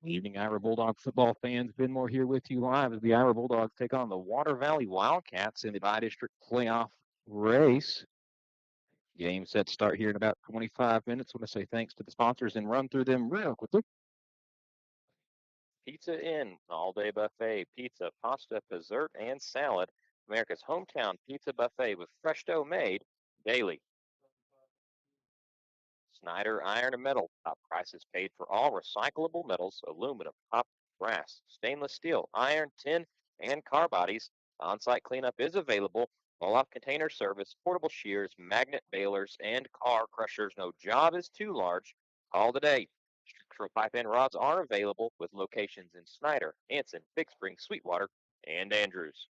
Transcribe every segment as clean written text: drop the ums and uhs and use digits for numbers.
Evening, Ira Bulldog football fans. Ben Moore here with you live as the Ira Bulldogs take on the Water Valley Wildcats in the bi-district playoff race. Game set to start here in about 25 minutes. I want to say thanks to the sponsors and run through them real quickly. Pizza Inn, all-day buffet, pizza, pasta, dessert, and salad. America's hometown pizza buffet with fresh dough made daily. Snyder Iron and Metal. Top prices paid for all recyclable metals, aluminum, copper, brass, stainless steel, iron, tin, and car bodies. On-site cleanup is available. Roll-off container service, portable shears, magnet balers, and car crushers. No job is too large. Call today. Structural pipe and rods are available with locations in Snyder, Hanson, Big Spring, Sweetwater, and Andrews.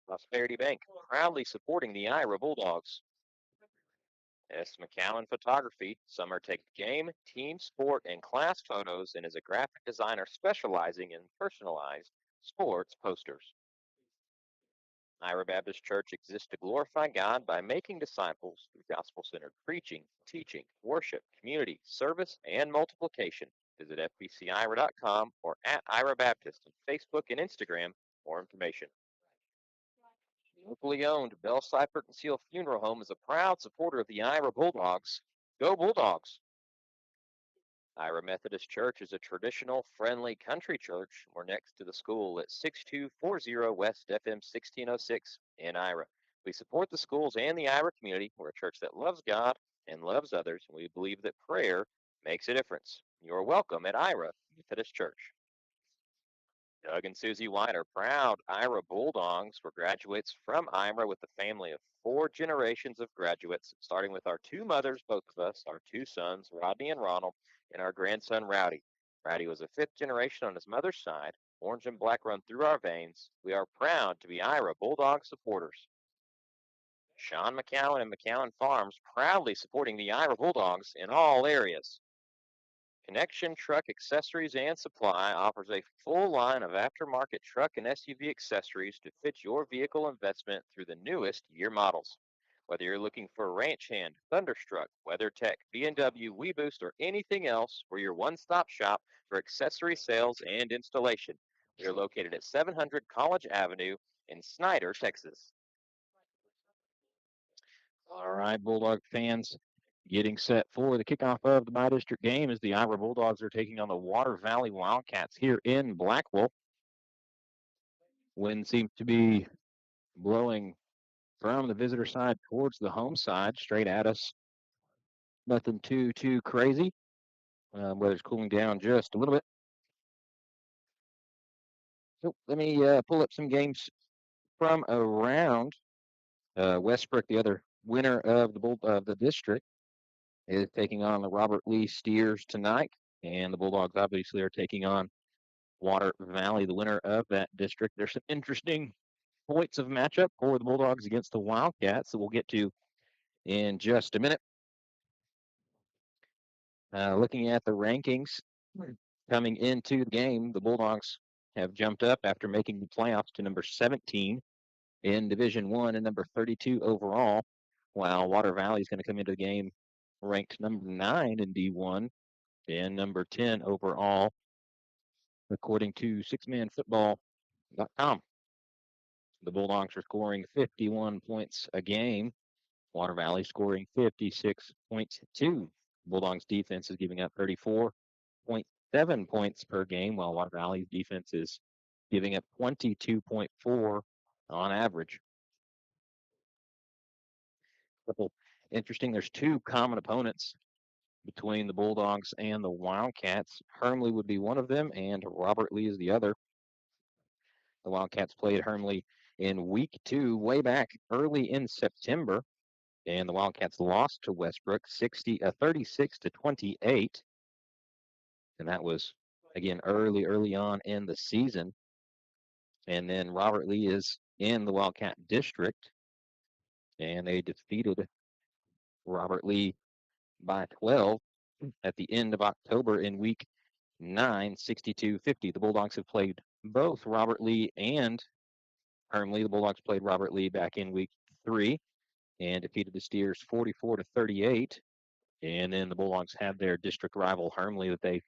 Prosperity Bank, proudly supporting the Ira Bulldogs. S. McCowan Photography. Summer takes game, team sport, and class photos and is a graphic designer specializing in personalized sports posters. Ira Baptist Church exists to glorify God by making disciples through gospel centered preaching, teaching, worship, community, service, and multiplication. Visit fbcira.com or at Ira Baptist on Facebook and Instagram for more information. Locally owned Bell Seifert and Seal Funeral Home is a proud supporter of the Ira Bulldogs. Go Bulldogs! Ira Methodist Church is a traditional, friendly country church. We're next to the school at 6240 West FM 1606 in Ira. We support the schools and the Ira community. We're a church that loves God and loves others, and we believe that prayer makes a difference. You're welcome at Ira Methodist Church. Doug and Susie White are proud Ira Bulldogs. Were graduates from Ira with a family of 4 generations of graduates, starting with our 2 mothers, both of us, our 2 sons, Rodney and Ronald, and our grandson, Rowdy. Rowdy was a 5th generation on his mother's side. Orange and black run through our veins. We are proud to be Ira Bulldog supporters. Sean McCowan and McCowan Farms proudly supporting the Ira Bulldogs in all areas. Connection Truck Accessories and Supply offers a full line of aftermarket truck and SUV accessories to fit your vehicle investment through the newest year models. Whether you're looking for Ranch Hand, Thunderstruck, WeatherTech, B&W, WeBoost, or anything else, we're your one-stop shop for accessory sales and installation. We are located at 700 College Avenue in Snyder, Texas. All right, Bulldog fans, getting set for the kickoff of the bi-district game as the Ira Bulldogs are taking on the Water Valley Wildcats here in Blackwell. Wind seems to be blowing from the visitor side towards the home side, straight at us. Nothing too crazy. Weather's cooling down just a little bit. So let me pull up some games from around Westbrook. The other winner of the district is taking on the Robert Lee Steers tonight, and the Bulldogs obviously are taking on Water Valley, the winner of that district. There's some interesting points of matchup for the Bulldogs against the Wildcats that we'll get to in just a minute. Looking at the rankings coming into the game, the Bulldogs have jumped up after making the playoffs to number 17 in Division One and number 32 overall, while Water Valley is going to come into the game ranked number 9 in D1 and number 10 overall, according to sixmanfootball.com. The Bulldogs are scoring 51 points a game. Water Valley scoring 56.2. Bulldogs defense is giving up 34.7 points per game, while Water Valley's defense is giving up 22.4 on average. Couple interesting. There's 2 common opponents between the Bulldogs and the Wildcats. Hermleigh would be one of them, and Robert Lee is the other. The Wildcats played Hermleigh in week 2 way back early in September, and the Wildcats lost to Westbrook 36-28, and that was again early on in the season. And then Robert Lee is in the Wildcat district, and they defeated Robert Lee by 12 at the end of October in week 9, 62-50. The Bulldogs have played both Robert Lee and Hermleigh. The Bulldogs played Robert Lee back in week 3 and defeated the Steers 44-38. And then the Bulldogs had their district rival Hermleigh that they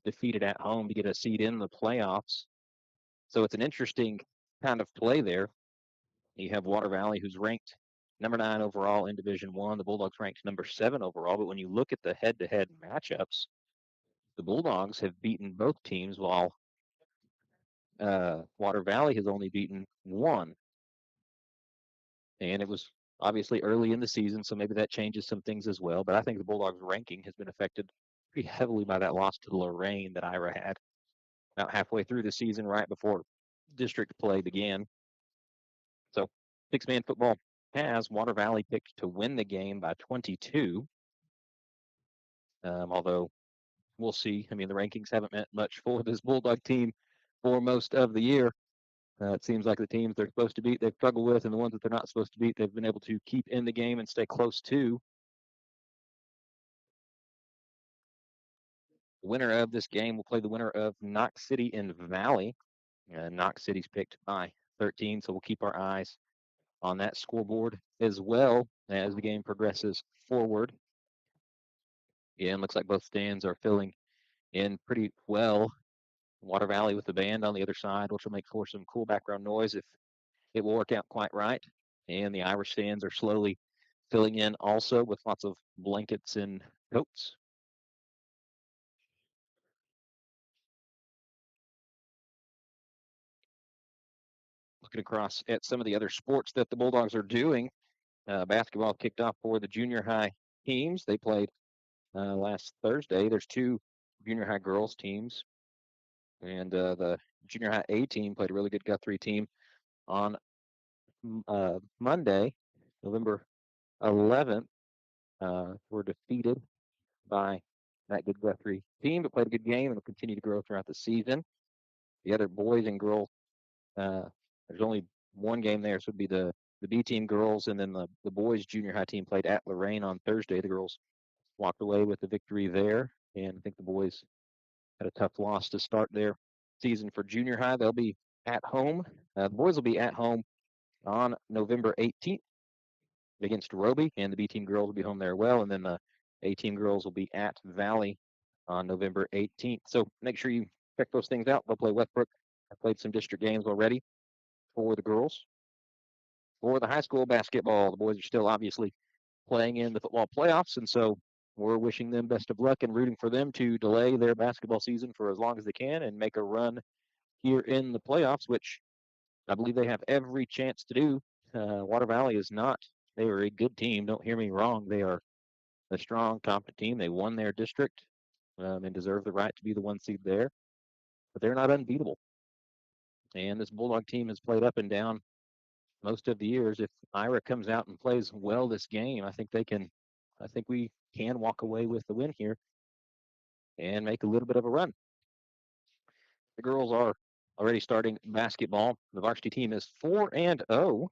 defeated at home to get a seed in the playoffs. So it's an interesting kind of play there. You have Water Valley, who's ranked number 9 overall in Division One. The Bulldogs ranked number 7 overall. But when you look at the head-to-head matchups, the Bulldogs have beaten both teams, while Water Valley has only beaten one. And it was obviously early in the season, so maybe that changes some things as well. But I think the Bulldogs' ranking has been affected pretty heavily by that loss to Lorain that Ira had about halfway through the season, right before district play began. So six-man football has Water Valley picked to win the game by 22. Although we'll see. I mean, the rankings haven't meant much for this Bulldog team for most of the year. It seems like the teams they're supposed to beat, they've struggled with, and the ones that they're not supposed to beat, they've been able to keep in the game and stay close to. The winner of this game will play the winner of Knox City and Valley. Knox City's picked by 13, so we'll keep our eyes on that scoreboard as well as the game progresses forward. Yeah, it looks like both stands are filling in pretty well. Water Valley with the band on the other side, which will make for some cool background noise if it will work out quite right. And the Irish stands are slowly filling in also with lots of blankets and coats. Looking across at some of the other sports that the Bulldogs are doing, basketball kicked off for the junior high teams. They played last Thursday. There's 2 junior high girls teams, and the junior high A team played a really good Guthrie team on Monday, November 11th. Were defeated by that good Guthrie team, but played a good game and will continue to grow throughout the season. The other boys and girls, there's only one game there, so it'd be the B team girls, and then the boys junior high team played at Lorain on Thursday. The girls walked away with the victory there, and I think the boys had a tough loss to start their season for junior high. They'll be at home. The boys will be at home on November 18th against Roby, and the B team girls will be home there as well, and then the A team girls will be at Valley on November 18th. So make sure you check those things out. They'll play Westbrook. I played some district games already for the girls. For the high school basketball, the boys are still obviously playing in the football playoffs, and so we're wishing them best of luck and rooting for them to delay their basketball season for as long as they can and make a run here in the playoffs, which I believe they have every chance to do. Water Valley is not. They are a good team. Don't hear me wrong. They are a strong, competent team. They won their district and deserve the right to be the 1 seed there, but they're not unbeatable. And this Bulldog team has played up and down most of the years. If Ira comes out and plays well this game, I think we can walk away with the win here and make a little bit of a run. The girls are already starting basketball. The varsity team is 4-0,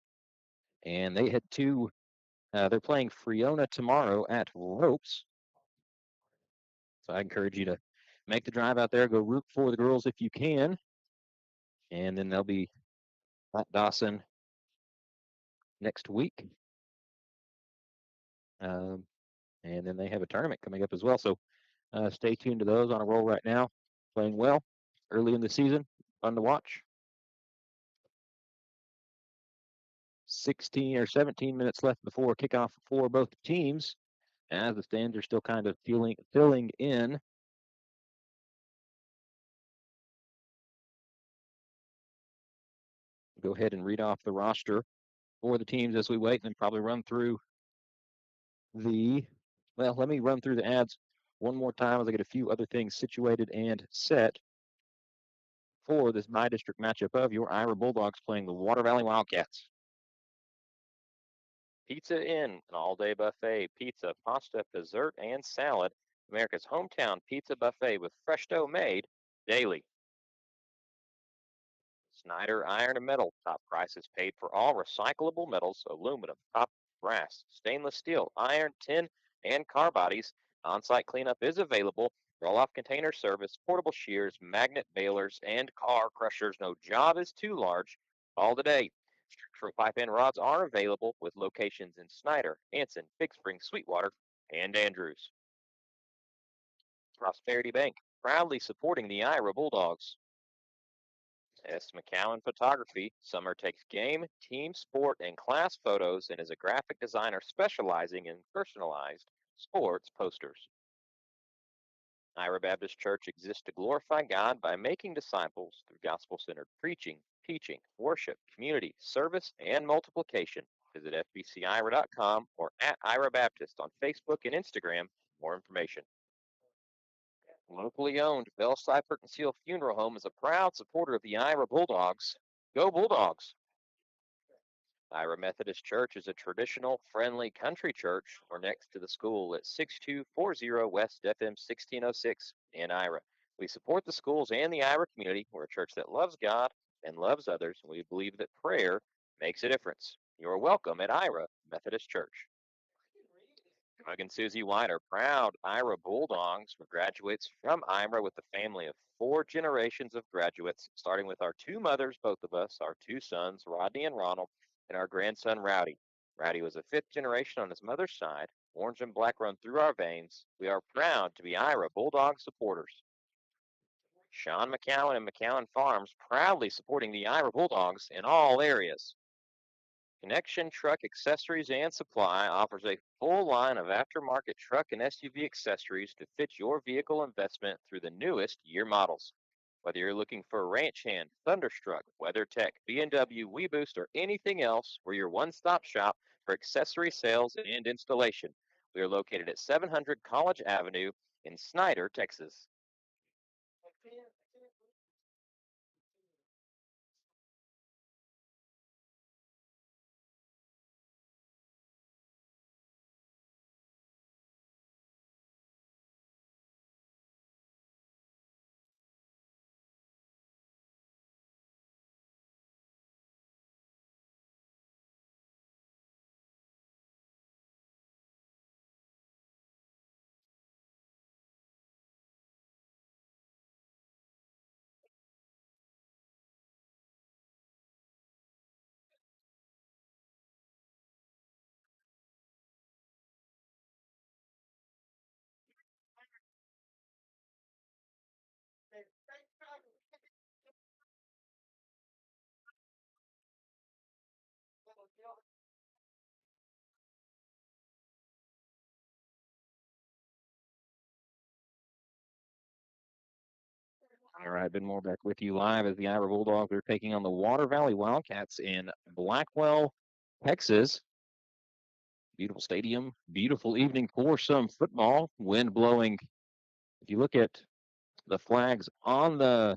and they head to. They're playing Friona tomorrow at Ropes. So I encourage you to make the drive out there. Go root for the girls if you can, and then they'll be at Dawson next week. And then they have a tournament coming up as well. So stay tuned to those. On a roll right now, playing well early in the season, fun to watch. 16 or 17 minutes left before kickoff for both teams, as the stands are still kind of filling in. Go ahead and read off the roster for the teams as we wait, and then probably run through let me run through the ads one more time as I get a few other things situated and set for this bi-district matchup of your Ira Bulldogs playing the Water Valley Wildcats. Pizza Inn, an all-day buffet, pizza, pasta, dessert, and salad. America's hometown pizza buffet with fresh dough made daily. Snyder Iron and Metal, top prices paid for all recyclable metals, aluminum, copper, brass, stainless steel, iron, tin, and car bodies. On-site cleanup is available. Roll-off container service, portable shears, magnet balers, and car crushers. No job is too large. All today. Structural pipe and rods are available with locations in Snyder, Anson, Big Spring, Sweetwater, and Andrews. Prosperity Bank. proudly supporting the Ira Bulldogs. S. McCowan Photography. Summer takes game, team sport, and class photos and is a graphic designer specializing in personalized sports posters. Ira Baptist Church exists to glorify God by making disciples through gospel centered preaching, teaching, worship, community, service, and multiplication. Visit fbcira.com or at Ira Baptist on Facebook and Instagram for more information. Locally owned Bell Seifert and Seal Funeral Home is a proud supporter of the Ira Bulldogs. Go Bulldogs! Ira Methodist Church is a traditional, friendly country church. We're next to the school at 6240 West FM 1606 in Ira. We support the schools and the Ira community. We're a church that loves God and loves others. We believe that prayer makes a difference. You're welcome at Ira Methodist Church. Doug and Susie White are proud Ira Bulldogs. We're graduates from Ira with a family of 4 generations of graduates, starting with our 2 mothers, both of us, our 2 sons, Rodney and Ronald, and our grandson, Rowdy. Rowdy was a 5th generation on his mother's side. Orange and black run through our veins. We are proud to be Ira Bulldog supporters. Sean McCowan and McCowan Farms proudly supporting the Ira Bulldogs in all areas. Connection Truck Accessories and Supply offers a full line of aftermarket truck and SUV accessories to fit your vehicle investment through the newest year models. Whether you're looking for a Ranch Hand, Thunderstruck, WeatherTech, B&W, WeBoost, or anything else, we're your one-stop shop for accessory sales and installation. We are located at 700 College Avenue in Snyder, Texas. All right, Ben Moore back with you live as the Ira Bulldogs are taking on the Water Valley Wildcats in Blackwell, Texas. Beautiful stadium, beautiful evening for some football. Wind blowing. If you look at the flags on the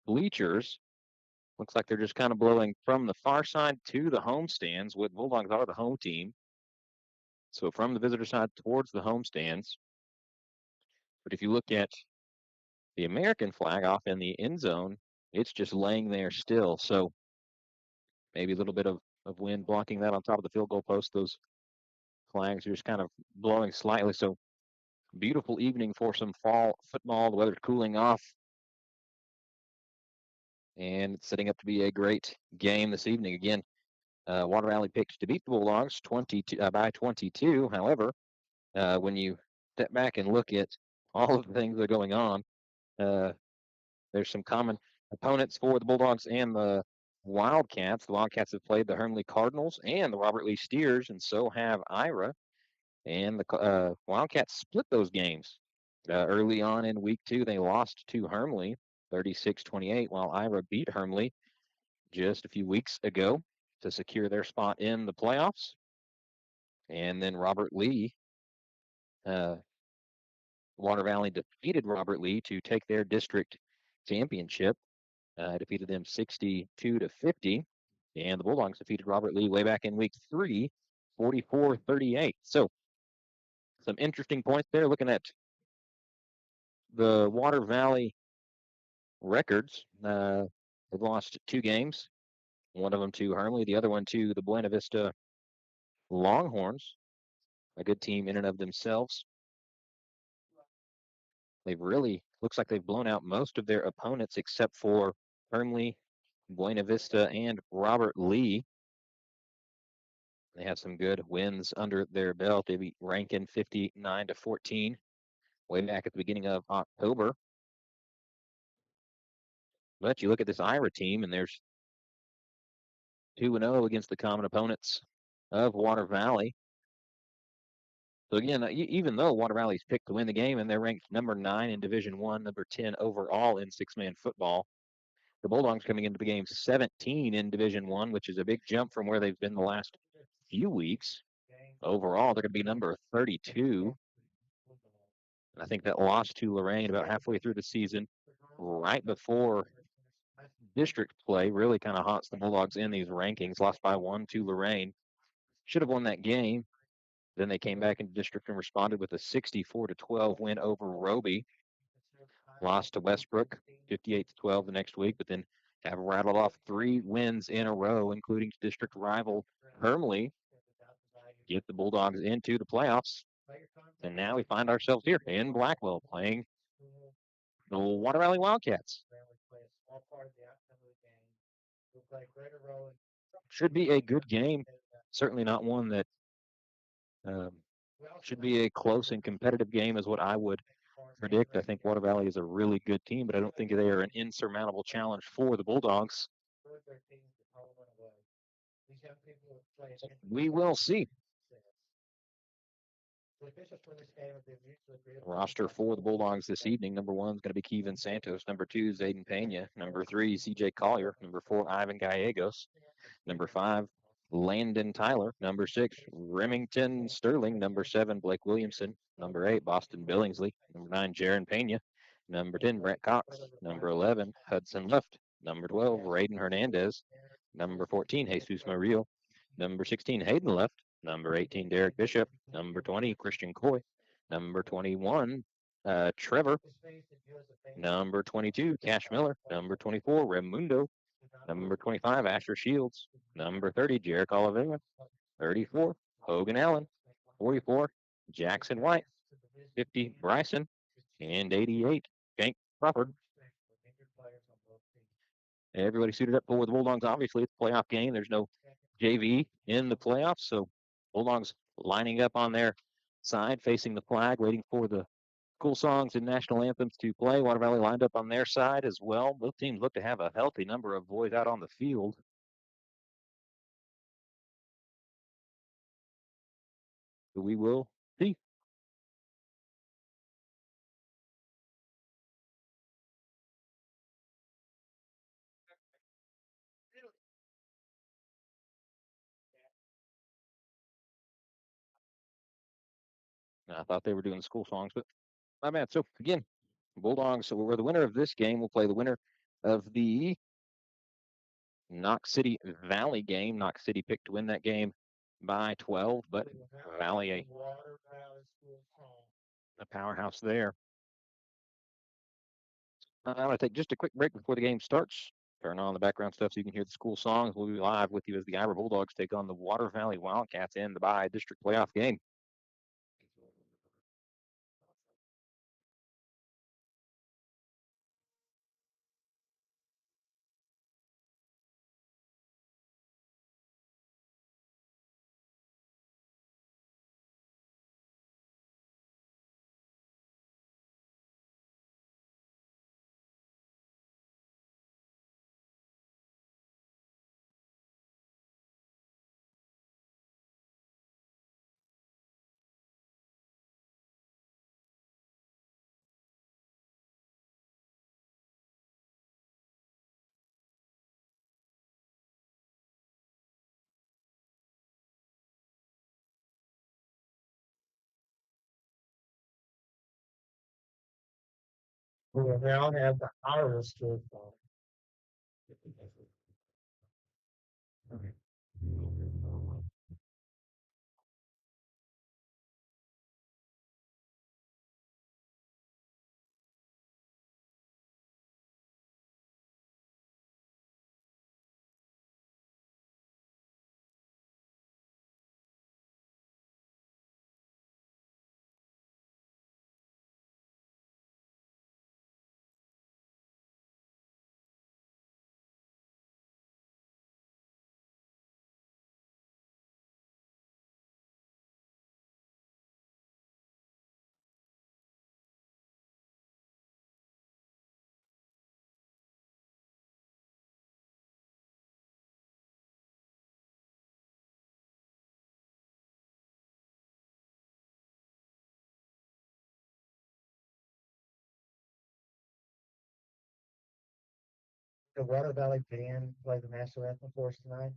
bleachers, looks like they're just kind of blowing from the far side to the home stands, with Bulldogs are the home team. So from the visitor side towards the home stands. But if you look at the American flag off in the end zone, it's just laying there still. So maybe a little bit of wind blocking that on top of the field goal post. Those flags are just kind of blowing slightly. So beautiful evening for some fall football. The weather's cooling off. And it's setting up to be a great game this evening. Again, Water Valley picked to beat the Bulldogs by 22. However, when you step back and look at all of the things that are going on, there's some common opponents for the Bulldogs and the Wildcats. The Wildcats have played the Hermley Cardinals and the Robert Lee Steers, and so have Ira. And the Wildcats split those games. Early on in week 2, they lost to Hermley 36-28, while Ira beat Hermley just a few weeks ago to secure their spot in the playoffs. And then Robert Lee, Water Valley defeated Robert Lee to take their district championship. Defeated them 62-50. And the Bulldogs defeated Robert Lee way back in week 3, 44-38. So some interesting points there looking at the Water Valley records. They've lost 2 games, one of them to Hermley, the other one to the Buena Vista Longhorns, a good team in and of themselves. They've really, looks like they've blown out most of their opponents except for Hermley, Buena Vista, and Robert Lee. They have some good wins under their belt. They beat Rankin 59-14. way back at the beginning of October. But you look at this Ira team, and there's 2-0 against the common opponents of Water Valley. So again, even though Water Valley's picked to win the game and they're ranked number 9 in Division I, number 10 overall in six-man football, the Bulldogs coming into the game 17 in Division I, which is a big jump from where they've been the last few weeks. Overall, they're going to be number 32. And I think that loss to Lorraine about halfway through the season, right before district play, really kind of haunts the Bulldogs in these rankings. Lost by 1 to Lorraine. Should have won that game. Then they came back into district and responded with a 64-12 win over Roby. Lost to Westbrook 58-12 the next week, but then have rattled off 3 wins in a row, including district rival Hermley. Get the Bulldogs into the playoffs. And now we find ourselves here in Blackwell playing the Water Valley Wildcats. Should be a good game. Certainly not one that should be a close and competitive game is what I would predict. I think Water Valley is a really good team, but I don't think they are an insurmountable challenge for the Bulldogs. We will see. Roster for the Bulldogs this evening. Number 1 is going to be Kevin Santos. Number 2 is Aiden Pena. Number 3, CJ Collier. Number 4, Ivan Gallegos. Number 5, Landon Tyler. Number 6, Remington Sterling. Number 7, Blake Williamson. Number 8, Boston Billingsley. Number 9, Jaron Pena. Number 10, Brett Cox. Number 11, Hudson Left. Number 12, Raiden Hernandez. Number 14, Jesus Murillo. Number 16, Hayden Left. Number 18, Derek Bishop. Number 20, Christian Coy. Number 21, Trevor. Number 22, Cash Miller. Number 24, Raimundo. Number 25, Asher Shields. Number 30, Jarek Oliveira. 34, Hogan Allen. 44, Jackson White. 50, Bryson. And 88, Hank Crawford. Everybody suited up for the Bulldogs. Obviously, it's a playoff game. There's no JV in the playoffs, so Bulldogs lining up on their side, facing the flag, waiting for the school songs and national anthems to play. Water Valley lined up on their side as well. Both teams look to have a healthy number of boys out on the field. So we will see. I thought they were doing the school songs, but my bad. So again, Bulldogs, so we're the winner of this game. We'll play the winner of the Knox City Valley game. Knox City picked to win that game by 12, but Valley a powerhouse there. I'm going to take just a quick break before the game starts. Turn on the background stuff so you can hear the school songs. We'll be live with you as the Ira Bulldogs take on the Water Valley Wildcats in the bi-district playoff game. We will now have the honors to the Water Valley Band play the national anthem for us tonight?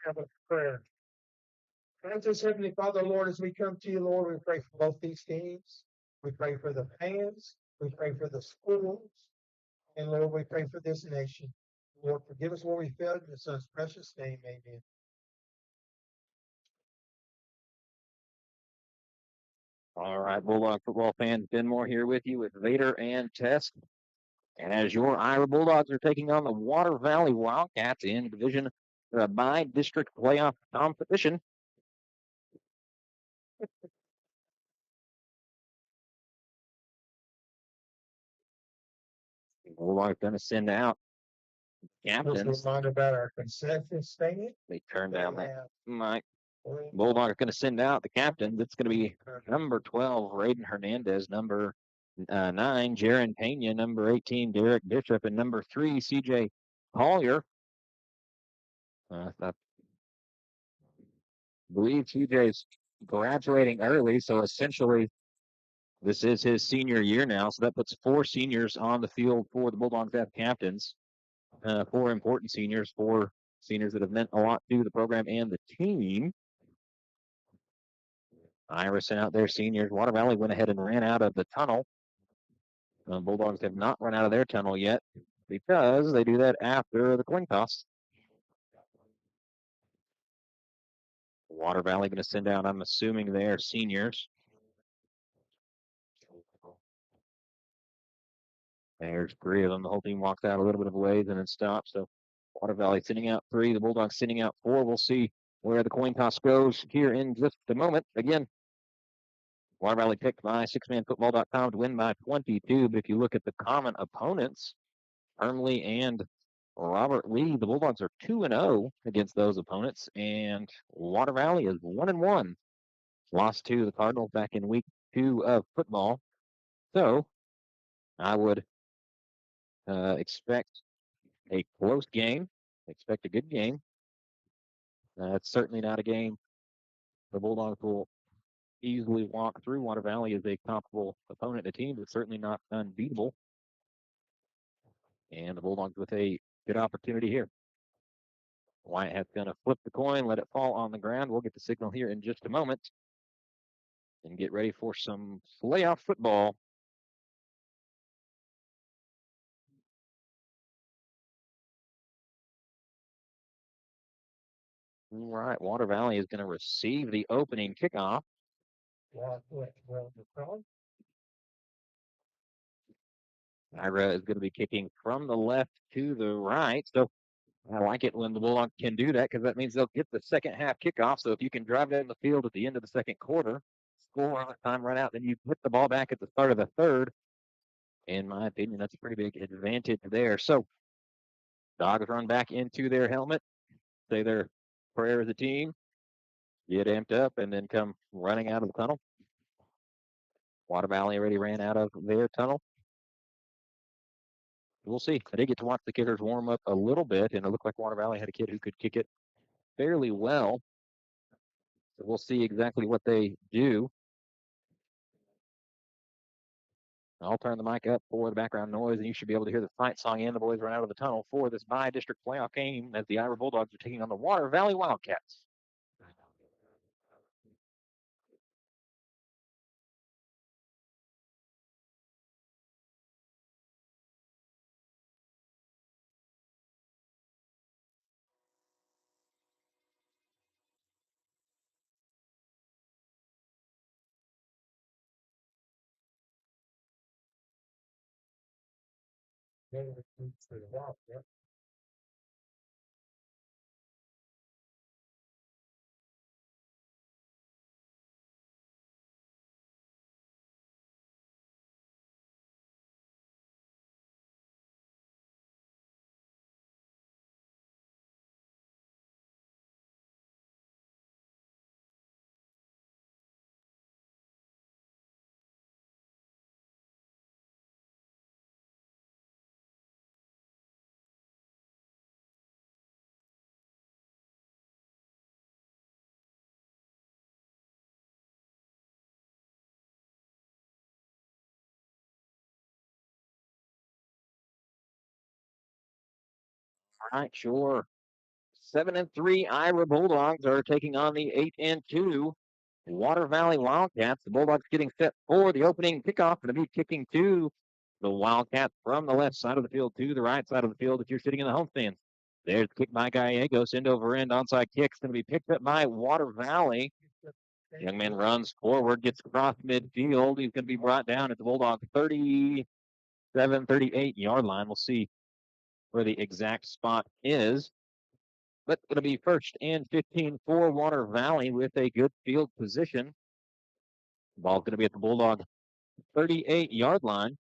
Have a prayer. Gracious Heavenly Father, Lord, as we come to you, Lord, we pray for both these teams. We pray for the fans. We pray for the schools. And Lord, we pray for this nation. Lord, forgive us where we failed in your son's precious name. Amen. All right, Bulldog football fans, Ben Moore here with you with Vader and Test. And as your Ira Bulldogs are taking on the Water Valley Wildcats in division by district playoff competition. Bulldogs going to send out Just a captains. reminder about our concession stand. They turn They down that have mic. three- Bulldogs going to send out the captains. It's going to be number 12, Raiden Hernandez, number 9, Jaron Pena, number 18, Derek Bishop, and number 3, CJ Collier. I believe CJ's graduating early, so essentially this is his senior year now. So that puts 4 seniors on the field for the Bulldogs as captains. 4 important seniors, 4 seniors that have meant a lot to the program and the team. Ira sent out their seniors. Water Valley went ahead and ran out of the tunnel. Bulldogs have not run out of their tunnel yet because they do that after the coin toss. Water Valley going to send out, I'm assuming they're seniors. There's 3 of them. The whole team walks out a little bit of a ways and then stops. So Water Valley sending out 3. The Bulldogs sending out 4. We'll see where the coin toss goes here in just a moment. Again, Water Valley picked by sixmanfootball.com to win by 22. But if you look at the common opponents, Hermley and Robert Lee, the Bulldogs are 2-0 against those opponents, and Water Valley is 1-1. Lost to the Cardinals back in week 2 of football. So I would expect a close game. Expect a good game. It's certainly not a game the Bulldogs will easily walk through. Water Valley is a comparable opponent to team, but certainly not unbeatable. And the Bulldogs with a good opportunity here. Whitehead's going to flip the coin, let it fall on the ground. We'll get the signal here in just a moment and get ready for some playoff football. All right, Water Valley is going to receive the opening kickoff. Ira is going to be kicking from the left to the right. So I like it when the Bulldogs can do that because that means they'll get the second half kickoff. So if you can drive down the field at the end of the second quarter, score on the time run out, then you put the ball back at the start of the third. In my opinion, that's a pretty big advantage there. So Dogs run back into their helmet, say their prayer as a team, get amped up, and then come running out of the tunnel. Water Valley already ran out of their tunnel. We'll see. I did get to watch the kickers warm up a little bit, and it looked like Water Valley had a kid who could kick it fairly well. So we'll see exactly what they do. I'll turn the mic up for the background noise, and you should be able to hear the fight song and the boys run out of the tunnel for this bi-district playoff game as the Ira Bulldogs are taking on the Water Valley Wildcats. All right, sure. 7-3 Ira Bulldogs are taking on the 8-2 Water Valley Wildcats. The Bulldogs getting set for the opening kickoff and to be kicking to the Wildcats from the left side of the field to the right side of the field if you're sitting in the home stands. There's the kick by Gallegos, end over end, onside kick's going to be picked up by Water Valley. Young man runs forward, gets across midfield. He's going to be brought down at the Bulldogs 37, 38 yard line. We'll see where the exact spot is. But it'll be first and 15 for Water Valley with a good field position. Ball's going to be at the Bulldog 38 yard line.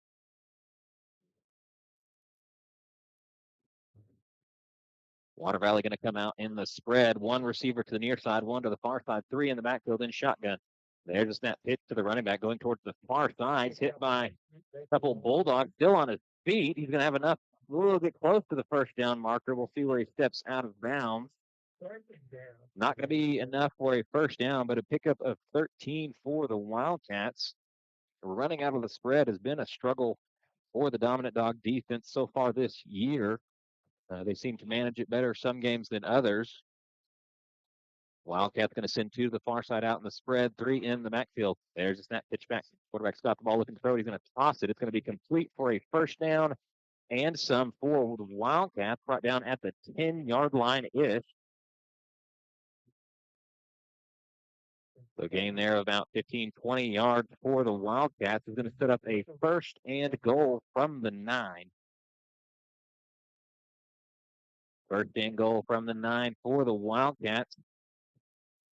Water Valley going to come out in the spread. One receiver to the near side, one to the far side, three in the backfield in shotgun. There's a snap hit to the running back going towards the far side, hit by a couple Bulldogs, still on his feet. He's going to have enough, a little bit close to the first down marker. We'll see where he steps out of bounds. Not going to be enough for a first down, but a pickup of 13 for the Wildcats. Running out of the spread has been a struggle for the Dominant Dog defense so far this year. They seem to manage it better some games than others. Wildcats going to send two to the far side out in the spread, three in the backfield. There's a snap pitch back. Quarterback's got the ball looking to throw. He's going to toss it. It's going to be complete for a first down and some for the Wildcats right down at the 10-yard line-ish. So gain there of about 15, 20 yards for the Wildcats is going to set up a first and goal from the 9. First and goal from the 9 for the Wildcats.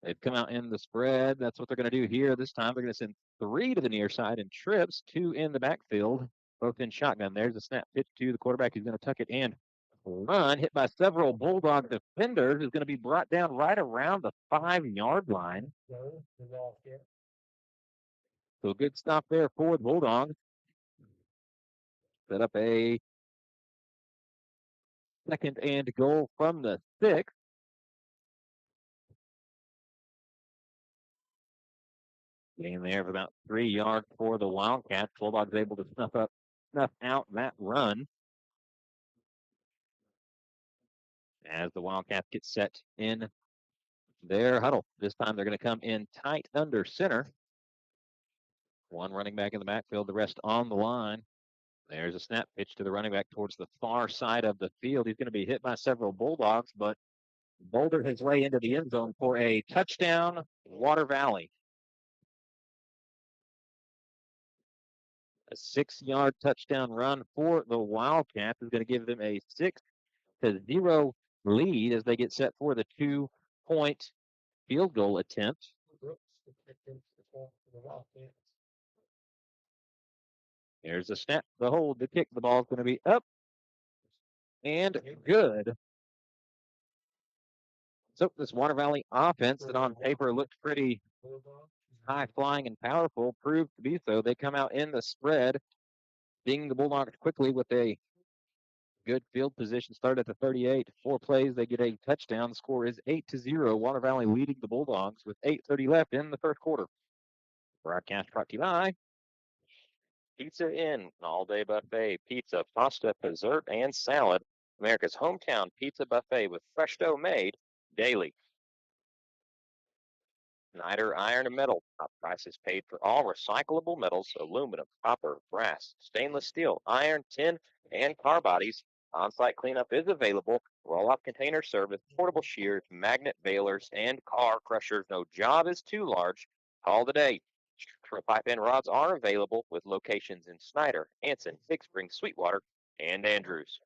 They've come out in the spread. That's what they're going to do here. This time they're going to send three to the near side and trips, two in the backfield, both in shotgun. There's a snap pitch to the quarterback. He's going to tuck it in. Run hit by several Bulldog defenders is going to be brought down right around the 5-yard line. So good stop there for the Bulldogs. Set up a second and goal from the 6. Gain there of about 3 yards for the Wildcats. Bulldogs able to snuff out that run. As the Wildcats get set in their huddle. This time they're going to come in tight under center. One running back in the backfield, the rest on the line. There's a snap pitch to the running back towards the far side of the field. He's going to be hit by several Bulldogs, but bouldered his way into the end zone for a touchdown, Water Valley. A 6-yard touchdown run for the Wildcats is going to give them a 6-0 lead as they get set for the 2-point field goal attempt. There's a snap, the hold, the kick. The ball's going to be up and good. So this Water Valley offense that on paper looked pretty high-flying and powerful proved to be so. They come out in the spread, being the Bulldogs quickly with a good field position. Start at the 38. 4 plays, they get a touchdown. The score is 8-0. Water Valley leading the Bulldogs with 8:30 left in the first quarter. Broadcast brought to you by Pizza Inn, an all-day buffet, pizza, pasta, dessert, and salad. America's hometown pizza buffet with fresh dough made daily. Snyder Iron and Metal. Top prices paid for all recyclable metals, aluminum, copper, brass, stainless steel, iron, tin, and car bodies. On-site cleanup is available. Roll-off container service, portable shears, magnet balers, and car crushers. No job is too large. Call today. Structural pipe and rods are available with locations in Snyder, Anson, Big Spring, Sweetwater, and Andrews.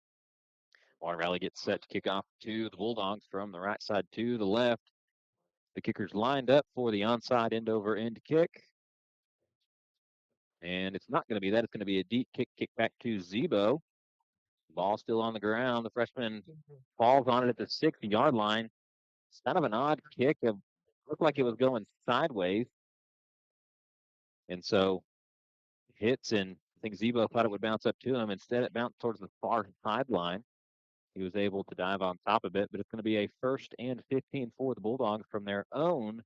Water Valley gets set to kick off to the Bulldogs from the right side to the left. The kicker's lined up for the onside end over end kick. And it's not going to be that. It's going to be a deep kick back to Zebo. Ball still on the ground. The freshman falls on it at the 6-yard line. It's kind of an odd kick. It looked like it was going sideways. And so hits, and I think Zebo thought it would bounce up to him. Instead, it bounced towards the far sideline. He was able to dive on top of it, but it's going to be a 1st and 15 for the Bulldogs from their own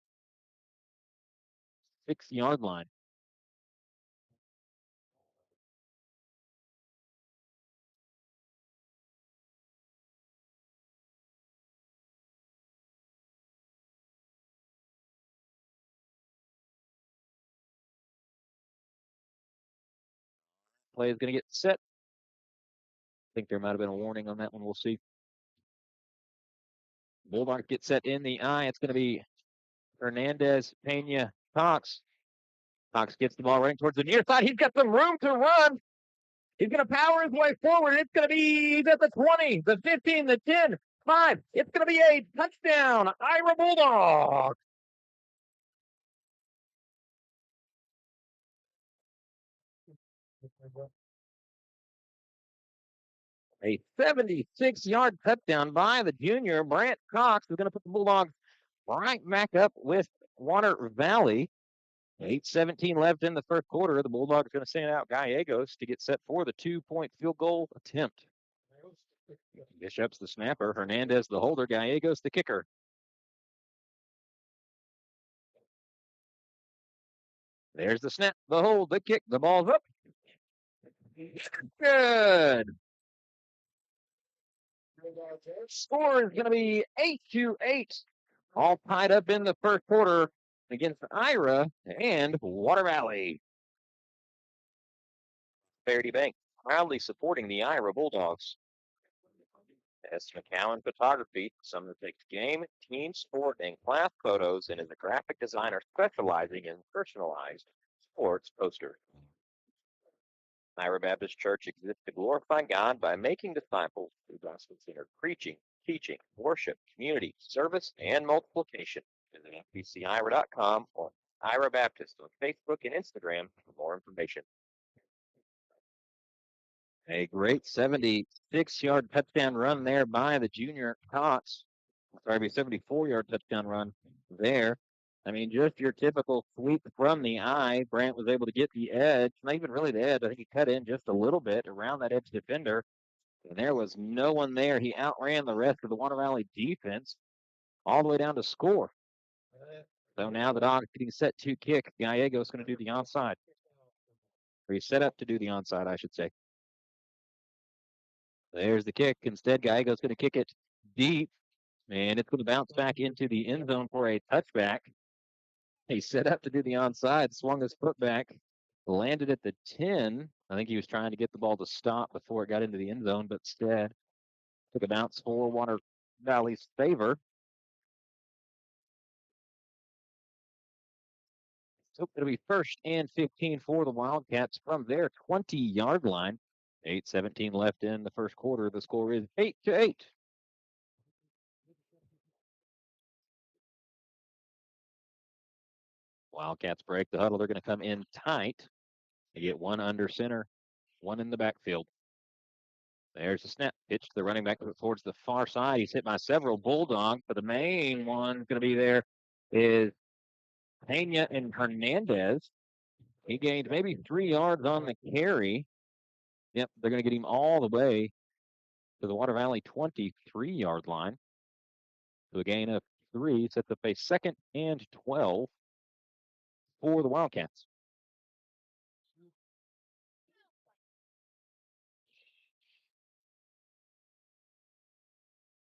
6-yard line. Play is going to get set. I think there might have been a warning on that one. We'll see. Bulldogs get set in the eye. It's going to be Hernandez, Pena, Cox. Cox gets the ball running towards the near side. He's got some room to run. He's going to power his way forward. It's going to be at the 20, the 15, the 10, 5. It's going to be a touchdown. Ira Bulldogs. A 76-yard touchdown by the junior. Brant Cox is going to put the Bulldogs right back up with Water Valley. 8:17 left in the first quarter. The Bulldogs are going to send out Gallegos to get set for the 2-point field goal attempt. Bishop's the snapper. Hernandez the holder. Gallegos the kicker. There's the snap, the hold, the kick. The ball's up. Good. Score is going to be 8-8. All tied up in the first quarter against Ira and Water Valley. Prosperity Bank proudly supporting the Ira Bulldogs. S. McCowan Photography, someone who takes game, team, sport, and class photos and is a graphic designer specializing in personalized sports posters. Ira Baptist Church exists to glorify God by making disciples through gospel-centered preaching, teaching, worship, community, service, and multiplication. Visit fbcira.com or Ira Baptist on Facebook and Instagram for more information. A great 76-yard touchdown run there by the junior Cox. Sorry, a 74-yard touchdown run there. I mean, just your typical sweep from the eye. Brant was able to get the edge, not even really the edge. I think he cut in just a little bit around that edge defender. And there was no one there. He outran the rest of the Water Valley defense all the way down to score. So now the Dogs getting set to kick. Gallegos going to do the onside. Or he's set up to do the onside, I should say. There's the kick. Instead, Gallegos going to kick it deep. And it's going to bounce back into the end zone for a touchback. He set up to do the onside, swung his foot back, landed at the 10. I think he was trying to get the ball to stop before it got into the end zone, but instead took a bounce for Water Valley's favor. So it'll be 1st and 15 for the Wildcats from their 20-yard line. 8:17 left in the first quarter. The score is 8-8. Wildcats break the huddle. They're going to come in tight. They get one under center, one in the backfield. There's a snap pitch to the running back towards the far side. He's hit by several Bulldogs, but the main one going to be there is Pena and Hernandez. He gained maybe 3 yards on the carry. Yep, they're going to get him all the way to the Water Valley 23-yard line. So a gain of 3 sets up a 2nd and 12 for the Wildcats.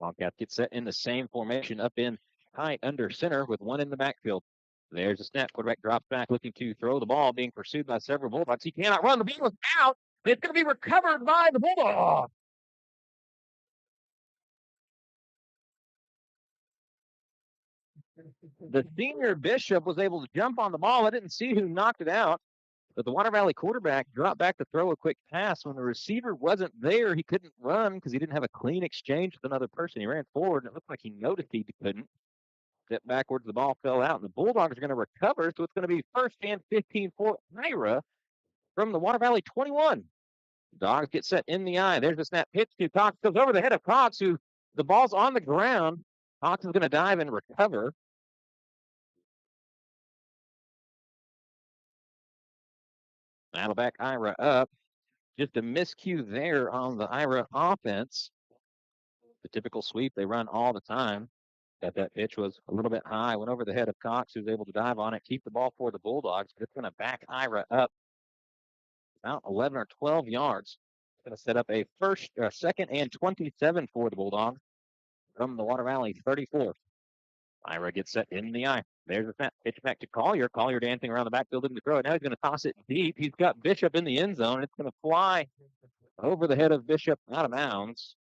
Wildcats get set in the same formation up in tight under center with one in the backfield. There's a snap. Quarterback drops back looking to throw the ball, being pursued by several Bulldogs. He cannot run. The ball is out. It's going to be recovered by the Bulldogs. The senior Bishop was able to jump on the ball. I didn't see who knocked it out, but the Water Valley quarterback dropped back to throw a quick pass. When the receiver wasn't there, he couldn't run because he didn't have a clean exchange with another person. He ran forward, and it looked like he noticed he couldn't. Step backwards, the ball fell out, and the Bulldogs are going to recover, so it's going to be first and 15 for Ira from the Water Valley 21. Dogs get set in the eye. There's a snap pitch to Cox. Goes over the head of Cox, who the ball's on the ground. Cox is going to dive and recover. That'll back Ira up. Just a miscue there on the Ira offense. The typical sweep they run all the time. That pitch was a little bit high, went over the head of Cox, who's able to dive on it, keep the ball for the Bulldogs. But it's going to back Ira up about 11 or 12 yards. It's going to set up a second and 27 for the Bulldogs from the Water Valley 34. Ira gets set in the eye. There's a snap. Pitch back to Collier. Collier dancing around the backfield looking to throw it. Now he's going to toss it deep. He's got Bishop in the end zone. It's going to fly over the head of Bishop out of bounds.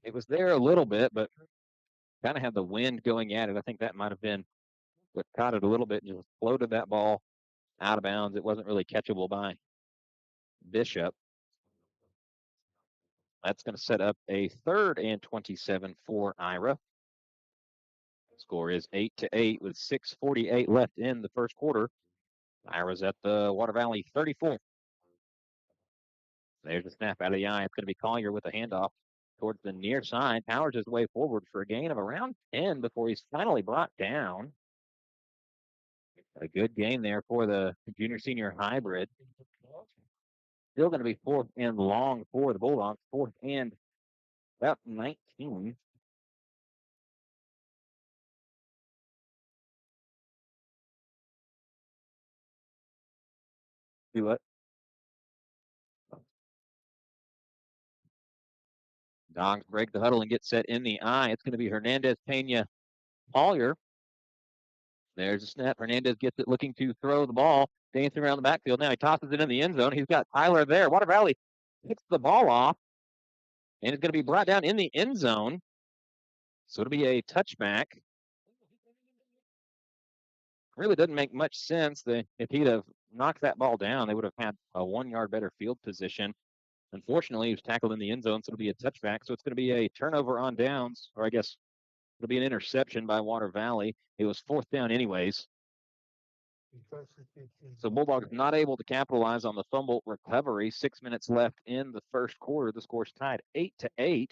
It was there a little bit, but kind of had the wind going at it. I think that might have been what caught it a little bit and just floated that ball out of bounds. It wasn't really catchable by Bishop. That's going to set up a third and 27 for Ira. Score is 8-8 with 6:48 left in the first quarter. Ira's at the Water Valley 34. There's a snap out of the eye. It's going to be Collier with a handoff towards the near side. Powers his way forward for a gain of around 10 before he's finally brought down. A good gain there for the junior-senior hybrid. Still going to be fourth and long for the Bulldogs. Fourth and about 19. Do what? Dogs break the huddle and get set in the eye. It's going to be Hernandez Pena Collier. There's a snap. Hernandez gets it looking to throw the ball. Dancing around the backfield. Now he tosses it in the end zone. He's got Tyler there. Water Valley picks the ball off. And it's going to be brought down in the end zone. So it'll be a touchback. Really doesn't make much sense. If he'd have knocked that ball down, they would have had a 1 yard better field position. Unfortunately, he was tackled in the end zone, so it'll be a touchback. So it's going to be a turnover on downs, or I guess it'll be an interception by Water Valley. It was fourth down anyways. So Bulldogs not able to capitalize on the fumble recovery. 6 minutes left in the first quarter. The score's tied 8-8.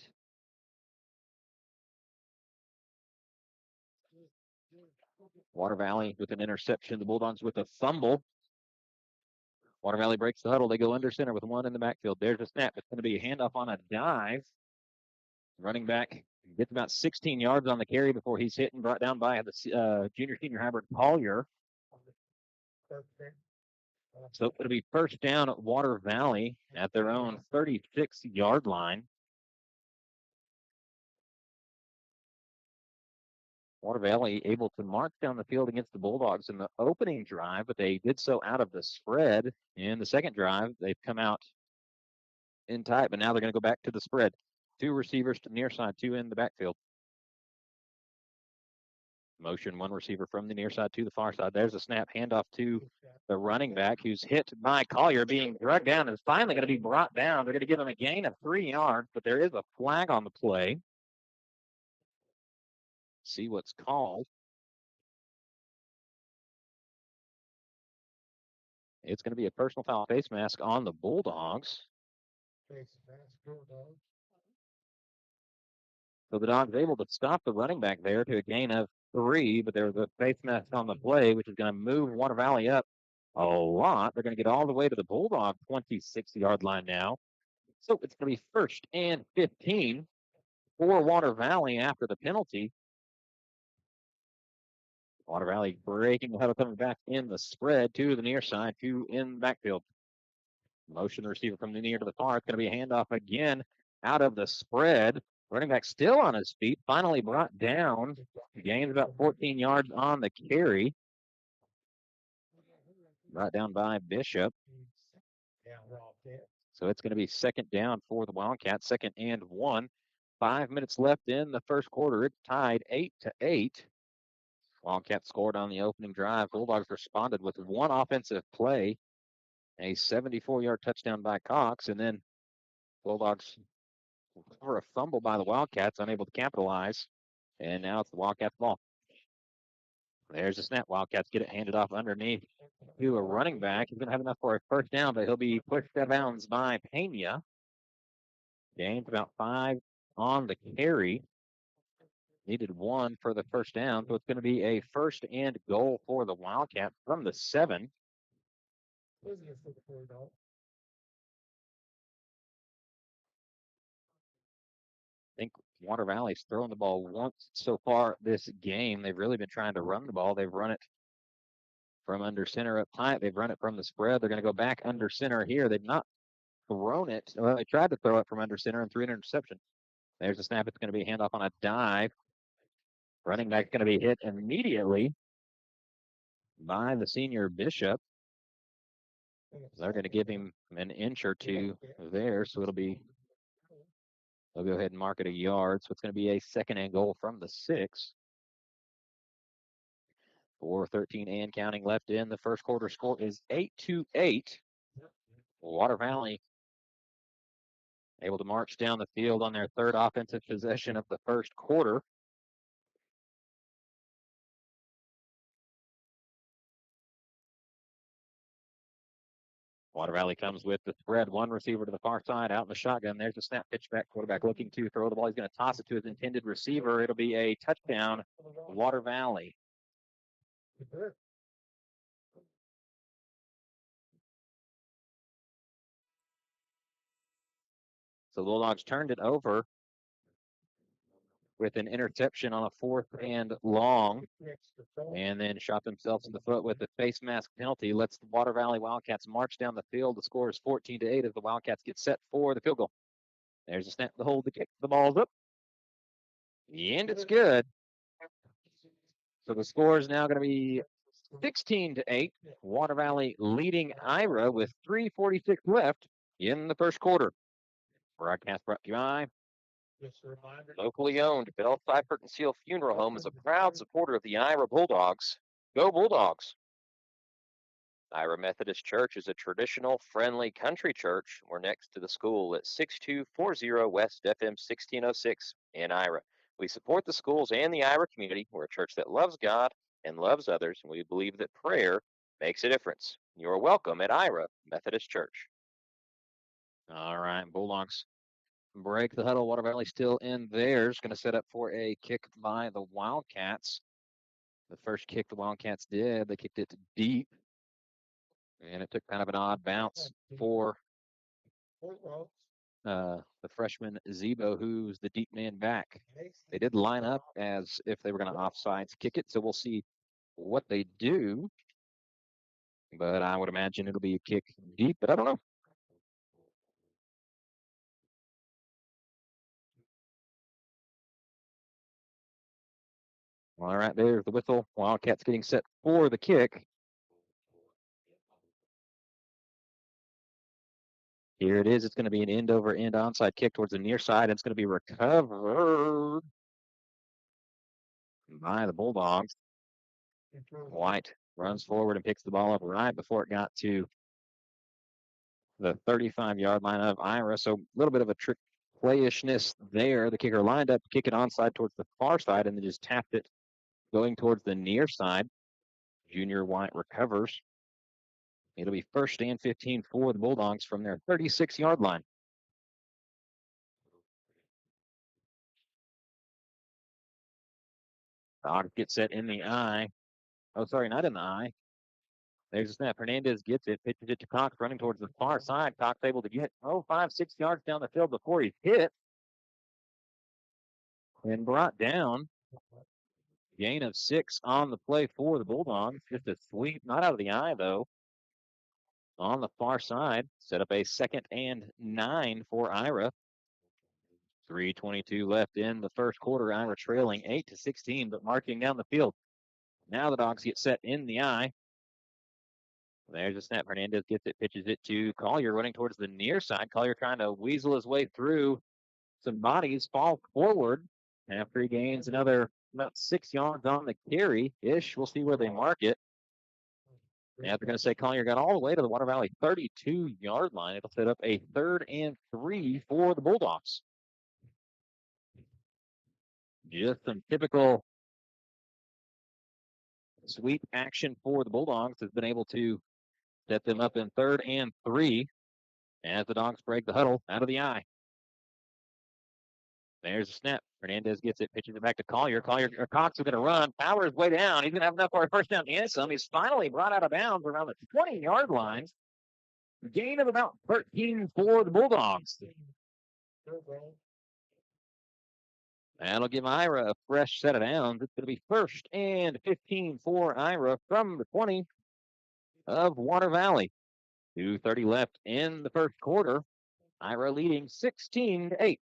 Water Valley with an interception. The Bulldogs with a fumble. Water Valley breaks the huddle. They go under center with one in the backfield. There's a snap. It's going to be a handoff on a dive. Running back gets about 16 yards on the carry before he's hit and brought down by the junior-senior hybrid Collier. So it'll be first down at Water Valley at their own 36-yard line. Water Valley able to march down the field against the Bulldogs in the opening drive, but they did so out of the spread. In the second drive, they've come out in tight, but now they're going to go back to the spread. 2 receivers to the near side, 2 in the backfield. Motion, 1 receiver from the near side to the far side. There's a snap handoff to the running back who's hit by Collier, being dragged down, and is finally going to be brought down. They're going to give him a gain of 3 yards, but there is a flag on the play. See what's called. It's going to be a personal foul face mask on the Bulldogs. So the Dogs able to stop the running back there to a gain of 3, but there's a face mask on the play, which is going to move Water Valley up a lot. They're going to get all the way to the Bulldog 26-yard line now. So it's going to be first and 15 for Water Valley after the penalty. Water Valley breaking the huddle, coming back in the spread, 2 to the near side, 2 in the backfield. Motion receiver from the near to the far. It's going to be a handoff again out of the spread. Running back still on his feet. Finally brought down. Gains about 14 yards on the carry. Brought down by Bishop. So it's going to be second down for the Wildcats. 2nd and 1. 5 minutes left in the first quarter. It's tied 8-8. Wildcats scored on the opening drive. Bulldogs responded with one offensive play, a 74-yard touchdown by Cox, and then Bulldogs for a fumble by the Wildcats, unable to capitalize. And now it's the Wildcats' ball. There's a snap. Wildcats get it handed off underneath to a running back. He's going to have enough for a first down, but he'll be pushed out of bounds by Pena. Gains about 5 on the carry. Needed 1 for the first down, so it's going to be a first and goal for the Wildcats from the 7. I think Water Valley's thrown the ball once so far this game. They've really been trying to run the ball. They've run it from under center up tight. They've run it from the spread. They're going to go back under center here. They've not thrown it. Well, they tried to throw it from under center and threw an interception. There's a snap. It's going to be a handoff on a dive. Running back's going to be hit immediately by the senior Bishop. They're going to give him an inch or two there, so they'll go ahead and mark it a yard. So it's going to be a second and goal from the 6. 4:13 and counting left in the first quarter. Score is 8-8. Water Valley able to march down the field on their third offensive possession of the first quarter. Water Valley comes with the spread. One receiver to the far side, out in the shotgun. There's a snap, pitch back, quarterback looking to throw the ball. He's going to toss it to his intended receiver. It'll be a touchdown, Water Valley. So the Bulldogs turned it over with an interception on a 4th and long, and then shot themselves in the foot with a face mask penalty. Lets the Water Valley Wildcats march down the field. The score is 14-8 as the Wildcats get set for the field goal. There's a snap to hold the kick. The ball's up. And it's good. So the score is now going to be 16-8. Water Valley leading Ira with 3:46 left in the first quarter. Broadcast brought to you by locally owned Bell Seifert and Seal Funeral Home is a proud supporter of the Ira Bulldogs. Go Bulldogs! Ira Methodist Church is a traditional, friendly country church. We're next to the school at 6240 West FM 1606 in Ira. We support the schools and the Ira community. We're a church that loves God and loves others, and we believe that prayer makes a difference. You're welcome at Ira Methodist Church. All right, Bulldogs break the huddle. Water Valley still in theirs. Going to set up for a kick by the Wildcats. The first kick the Wildcats did, they kicked it deep. And it took kind of an odd bounce for the freshman Zebo, who's the deep man back. They did line up as if they were going to offsides kick it, so we'll see what they do. But I would imagine it'll be a kick deep, but I don't know. All right, there's the whistle. Wildcats getting set for the kick. Here it is. It's going to be an end-over-end onside kick towards the near side. It's going to be recovered by the Bulldogs. White runs forward and picks the ball up right before it got to the 35-yard line of Ira. So a little bit of a trick playishness there. The kicker lined up, kick it onside towards the far side, and then just tapped it going towards the near side. Junior White recovers. It'll be first and 15 for the Bulldogs from their 36-yard line. Dogs get set in the eye. Oh, sorry, not in the eye. There's a snap. Hernandez gets it, pitches it to Cox, running towards the far side. Cox able to get 5-6 yards down the field before he's hit and brought down. Gain of 6 on the play for the Bulldogs. Just a sweep, not out of the eye, though. on the far side. Set up a 2nd and 9 for Ira. 3:22 left in the first quarter. Ira trailing 8-16, but marching down the field. Now the Dogs get set in the eye. There's a snap. Hernandez gets it, pitches it to Collier, running towards the near side. Collier trying to weasel his way through some bodies, fall forward after he gains another about 6 yards on the carry-ish. We'll see where they mark it. Now they're going to say Collier got all the way to the Water Valley 32-yard line. It'll set up a 3rd and 3 for the Bulldogs. Just some typical sweep action for the Bulldogs. Has been able to set them up in 3rd and 3 as the Dogs break the huddle out of the eye. There's a snap. Hernandez gets it, pitches it back to Collier. Cox is going to run. Power's way down. He's going to have enough for a first down and some. He's finally brought out of bounds around the 20-yard line. Gain of about 13 for the Bulldogs. That'll give Ira a fresh set of downs. It's going to be 1st and 15 for Ira from the 20 of Water Valley. 2:30 left in the first quarter. Ira leading 16-8.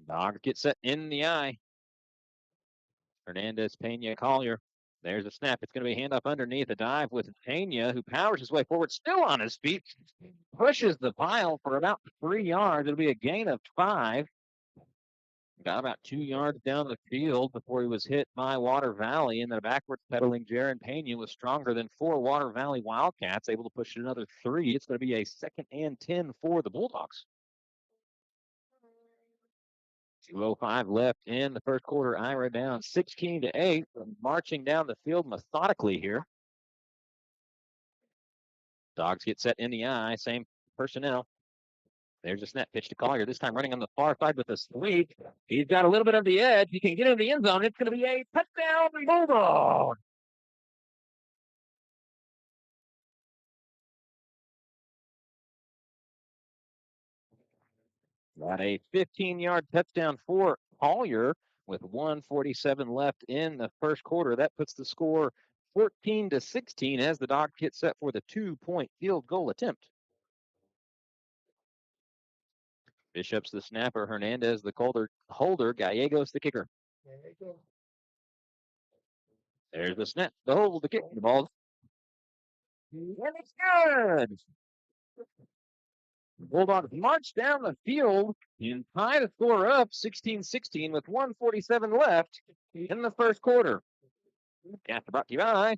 Dogs get set in the eye. Hernandez, Pena, Collier. There's a snap. It's going to be a handoff underneath, a dive with Pena, who powers his way forward, still on his feet, pushes the pile for about 3 yards. It'll be a gain of 5. Got about 2 yards down the field before he was hit by Water Valley, and the backwards pedaling Jaron Pena was stronger than 4 Water Valley Wildcats, able to push it another 3. It's going to be a 2nd and 10 for the Bulldogs. 2:05 left in the first quarter. Ira down 16-8, marching down the field methodically here. Dogs get set in the eye, same personnel. There's a snap pitch to Collier, this time running on the far side with a sweep. He's got a little bit of the edge. He can get into the end zone. It's going to be a touchdown Bulldog. Got a 15-yard touchdown for Collier with 1:47 left in the first quarter. That puts the score 14-16 as the Dogs get set for the 2-point field goal attempt. Bishop's the snapper. Hernandez the holder. Gallegos the kicker. There's the snap. The hold, the kick. The ball. And it's good. Bulldogs march down the field and tie the score up 16-16 with 1:47 left in the first quarter. After brought to you by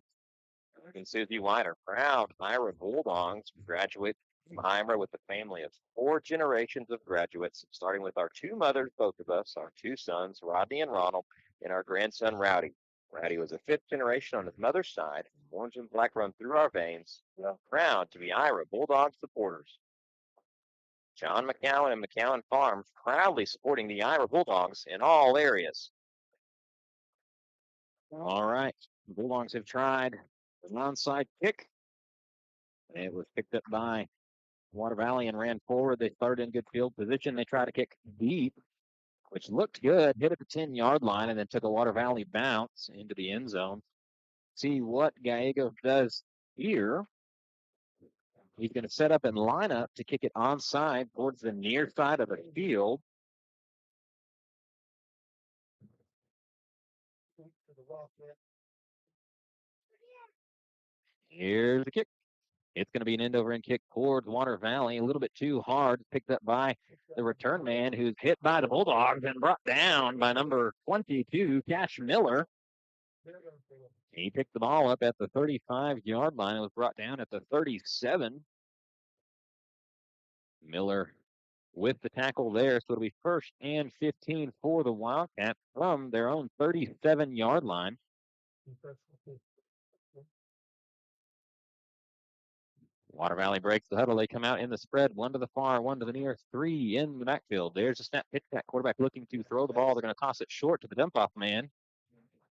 Susie Wider. Proud Ira Bulldogs graduate from Ira with a family of 4 generations of graduates, starting with our 2 mothers, both of us, our 2 sons, Rodney and Ronald, and our grandson, Rowdy. Rowdy was a 5th generation on his mother's side. Orange and black run through our veins. Proud to be Ira Bulldogs supporters. John McCowan and McCowan Farms proudly supporting the Ira Bulldogs in all areas. All right, the Bulldogs have tried an onside kick. It was picked up by Water Valley and ran forward. They started in good field position. They tried to kick deep, which looked good, hit at the 10-yard line, and then took a Water Valley bounce into the end zone. See what Gallegos does here. He's going to set up and line up to kick it onside towards the near side of the field. Here's the kick. It's going to be an end-over-end kick towards Water Valley. A little bit too hard. Picked up by the return man, who's hit by the Bulldogs and brought down by number 22, Cash Miller. He picked the ball up at the 35-yard line. It was brought down at the 37. Miller with the tackle there. So it'll be 1st and 15 for the Wildcats from their own 37-yard line. Water Valley breaks the huddle. They come out in the spread. 1 to the far, 1 to the near, 3 in the backfield. There's a snap pitch. That quarterback looking to throw the ball. They're going to toss it short to the dump-off man,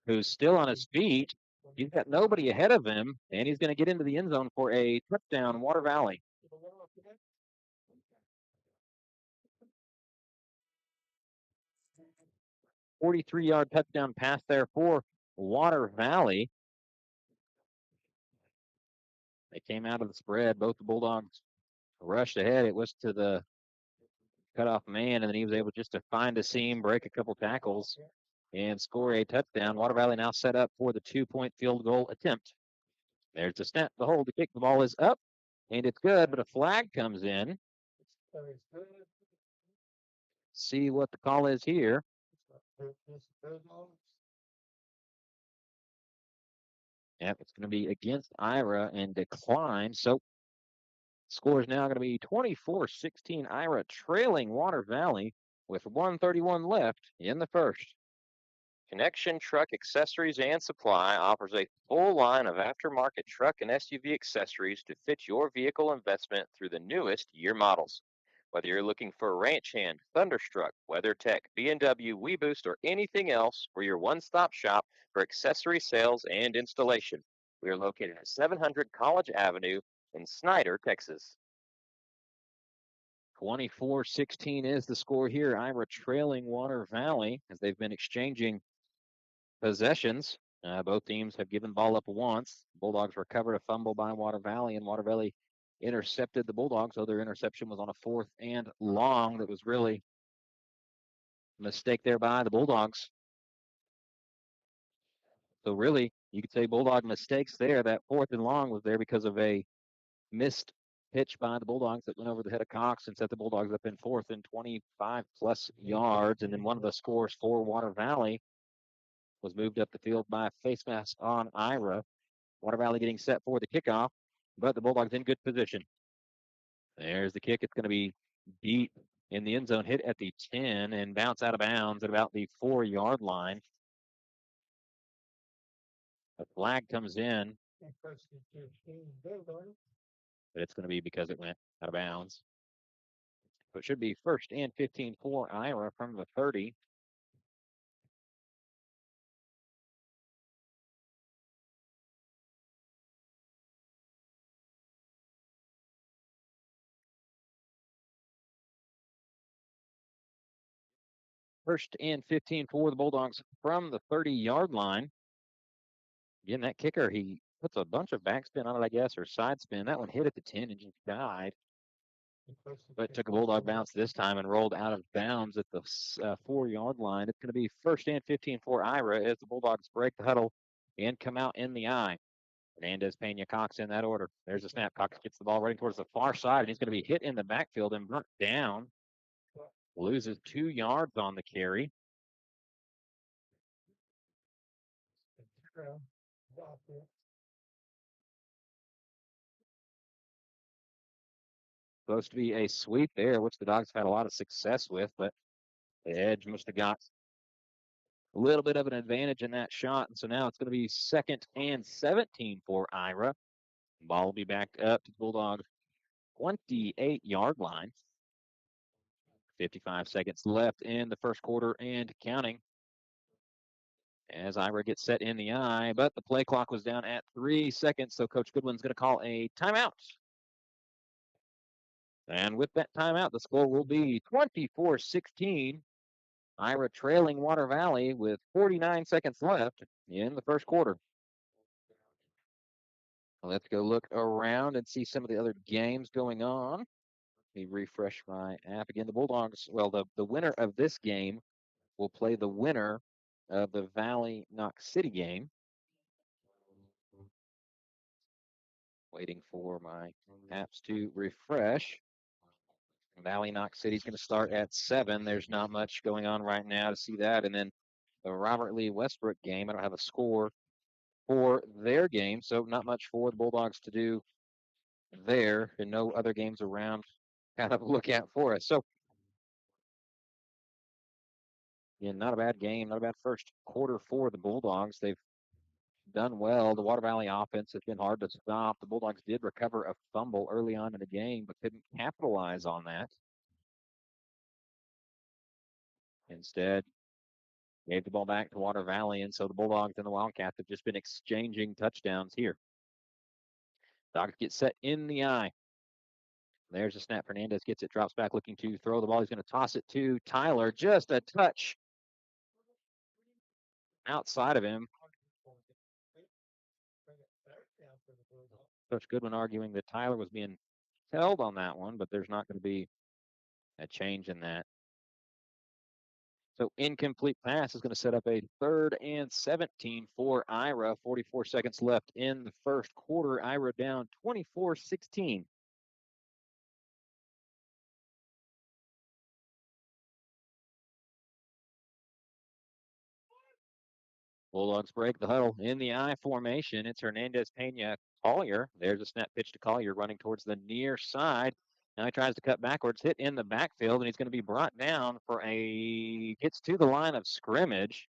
who's still on his feet. He's got nobody ahead of him, and he's going to get into the end zone for a touchdown, Water Valley. .43-yard touchdown pass there for Water Valley. They came out of the spread. Both the Bulldogs rushed ahead. It was to the cutoff man, and then he was able just to find a seam, break a couple tackles, and score a touchdown. Water Valley now set up for the 2-point field goal attempt. There's the snap, the hold, the kick. The ball is up, and it's good, but a flag comes in. See what the call is here. Yep, it's going to be against Ira and decline. So score is now going to be 24-16. Ira trailing Water Valley with 1:31 left in the first. Connection Truck Accessories and Supply offers a full line of aftermarket truck and SUV accessories to fit your vehicle investment through the newest year models. Whether you're looking for a Ranch Hand, Thunderstruck, WeatherTech, B&W, WeBoost, or anything else, we're your one-stop shop for accessory sales and installation. We are located at 700 College Avenue in Snyder, Texas. 24-16 is the score here. Ira trailing Water Valley as they've been exchanging possessions. Both teams have given ball up once. Bulldogs recovered a fumble by Water Valley, and Water Valley intercepted the Bulldogs, so their interception was on a 4th and long. That was really a mistake there by the Bulldogs. So really, you could say Bulldog mistakes there. That 4th and long was there because of a missed pitch by the Bulldogs that went over the head of Cox and set the Bulldogs up in 4th and 25+ yards. And then one of the scores for Water Valley was moved up the field by a face mask on Ira. Water Valley getting set for the kickoff, but the Bulldogs in good position. There's the kick. It's going to be beat in the end zone, hit at the 10 and bounce out of bounds at about the 4-yard line. A flag comes in, but it's going to be because it went out of bounds. So it should be 1st and 15 for Ira from the 30. First and 15 for the Bulldogs from the 30-yard line. Again, that kicker, he puts a bunch of backspin on it, I guess, or side spin. That one hit at the 10 and just died. But took a Bulldog bounce this time and rolled out of bounds at the 4-yard line. It's going to be 1st and 15 for Ira as the Bulldogs break the huddle and come out in the I. Hernandez, Pena, Cox in that order. There's a snap. Cox gets the ball running towards the far side, and he's going to be hit in the backfield and burnt down. Loses 2 yards on the carry. Supposed to be a sweep there, which the Dogs have had a lot of success with, but the edge must have got a little bit of an advantage in that shot. And so now it's going to be 2nd and 17 for Ira. Ball will be backed up to the Bulldogs 28-yard line. 55 seconds left in the first quarter and counting. As Ira gets set in the I, but the play clock was down at 3 seconds, so Coach Goodwin's going to call a timeout. And with that timeout, the score will be 24-16. Ira trailing Water Valley with 49 seconds left in the first quarter. Let's go look around and see some of the other games going on. Let me refresh my app again. The Bulldogs, well, the winner of this game will play the winner of the Valley Knox City game. Waiting for my apps to refresh. Valley Knox City is going to start at 7. There's not much going on right now to see that. And then the Robert Lee Westbrook game, I don't have a score for their game, so not much for the Bulldogs to do there, and no other games around kind of look at for us. So, yeah, not a bad game, not a bad first quarter for the Bulldogs. They've done well. The Water Valley offense has been hard to stop. The Bulldogs did recover a fumble early on in the game, but couldn't capitalize on that. Instead, gave the ball back to Water Valley, and so the Bulldogs and the Wildcats have just been exchanging touchdowns here. Dogs get set in the I. There's a snap. Hernandez gets it, drops back looking to throw the ball. He's going to toss it to Tyler. Just a touch outside of him. Coach Goodwin arguing that Tyler was being held on that one, but there's not going to be a change in that. So incomplete pass is going to set up a 3rd and 17 for Ira. 44 seconds left in the first quarter. Ira down 24-16. Bulldogs break the huddle in the I formation. It's Hernandez Pena Collier. There's a snap pitch to Collier running towards the near side. Now he tries to cut backwards, hit in the backfield, and he's going to be brought down for gets to the line of scrimmage.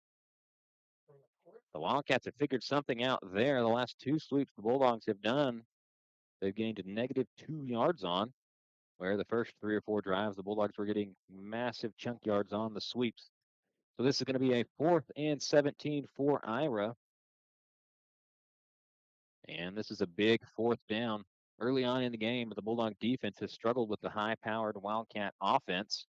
The Wildcats have figured something out there. The last 2 sweeps the Bulldogs have done, they've gained a -2 yards on, where the first 3 or 4 drives, the Bulldogs were getting massive chunk yards on the sweeps. So this is going to be a 4th and 17 for Ira. And this is a big 4th down early on in the game, but the Bulldog defense has struggled with the high-powered Wildcat offense.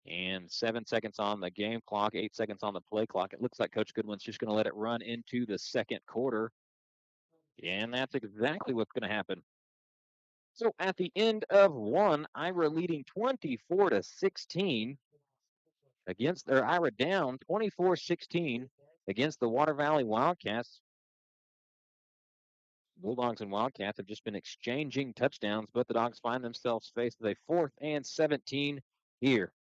And 7 seconds on the game clock, 8 seconds on the play clock. It looks like Coach Goodwin's just going to let it run into the second quarter. And that's exactly what's going to happen. So at the end of 1, Ira leading 24-16 Ira down 24-16 against the Water Valley Wildcats. Bulldogs and Wildcats have just been exchanging touchdowns, but the Dogs find themselves faced with a 4th and 17 here.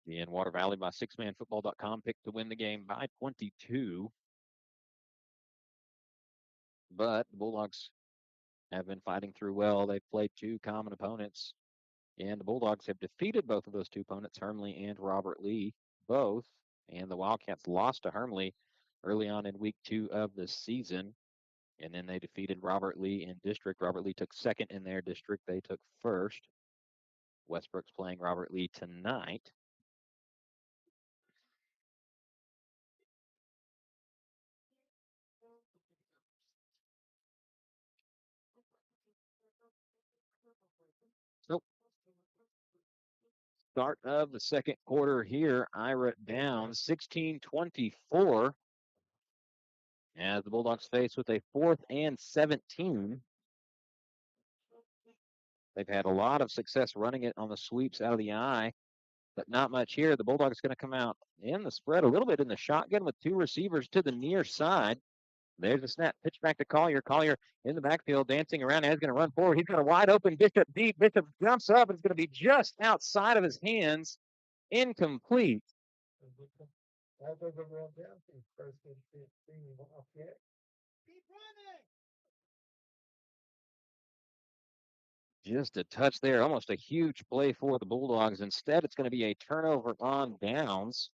In Water Valley by sixmanfootball.com picked to win the game by 22. But the Bulldogs have been fighting through well. They've played 2 common opponents, and the Bulldogs have defeated both of those 2 opponents, Hermleigh and Robert Lee, both. And the Wildcats lost to Hermleigh early on in week 2 of the season. And then they defeated Robert Lee in district. Robert Lee took 2nd in their district. They took 1st. Westbrook's playing Robert Lee tonight. So, start of the second quarter here. Ira down 16-24 as the Bulldogs face with a 4th and 17. They've had a lot of success running it on the sweeps out of the I, but not much here. The Bulldogs going to come out in the spread a little bit in the shotgun with 2 receivers to the near side. There's a snap. Pitch back to Collier. Collier in the backfield, dancing around. He's going to run forward. He's got a wide open Bishop deep. Bishop jumps up. It's going to be just outside of his hands. Incomplete. Just a touch there. Almost a huge play for the Bulldogs. Instead, it's going to be a turnover on downs.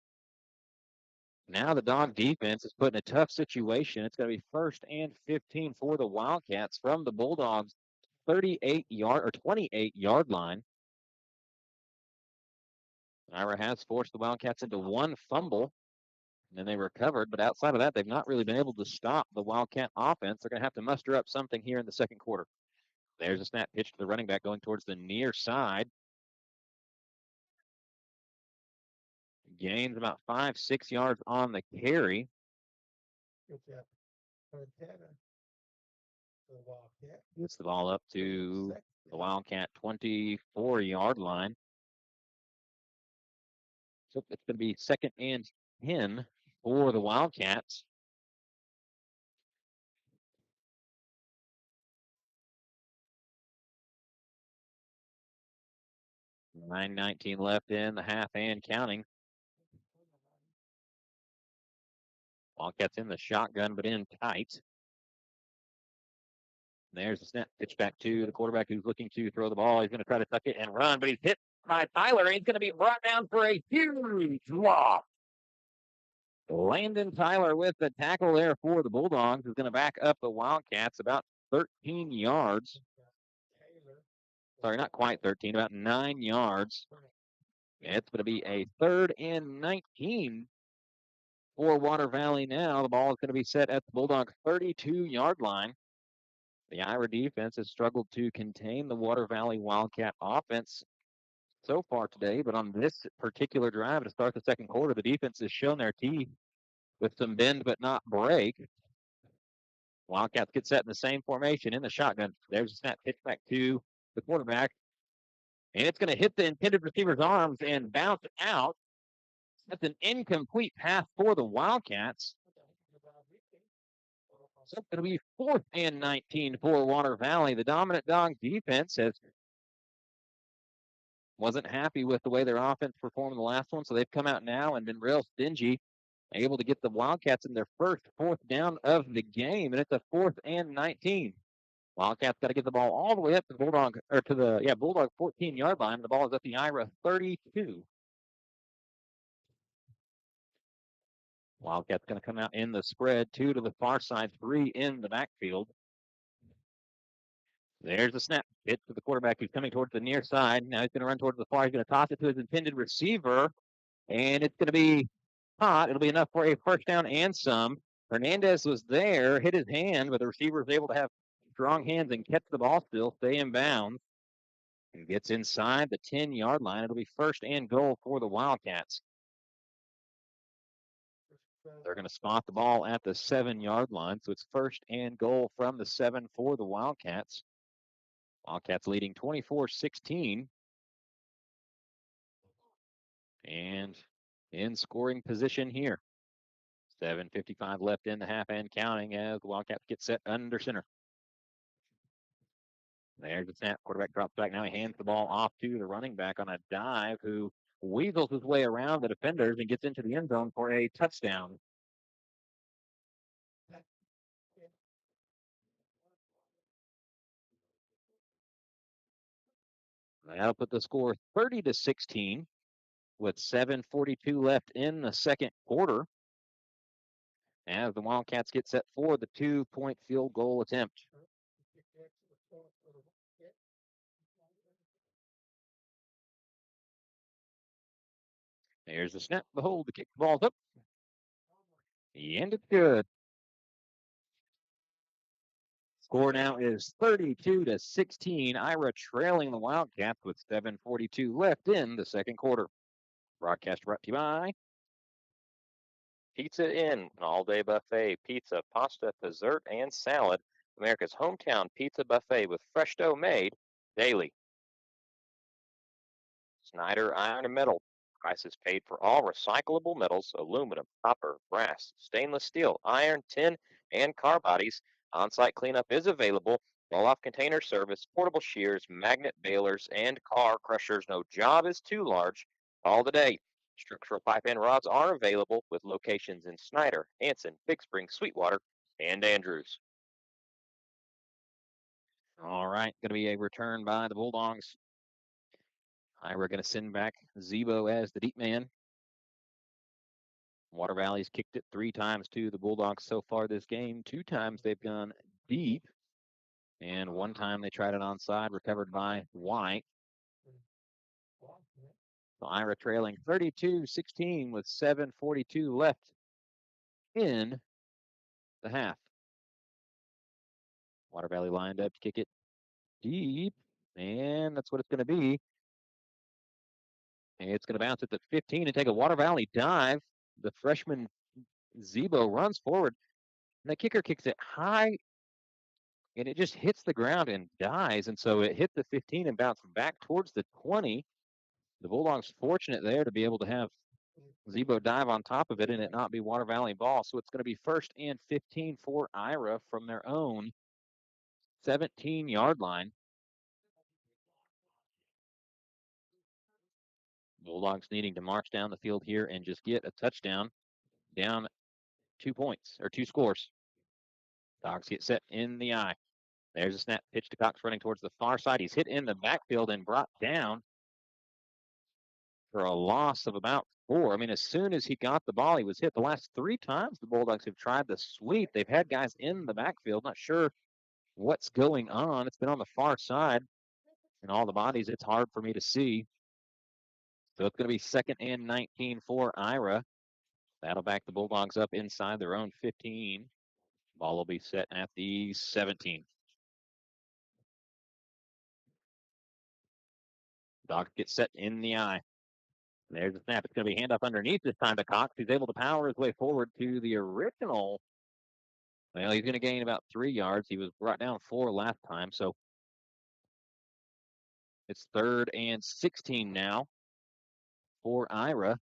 Now the Dog defense is put in a tough situation. It's going to be 1st and 15 for the Wildcats from the Bulldogs 28-yard line. Ira has forced the Wildcats into 1 fumble, and then they recovered. But outside of that, they've not really been able to stop the Wildcat offense. They're going to have to muster up something here in the second quarter. There's a snap pitch to the running back going towards the near side. Gains about 5-6 yards on the carry. Gets the ball up to the Wildcat 24-yard line. So it's going to be 2nd and 10 for the Wildcats. $9:19 left in the half and counting. Wildcats in the shotgun, but in tight. There's the snap pitch back to the quarterback who's looking to throw the ball. He's going to try to tuck it and run, but he's hit by Tyler, and he's going to be brought down for a huge loss. Landon Tyler with the tackle there for the Bulldogs is going to back up the Wildcats about 13 yards. Sorry, not quite 13, about 9 yards. It's going to be a 3rd and 19 for Water Valley now. The ball is going to be set at the Bulldog 32-yard line. The Ira defense has struggled to contain the Water Valley Wildcat offense so far today, but on this particular drive to start the second quarter, the defense has shown their teeth with some bend but not break. Wildcats get set in the same formation in the shotgun. There's a snap pitch back to the quarterback, and it's going to hit the intended receiver's arms and bounce out. That's an incomplete pass for the Wildcats. So it's going to be 4th and 19 for Water Valley. The dominant dog defense wasn't happy with the way their offense performed in the last one, so they've come out now and been real stingy, able to get the Wildcats in their first 4th down of the game, and it's a 4th and 19. Wildcats got to get the ball all the way up to the Bulldog 14-yard line. The ball is at the Ira 32. Wildcats going to come out in the spread, 2 to the far side, 3 in the backfield. There's the snap. Hit to the quarterback who's coming towards the near side. Now he's going to run towards the far. He's going to toss it to his intended receiver, and it's going to be hot. It'll be enough for a first down and some. Hernandez was there, hit his hand, but the receiver was able to have strong hands and catch the ball still, stay in bounds. And gets inside the 10-yard line. It'll be first and goal for the Wildcats. They're going to spot the ball at the 7-yard line, so it's first and goal from the 7 for the Wildcats. Wildcats leading 24-16. And in scoring position here. 7:55 left in the half and counting as the Wildcats get set under center. There's the snap. Quarterback drops back. Now he hands the ball off to the running back on a dive who weasels his way around the defenders and gets into the end zone for a touchdown. That'll put the score 30-16 with 7:42 left in the second quarter as the Wildcats get set for the 2-point field goal attempt. There's the snap, the hold, the kick, the ball's up. And it's good. Score now is 32-16. Ira trailing the Wildcats with 7:42 left in the second quarter. Broadcast brought to you by Pizza Inn, an all-day buffet, pizza, pasta, dessert, and salad. America's hometown pizza buffet with fresh dough made daily. Snyder Iron and Metal. Prices paid for all recyclable metals, aluminum, copper, brass, stainless steel, iron, tin, and car bodies. On-site cleanup is available. Roll-off container service, portable shears, magnet balers, and car crushers. No job is too large. All today. Structural pipe and rods are available with locations in Snyder, Hanson, Big Spring, Sweetwater, and Andrews. All right, going to be a return by the Bulldogs. Ira going to send back Zebo as the deep man. Water Valley's kicked it 3 times to the Bulldogs so far this game. 2 times they've gone deep. And 1 time they tried it onside, recovered by White. So Ira trailing 32-16 with 7:42 left in the half. Water Valley lined up to kick it deep, and that's what it's going to be. And it's going to bounce at the 15 and take a Water Valley dive. The freshman Zebo runs forward, and the kicker kicks it high, and it just hits the ground and dies. And so it hit the 15 and bounced back towards the 20. The Bulldogs fortunate there to be able to have Zebo dive on top of it and it not be Water Valley ball. So it's going to be first and 15 for Ira from their own 17-yard line. Bulldogs needing to march down the field here and just get a touchdown, down 2 points or 2 scores. Dogs get set in the eye. There's a snap pitch to Cox running towards the far side. He's hit in the backfield and brought down for a loss of about 4. I mean, as soon as he got the ball, he was hit. The last 3 times the Bulldogs have tried the sweep, they've had guys in the backfield. Not sure what's going on. It's been on the far side, and all the bodies, it's hard for me to see. So it's going to be 2nd and 19 for Ira. That'll back the Bulldogs up inside their own 15. Ball will be set at the 17. Dogs get set in the eye. There's the snap. It's going to be hand up underneath this time to Cox. He's able to power his way forward to the original. Well, he's going to gain about 3 yards. He was brought down 4 last time, so it's 3rd and 16 now for Ira.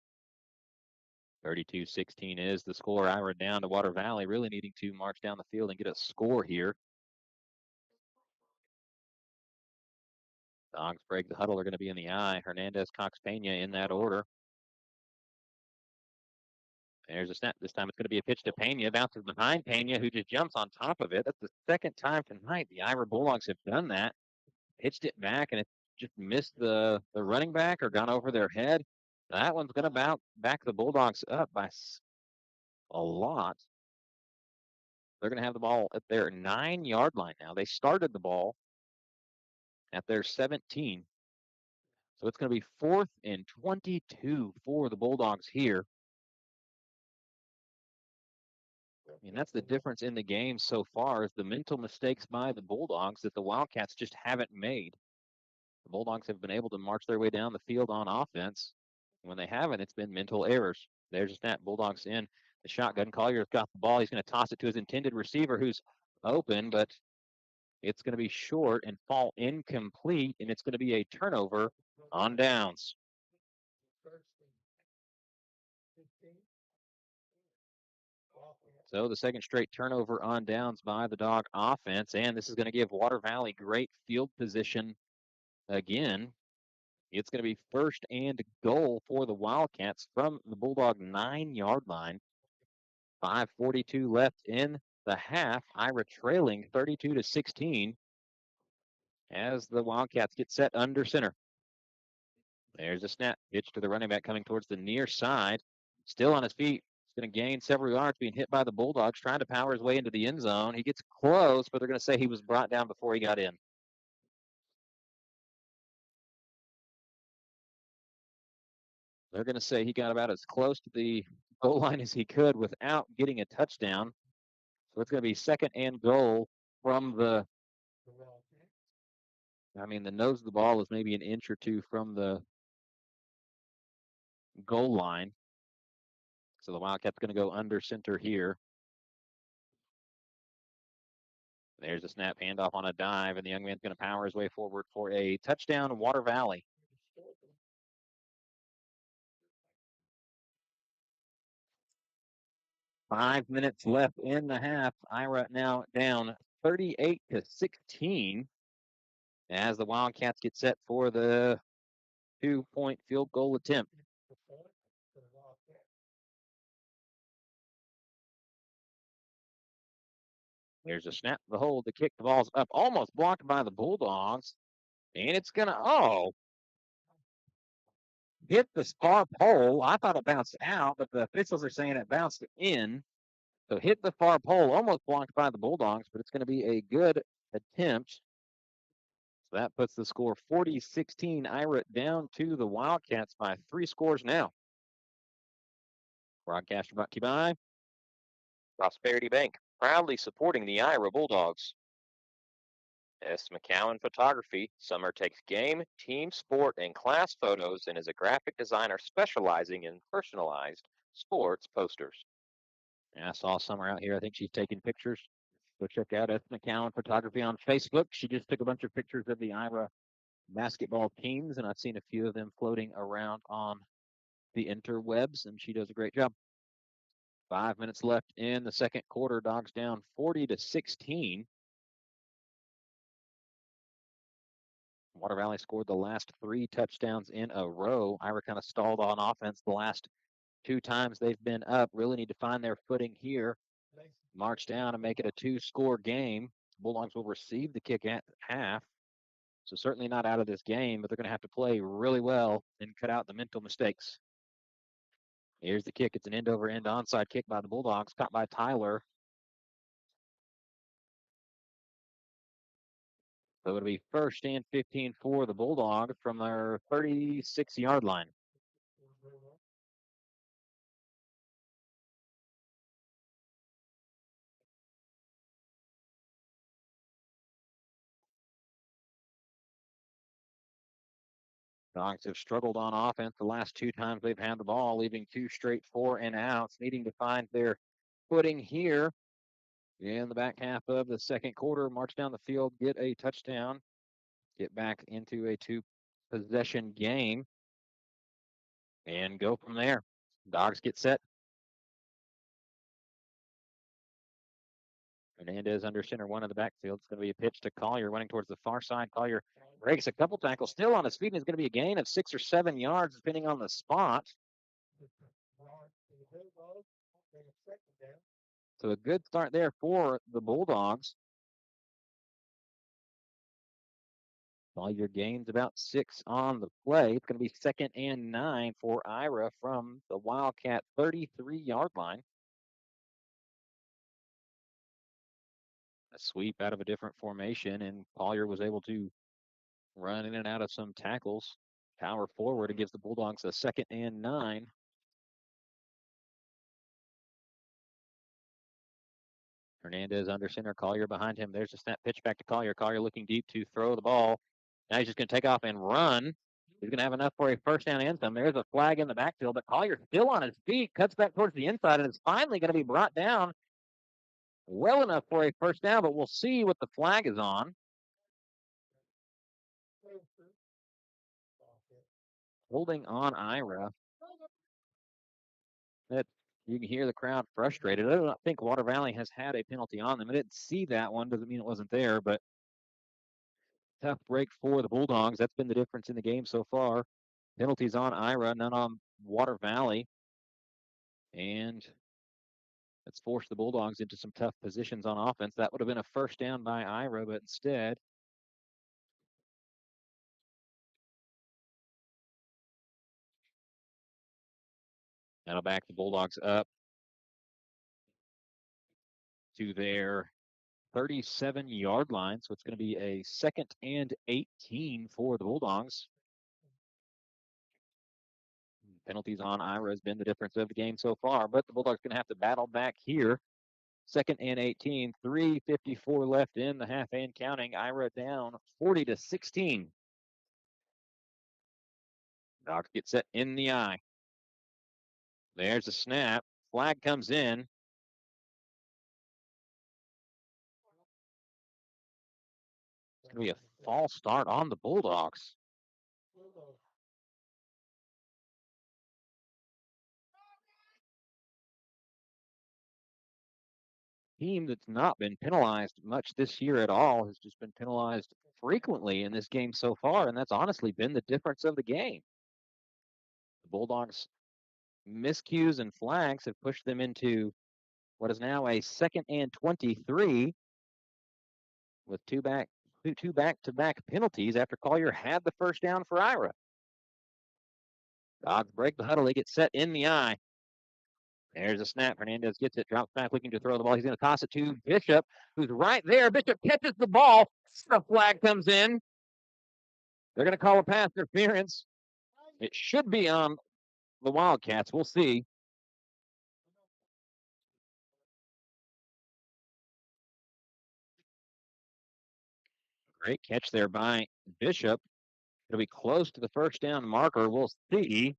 32-16 is the score. Ira down to Water Valley, really needing to march down the field and get a score here. Dogs break the huddle are going to be in the eye. Hernandez, Cox, Pena in that order. There's a snap. This time it's going to be a pitch to Pena. Bounces behind Pena, who just jumps on top of it. That's the second time tonight the Ira Bulldogs have done that. Pitched it back, and it just missed the running back or gone over their head. That one's going to back the Bulldogs up by a lot. They're going to have the ball at their 9-yard line now. They started the ball at their 17. So it's going to be 4th and 22 for the Bulldogs here. I mean, that's the difference in the game so far is the mental mistakes by the Bulldogs that the Wildcats just haven't made. The Bulldogs have been able to march their way down the field on offense. When they haven't, it's been mental errors. There's a snap. Bulldogs in the shotgun. Collier's got the ball. He's going to toss it to his intended receiver who's open, but it's going to be short and fall incomplete, and it's going to be a turnover on downs. So the second straight turnover on downs by the Dog offense, and this is going to give Water Valley great field position again. It's going to be 1st and goal for the Wildcats from the Bulldog 9-yard line. 5:42 left in the half. Ira trailing 32-16 as the Wildcats get set under center. There's a snap. Pitch to the running back coming towards the near side. Still on his feet. He's going to gain several yards, being hit by the Bulldogs, trying to power his way into the end zone. He gets close, but they're going to say he was brought down before he got in. They're going to say he got about as close to the goal line as he could without getting a touchdown. So it's going to be 2nd and goal from the nose of the ball is maybe an inch or two from the goal line. So the Wildcats going to go under center here. There's a snap handoff on a dive, and the young man's going to power his way forward for a touchdown, Water Valley. Five minutes left in the half. Ira now down 38-16 as the Wildcats get set for the 2-point field goal attempt. There's a snap, the hold, the kick, the ball's up, almost blocked by the Bulldogs. And it's going to, hit the far pole. I thought it bounced out, but the officials are saying it bounced in. So hit the far pole, almost blocked by the Bulldogs, but it's going to be a good attempt. So that puts the score 40-16. Ira down to the Wildcats by 3 scores now. Broadcaster brought to you by Prosperity Bank, proudly supporting the Ira Bulldogs. S. McCowan Photography. Summer takes game, team, sport, and class photos and is a graphic designer specializing in personalized sports posters. I saw Summer out here. I think she's taking pictures. Go check out S. McCowan Photography on Facebook. She just took a bunch of pictures of the Ira basketball teams, and I've seen a few of them floating around on the interwebs, and she does a great job. 5 minutes left in the second quarter. Dogs down 40-16. Water Valley scored the last 3 touchdowns in a row. Ira kind of stalled on offense the last 2 times they've been up. Really need to find their footing here. March down and make it a 2-score game. Bulldogs will receive the kick at half. So certainly not out of this game, but they're going to have to play really well and cut out the mental mistakes. Here's the kick. It's an end-over-end onside kick by the Bulldogs, caught by Tyler. So it'll be 1st and 15 for the Bulldogs from their 36-yard line. Dogs have struggled on offense the last 2 times they've had the ball, leaving 2 straight 4-and-outs, needing to find their footing here in the back half of the second quarter. March down the field, get a touchdown, get back into a 2-possession game, and go from there. Dogs get set. Hernandez under center, one in the backfield. It's going to be a pitch to Collier, running towards the far side. Collier breaks a couple tackles, still on his feet, and it's going to be a gain of 6 or 7 yards, depending on the spot. So a good start there for the Bulldogs. Collier gains about 6 on the play. It's going to be 2nd and 9 for Ira from the Wildcat 33-yard line. A sweep out of a different formation, and Collier was able to run in and out of some tackles. Power forward. It gives the Bulldogs a 2nd and 9. Hernandez under center, Collier behind him. There's a snap pitch back to Collier. Collier looking deep to throw the ball. Now he's just going to take off and run. He's going to have enough for a first down anthem. There's a flag in the backfield, but Collier's still on his feet, cuts back towards the inside, and is finally going to be brought down well enough for a first down, but we'll see what the flag is on. Holding on Ira. You can hear the crowd frustrated. I don't think Water Valley has had a penalty on them. I didn't see that one. Doesn't mean it wasn't there, but tough break for the Bulldogs. That's been the difference in the game so far. Penalties on Ira, none on Water Valley. And that's forced the Bulldogs into some tough positions on offense. That would have been a first down by Ira, but instead, that'll back the Bulldogs up to their 37-yard line. So it's going to be a 2nd and 18 for the Bulldogs. Penalties on Ira has been the difference of the game so far, but the Bulldogs going to have to battle back here. 2nd and 18, 3:54 left in the half and counting. Ira down 40-16. Dogs get set in the eye. There's a snap. Flag comes in. It's going to be a false start on the Bulldogs. Team that's not been penalized much this year at all has just been penalized frequently in this game so far, and that's honestly been the difference of the game. The Bulldogs' miscues and flags have pushed them into what is now a 2nd and 23 with two back-to-back penalties after Collier had the first down for Ira. Dogs break the huddle. They get set in the eye. There's a snap. Hernandez gets it, drops back, looking to throw the ball. He's going to toss it to Bishop, who's right there. Bishop catches the ball. The flag comes in. They're going to call a pass interference. It should be on the Wildcats. We'll see. Great catch there by Bishop. It'll be close to the first down marker. We'll see.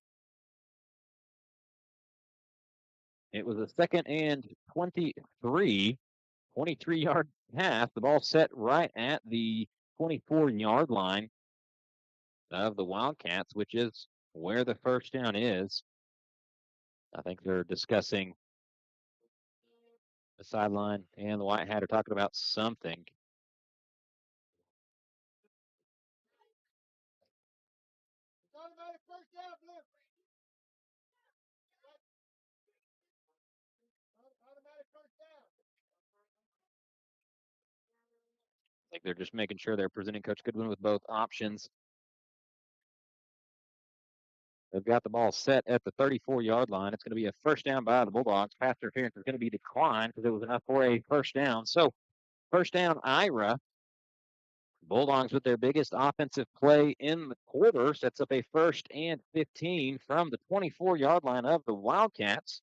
It was a 2nd and 23, 23-yard pass. The ball set right at the 24-yard line of the Wildcats, which is where the first down is. I think they're discussing the sideline, and the White Hat are talking about something. I think they're just making sure they're presenting Coach Goodwin with both options. They've got the ball set at the 34-yard line. It's going to be a first down by the Bulldogs. Pass interference is going to be declined because it was enough for a first down. So, first down, Ira. Bulldogs with their biggest offensive play in the quarter sets up a 1st and 15 from the 24-yard line of the Wildcats.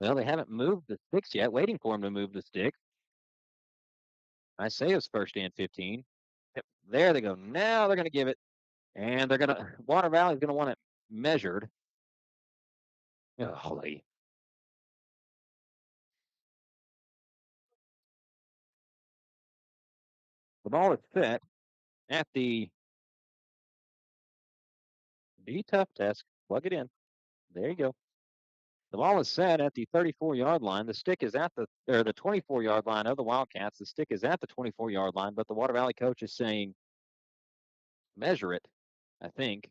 Well, they haven't moved the sticks yet, waiting for them to move the sticks. I say it's 1st and 15. Yep, there they go. Now they're going to give it, and they're going to Water Valley's going to want it measured. Golly. The ball is set at the B tough test. Plug it in. There you go. The ball is set at the 34-yard line. The stick is at the 24-yard line of the Wildcats. The stick is at the 24-yard line, but the Water Valley coach is saying, measure it, I think.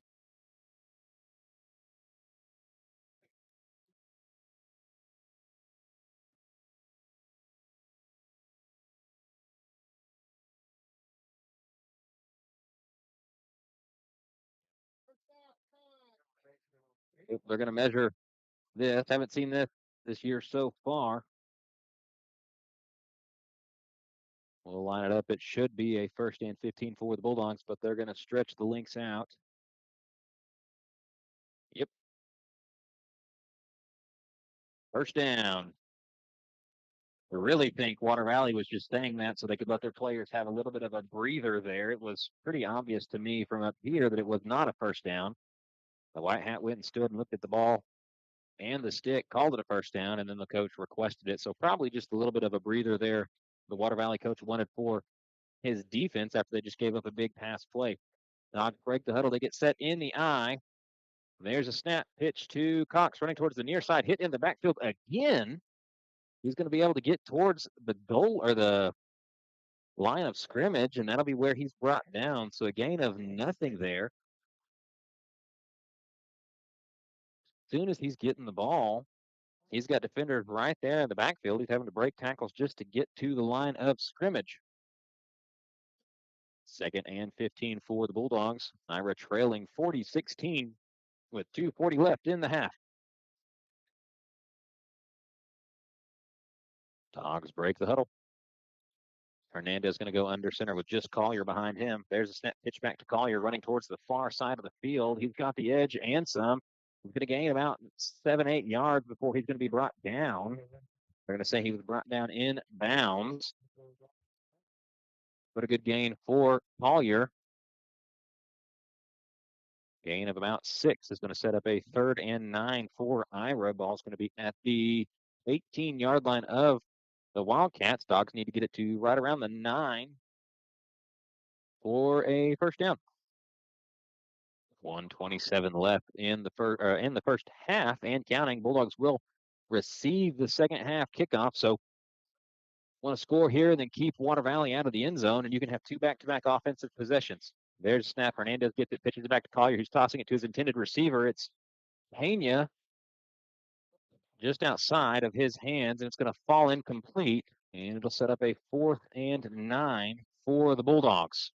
They're going to measure this. Haven't seen this year so far. We'll line it up. It should be a 1st and 15 for the Bulldogs, but they're going to stretch the links out. Yep. 1st down. I really think Water Valley was just saying that so they could let their players have a little bit of a breather there. It was pretty obvious to me from up here that it was not a 1st down. The white hat went and stood and looked at the ball and the stick, called it a 1st down, and then the coach requested it. So probably just a little bit of a breather there. The Water Valley coach wanted for his defense after they just gave up a big pass play. Dogs break the huddle. They get set in the eye. There's a snap pitch to Cox running towards the near side, hit in the backfield again. He's going to be able to get towards the goal or the line of scrimmage, and that'll be where he's brought down. So a gain of nothing there. As soon as he's getting the ball, he's got defenders right there in the backfield. He's having to break tackles just to get to the line of scrimmage. 2nd and 15 for the Bulldogs. Ira trailing 40-16 with 2:40 left in the half. Dogs break the huddle. Hernandez going to go under center with just Collier behind him. There's a snap pitch back to Collier running towards the far side of the field. He's got the edge and some. He's going to gain about 7-8 yards before he's going to be brought down. They're going to say he was brought down in bounds. But a good gain for Collier. Gain of about 6 is going to set up a 3rd and 9 for Ira. Ball's going to be at the 18-yard line of the Wildcats. Dogs need to get it to right around the 9 for a 1st down. 1:27 left in the first half and counting. Bulldogs will receive the 2nd half kickoff. So want to score here and then keep Water Valley out of the end zone, and you can have 2 back-to-back offensive possessions. There's a snap. Hernandez gets it, pitches it back to Collier, who's tossing it to his intended receiver. It's Pena just outside of his hands, and it's going to fall incomplete, and it'll set up a 4th and 9 for the Bulldogs.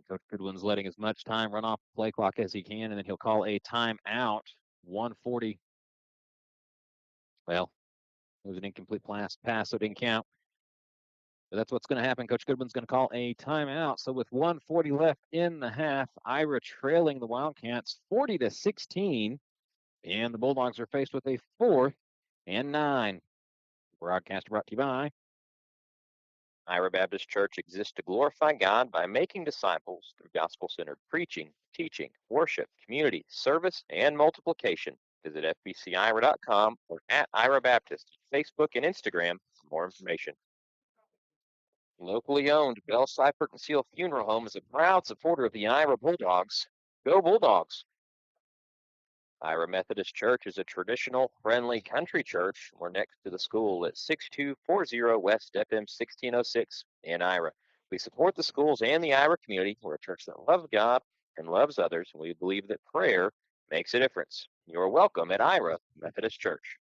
Coach Goodwin's letting as much time run off the play clock as he can, and then he'll call a timeout. 1:40. Well, it was an incomplete pass, so it didn't count. But that's what's going to happen. Coach Goodwin's going to call a timeout. So with 1:40 left in the half, Ira trailing the Wildcats 40-16, and the Bulldogs are faced with a 4th and 9. Broadcast brought to you by Ira Baptist Church exists to glorify God by making disciples through gospel-centered preaching, teaching, worship, community, service, and multiplication. Visit fbcira.com or at Ira Baptist, Facebook and Instagram for more information. Locally owned Bell Seifert and Seal Funeral Home is a proud supporter of the Ira Bulldogs. Go Bulldogs! Ira Methodist Church is a traditional, friendly country church. We're next to the school at 6240 West FM 1606 in Ira. We support the schools and the Ira community. We're a church that loves God and loves others. We believe that prayer makes a difference. You're welcome at Ira Methodist Church.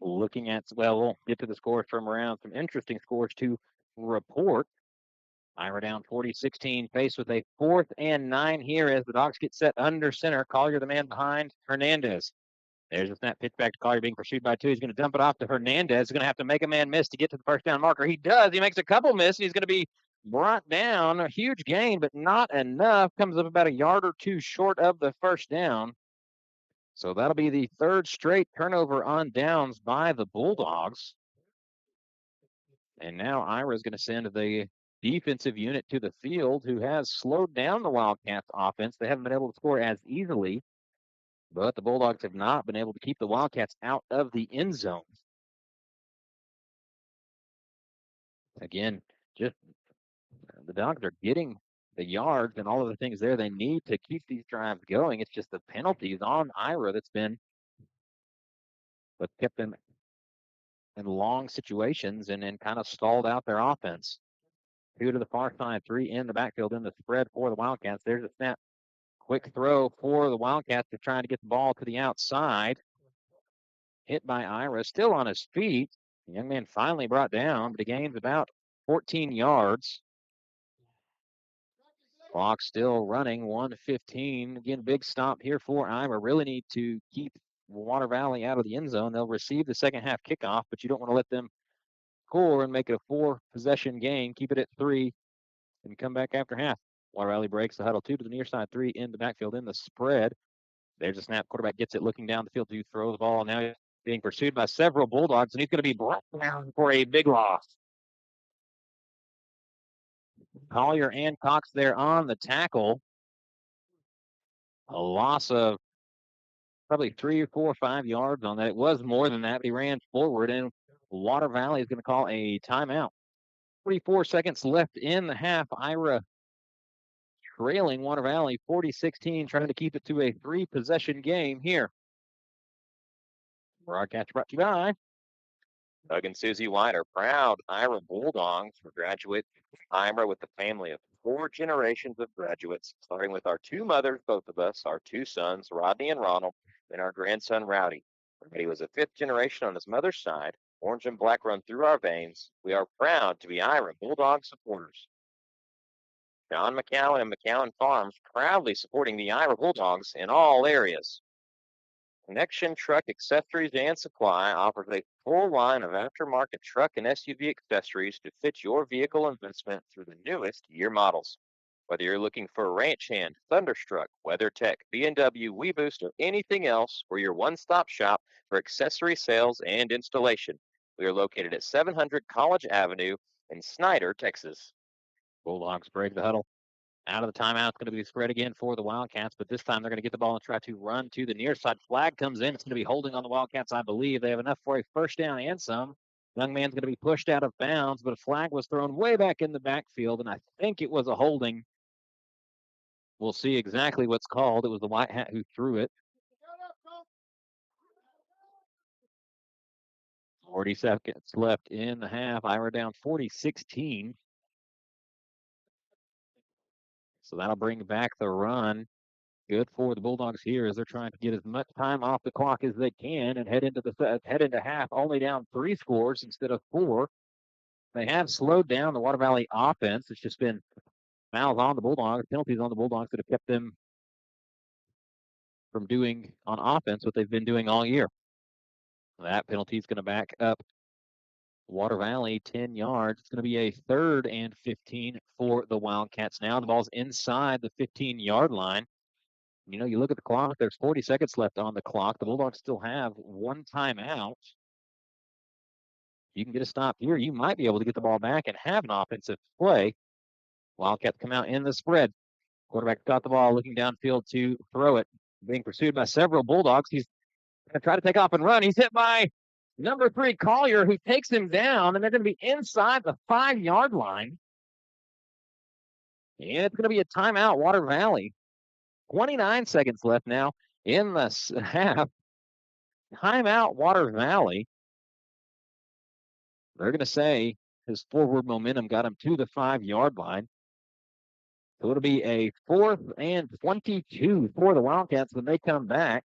Looking at, well, we'll get to the scores from around. Some interesting scores to report. Ira down 40-16, faced with a 4th and 9 here as the Dogs get set under center. Collier, the man behind Hernandez. There's a snap pitch back to Collier being pursued by two. He's going to dump it off to Hernandez. He's going to have to make a man miss to get to the first down marker. He does. He makes a couple misses. He's going to be brought down. A huge gain, but not enough. Comes up about a yard or two short of the first down. So that'll be the third straight turnover on downs by the Bulldogs. And now Ira is going to send the defensive unit to the field, who has slowed down the Wildcats offense. They haven't been able to score as easily, but the Bulldogs have not been able to keep the Wildcats out of the end zone. Again, just the Dogs are getting the yards and all of the things there they need to keep these drives going. It's just the penalties on Ira that's been what kept them in long situations and then kind of stalled out their offense. Two to the far side, three in the backfield in the spread for the Wildcats. There's a snap. Quick throw for the Wildcats to try to get the ball to the outside. Hit by Ira, still on his feet. The young man finally brought down, but he gains about 14 yards. Clock still running, 1:15. Again, big stop here for Ira. Really need to keep Water Valley out of the end zone. They'll receive the second half kickoff, but you don't want to let them score and make it a 4-possession game. Keep it at 3 and come back after half. Water Valley breaks the huddle, 2 to the near side, 3 in the backfield in the spread. There's a snap. Quarterback gets it, looking down the field to throw the ball. Now he's being pursued by several Bulldogs, and he's going to be brought down for a big loss. Collier and Cox there on the tackle. A loss of probably 3 or 4 or 5 yards on that. It was more than that, but he ran forward, and Water Valley is going to call a timeout. 44 seconds left in the half. Ira trailing Water Valley 40-16, trying to keep it to a 3-possession game here. Broadcast brought to you by Doug and Susie White are proud Ira Bulldogs for graduate Ira with a family of 4 generations of graduates, starting with our 2 mothers, both of us, our 2 sons, Rodney and Ronald, and our grandson, Rowdy. Rowdy was a 5th generation on his mother's side. Orange and black run through our veins. We are proud to be Ira Bulldog supporters. John McCowan and McCowan Farms proudly supporting the Ira Bulldogs in all areas. Connection Truck Accessories and Supply offers a full line of aftermarket truck and SUV accessories to fit your vehicle investment through the newest year models. Whether you're looking for a Ranch Hand, Thunderstruck, WeatherTech, B&W, WeBoost, or anything else, we're your one-stop shop for accessory sales and installation. We are located at 700 College Avenue in Snyder, Texas. Bulldogs break the huddle. Out of the timeout, it's going to be spread again for the Wildcats, but this time they're going to get the ball and try to run to the near side. Flag comes in. It's going to be holding on the Wildcats, I believe. They have enough for a first down and some. Young man's going to be pushed out of bounds, but a flag was thrown way back in the backfield, and I think it was a holding. We'll see exactly what's called. It was the white hat who threw it. 40 seconds left in the half. Ira down 40-16. So that'll bring back the run. Good for the Bulldogs here as they're trying to get as much time off the clock as they can and head into half only down 3 scores instead of 4. They have slowed down the Water Valley offense. It's just been fouls on the Bulldogs, penalties on the Bulldogs that have kept them from doing on offense what they've been doing all year. That penalty is going to back up Water Valley 10 yards. It's going to be a 3rd and 15 for the Wildcats now. The ball's inside the 15-yard line. You know, you look at the clock, there's 40 seconds left on the clock. The Bulldogs still have 1 timeout. You can get a stop here. You might be able to get the ball back and have an offensive play. Wildcats come out in the spread. Quarterback got the ball, looking downfield to throw it. Being pursued by several Bulldogs. He's going to try to take off and run. He's hit by number 3, Collier, who takes him down, and they're going to be inside the 5-yard line. And it's going to be a timeout, Water Valley. 29 seconds left now in the half. Timeout, Water Valley. They're going to say his forward momentum got him to the 5-yard line. So it'll be a 4th and 22 for the Wildcats when they come back.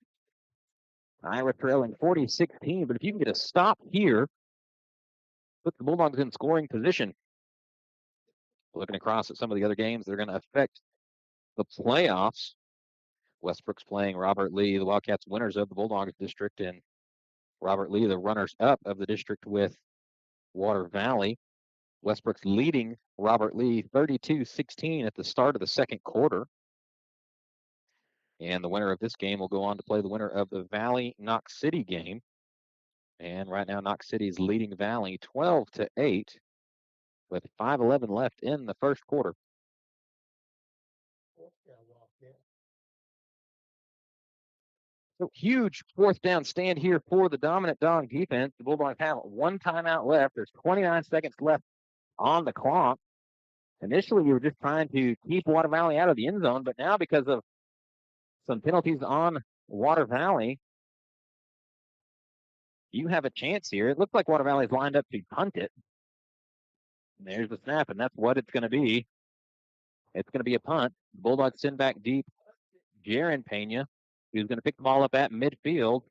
Ira trailing 40-16, but if you can get a stop here, put the Bulldogs in scoring position. Looking across at some of the other games that are going to affect the playoffs. Westbrook's playing Robert Lee, the Wildcats winners of the Bulldogs district, and Robert Lee, the runners-up of the district with Water Valley. Westbrook's leading Robert Lee 32-16 at the start of the second quarter. And the winner of this game will go on to play the winner of the Valley Knox City game. And right now, Knox City is leading Valley 12-8 with 5:11 left in the first quarter. So huge fourth down stand here for the dominant Dog defense. The Bulldogs have one timeout left. There's 29 seconds left on the clock. Initially, you were just trying to keep Water Valley out of the end zone, but now because of some penalties on Water Valley, you have a chance here. It looks like Water Valley's lined up to punt it. There's the snap, and that's what it's going to be. It's going to be a punt. The Bulldogs send back deep Jaron Pena, who's going to pick the ball up at midfield,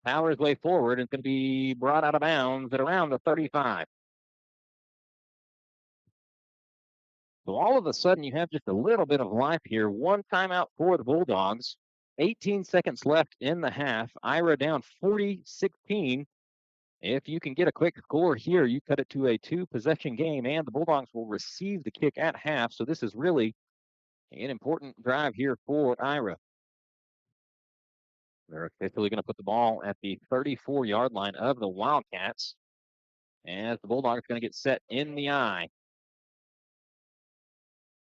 power his way forward, and it's going to be brought out of bounds at around the 35. So all of a sudden, you have just a little bit of life here. One timeout for the Bulldogs. 18 seconds left in the half. Ira down 40-16. If you can get a quick score here, you cut it to a 2-possession game, and the Bulldogs will receive the kick at half. So this is really an important drive here for Ira. They're officially going to put the ball at the 34-yard line of the Wildcats as the Bulldogs going to get set in the eye.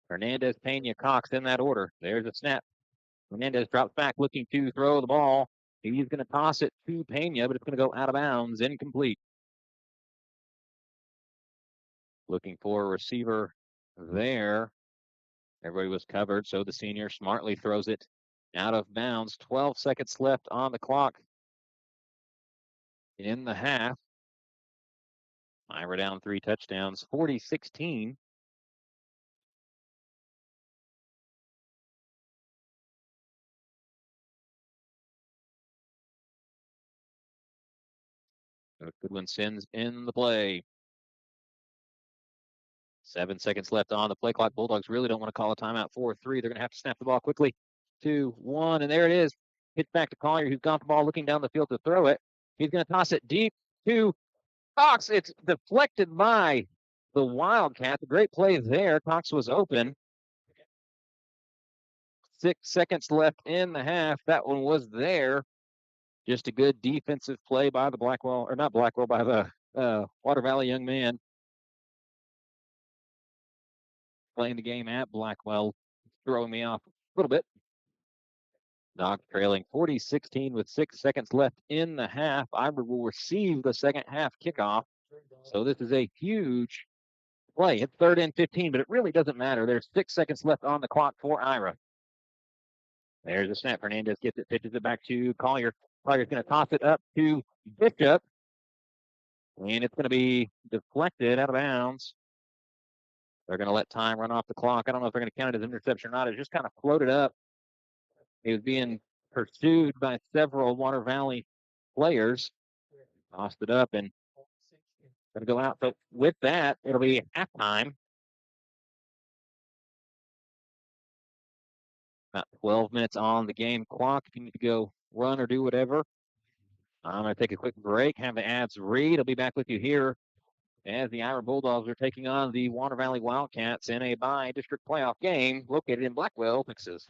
Hernandez, Pena, Cox in that order. There's a snap. Hernandez drops back looking to throw the ball. He's going to toss it to Pena, but it's going to go out of bounds, incomplete. Looking for a receiver there. Everybody was covered, so the senior smartly throws it out of bounds. 12 seconds left on the clock in the half. Ira down 3 touchdowns, 40-16. Goodwin sends in the play. 7 seconds left on the play clock. Bulldogs really don't want to call a timeout. 4-3. They're going to have to snap the ball quickly. 2-1, and there it is. Hits back to Collier, who's got the ball looking down the field to throw it. He's going to toss it deep to Cox. It's deflected by the Wildcats. A great play there. Cox was open. 6 seconds left in the half. That one was there. Just a good defensive play by the by the Water Valley young man playing the game at Blackwell, throwing me off a little bit. Dogs trailing 40-16 with 6 seconds left in the half. Ira will receive the second half kickoff. So this is a huge play. It's 3rd and 15, but it really doesn't matter. There's 6 seconds left on the clock for Ira. There's a snap. Hernandez gets it, pitches it back to Collier. Collier's going to toss it up to Bishop. And it's going to be deflected out of bounds. They're going to let time run off the clock. I don't know if they're going to count it as interception or not. It just kind of floated up. He was being pursued by several Water Valley players. Tossed it up and going to go out. So with that, it'll be halftime. About 12 minutes on the game clock. If you need to go run or do whatever, I'm going to take a quick break, have the ads read. I'll be back with you here as the Ira Bulldogs are taking on the Water Valley Wildcats in a bi-district playoff game located in Blackwell, Texas.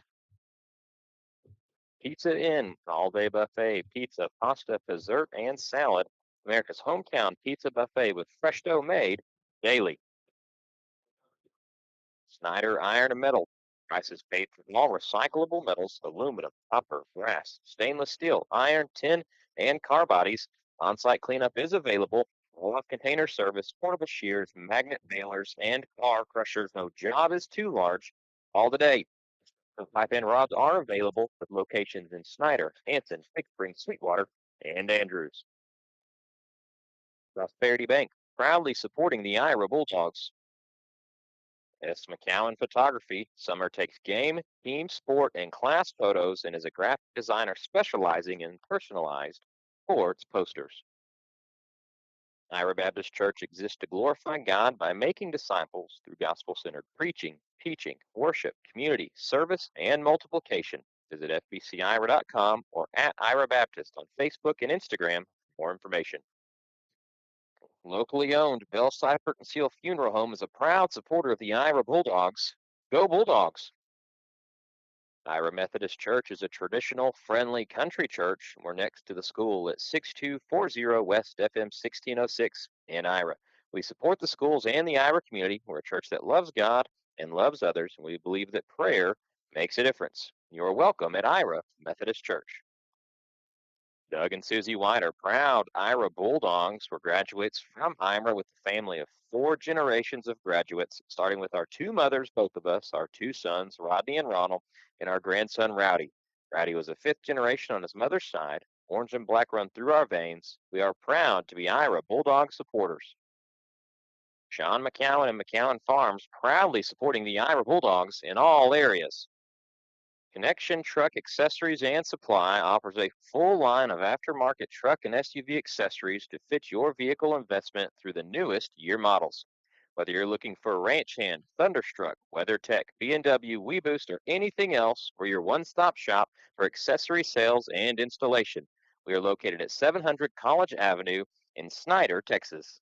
Pizza Inn, all-day buffet, pizza, pasta, dessert, and salad. America's hometown pizza buffet with fresh dough made daily. Snyder Iron and Metal. Prices paid for all recyclable metals, aluminum, copper, brass, stainless steel, iron, tin, and car bodies. On-site cleanup is available. Roll-off container service, portable shears, magnet balers, and car crushers. No job is too large. All today. The pipe and rods are available with locations in Snyder, Anson, Big Spring, Sweetwater, and Andrews. Prosperity Bank, proudly supporting the Ira Bulldogs. S. McCowan Photography. Summer takes game, team, sport, and class photos and is a graphic designer specializing in personalized sports posters. Ira Baptist Church exists to glorify God by making disciples through gospel-centered preaching, teaching, worship, community, service, and multiplication. Visit fbcira.com or at Ira Baptist on Facebook and Instagram for more information. Locally owned Bell Seifert and Seal Funeral Home is a proud supporter of the Ira Bulldogs. Go Bulldogs! Ira Methodist Church is a traditional, friendly country church. We're next to the school at 6240 West FM 1606 in Ira. We support the schools and the Ira community. We're a church that loves God and loves others, and we believe that prayer makes a difference. You're welcome at Ira Methodist Church. Doug and Susie White are proud Ira Bulldogs. Were graduates from Ira with a family of 4 generations of graduates, starting with our 2 mothers, both of us, our 2 sons, Rodney and Ronald, and our grandson, Rowdy. Rowdy was a 5th generation on his mother's side. Orange and black run through our veins. We are proud to be Ira Bulldog supporters. Sean McCowan and McCowan Farms proudly supporting the Ira Bulldogs in all areas. Connection Truck Accessories and Supply offers a full line of aftermarket truck and SUV accessories to fit your vehicle investment through the newest year models. Whether you're looking for a Ranch Hand, Thunderstruck, WeatherTech, B&W, WeBoost, or anything else, we're your one-stop shop for accessory sales and installation. We are located at 700 College Avenue in Snyder, Texas.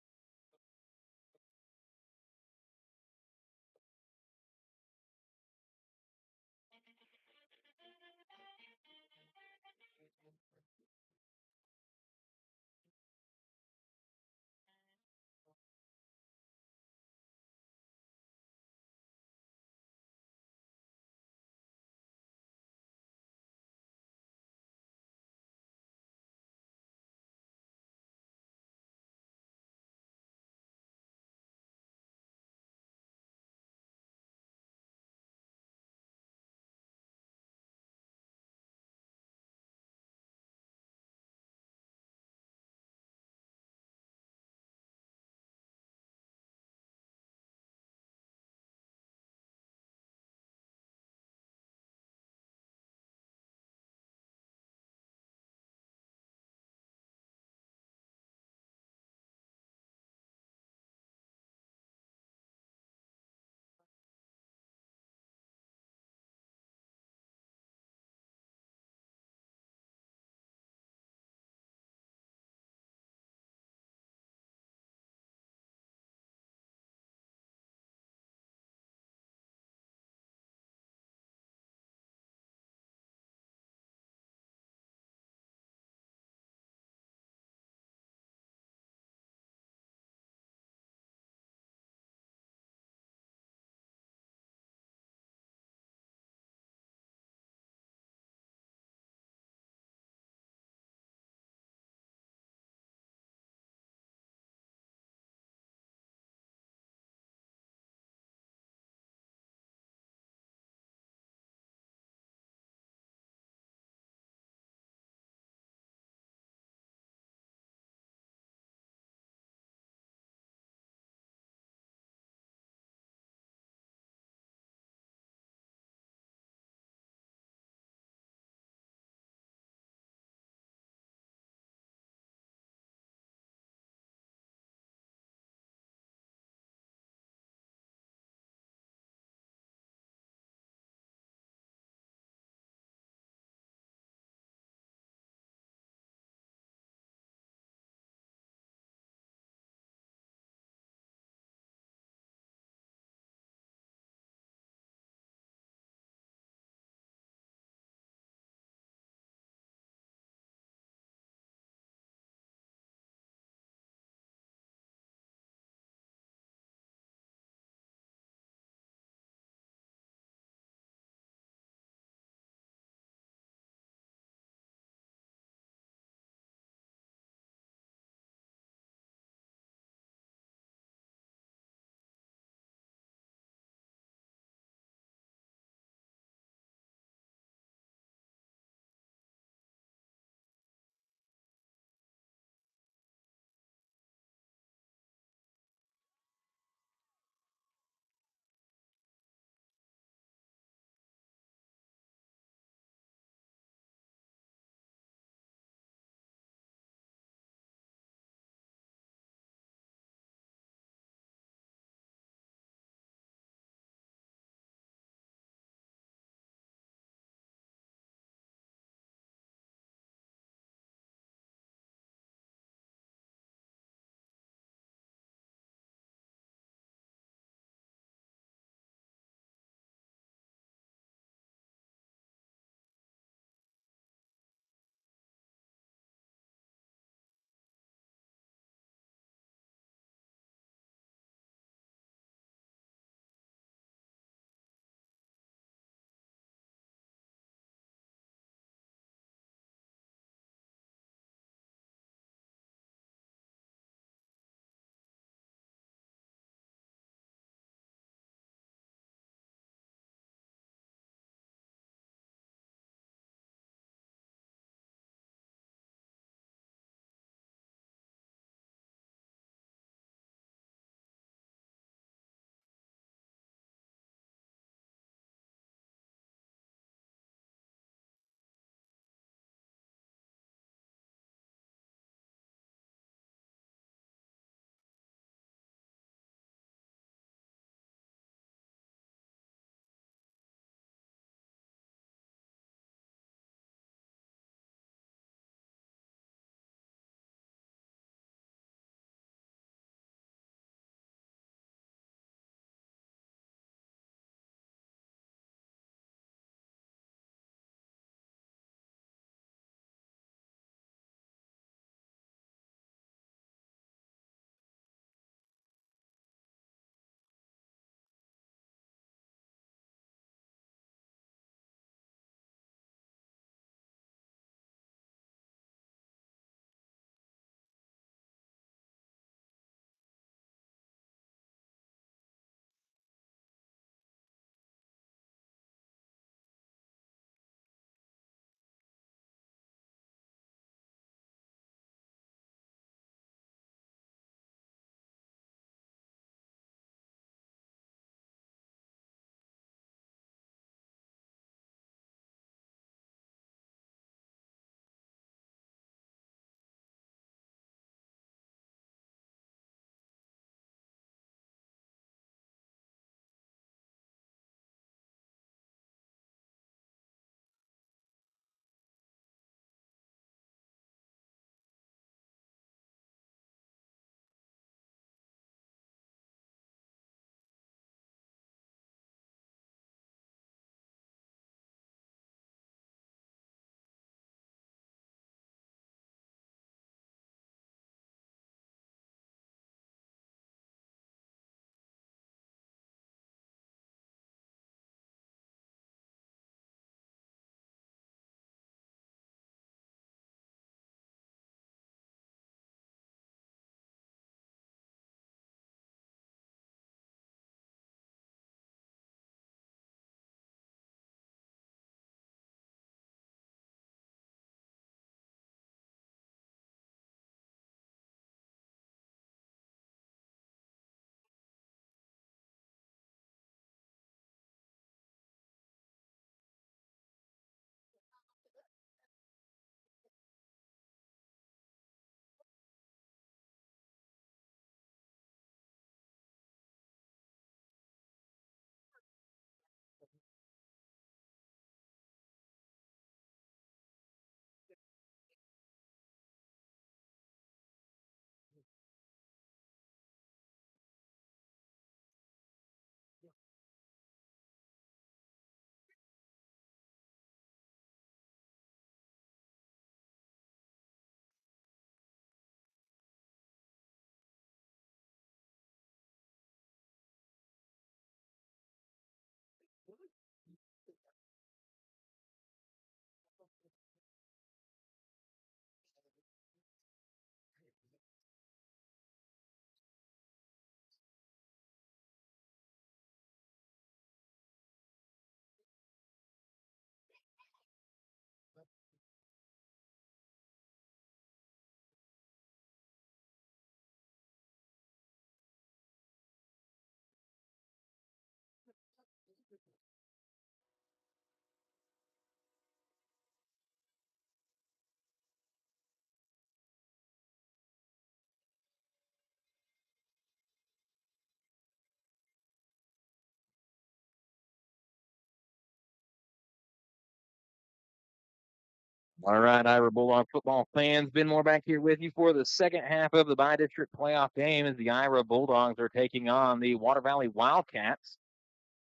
All right, Ira Bulldog football fans, Ben Moore back here with you for the second half of the bi-district playoff game as the Ira Bulldogs are taking on the Water Valley Wildcats.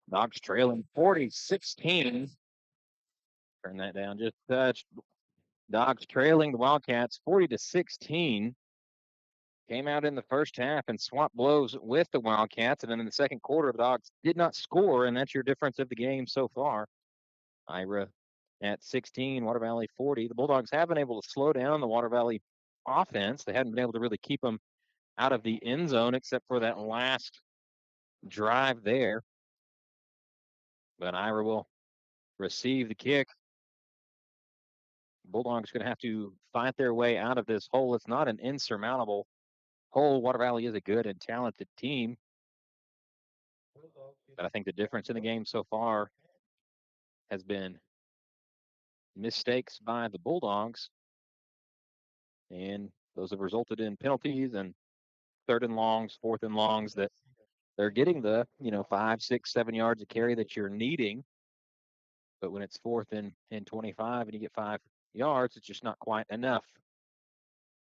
Dogs trailing 40-16. Turn that down just a touch. Dogs trailing the Wildcats 40-16. Came out in the first half and swapped blows with the Wildcats, and then in the second quarter, the Dogs did not score, and that's your difference of the game so far. Ira at 16, Water Valley 40. The Bulldogs have been able to slow down the Water Valley offense. They hadn't been able to really keep them out of the end zone except for that last drive there. But Ira will receive the kick. Bulldogs going to have to fight their way out of this hole. It's not an insurmountable hole. Water Valley is a good and talented team. But I think the difference in the game so far has been mistakes by the Bulldogs. And those have resulted in penalties and 3rd and longs, 4th and longs that they're getting the, 5, 6, 7 yards of carry that you're needing. But when it's 4th and 25 and you get 5 yards, it's just not quite enough.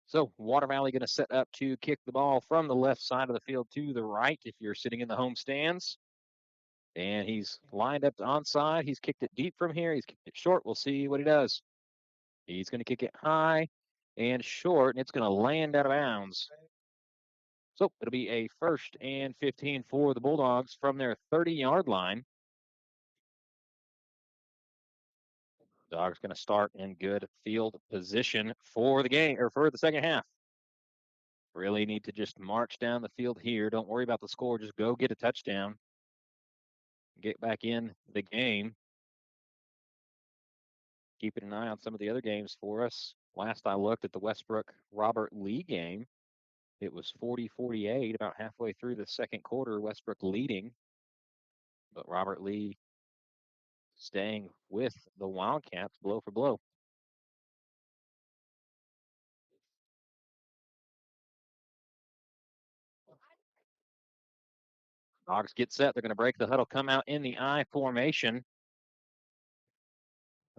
So Water Valley going to set up to kick the ball from the left side of the field to the right if you're sitting in the home stands. And he's lined up to onside. He's kicked it deep from here. He's kicked it short. We'll see what he does. He's going to kick it high and short, and it's going to land out of bounds. So it'll be a 1st and 15 for the Bulldogs from their 30-yard line. Dogs going to start in good field position for the game, or for the second half. Really need to just march down the field here. Don't worry about the score. Just go get a touchdown. Get back in the game. Keeping an eye on some of the other games for us. Last I looked at the Westbrook Robert Lee game, it was 40-48, about halfway through the second quarter, Westbrook leading. But Robert Lee staying with the Wildcats blow for blow. Dogs get set. They're going to break the huddle, come out in the I formation.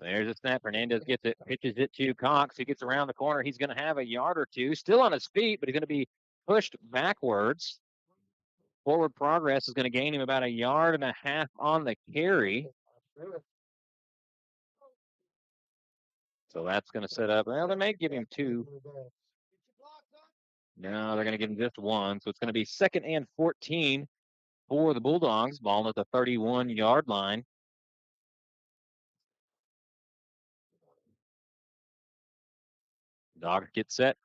There's a snap. Hernandez gets it, pitches it to Cox. He gets around the corner. He's going to have a yard or two. Still on his feet, but he's going to be pushed backwards. Forward progress is going to gain him about 1.5 yards on the carry. So that's going to set up. Well, they may give him 2. No, they're going to give him just 1. So it's going to be 2nd and 14 for the Bulldogs. Ball at the 31-yard line. Dogs get set.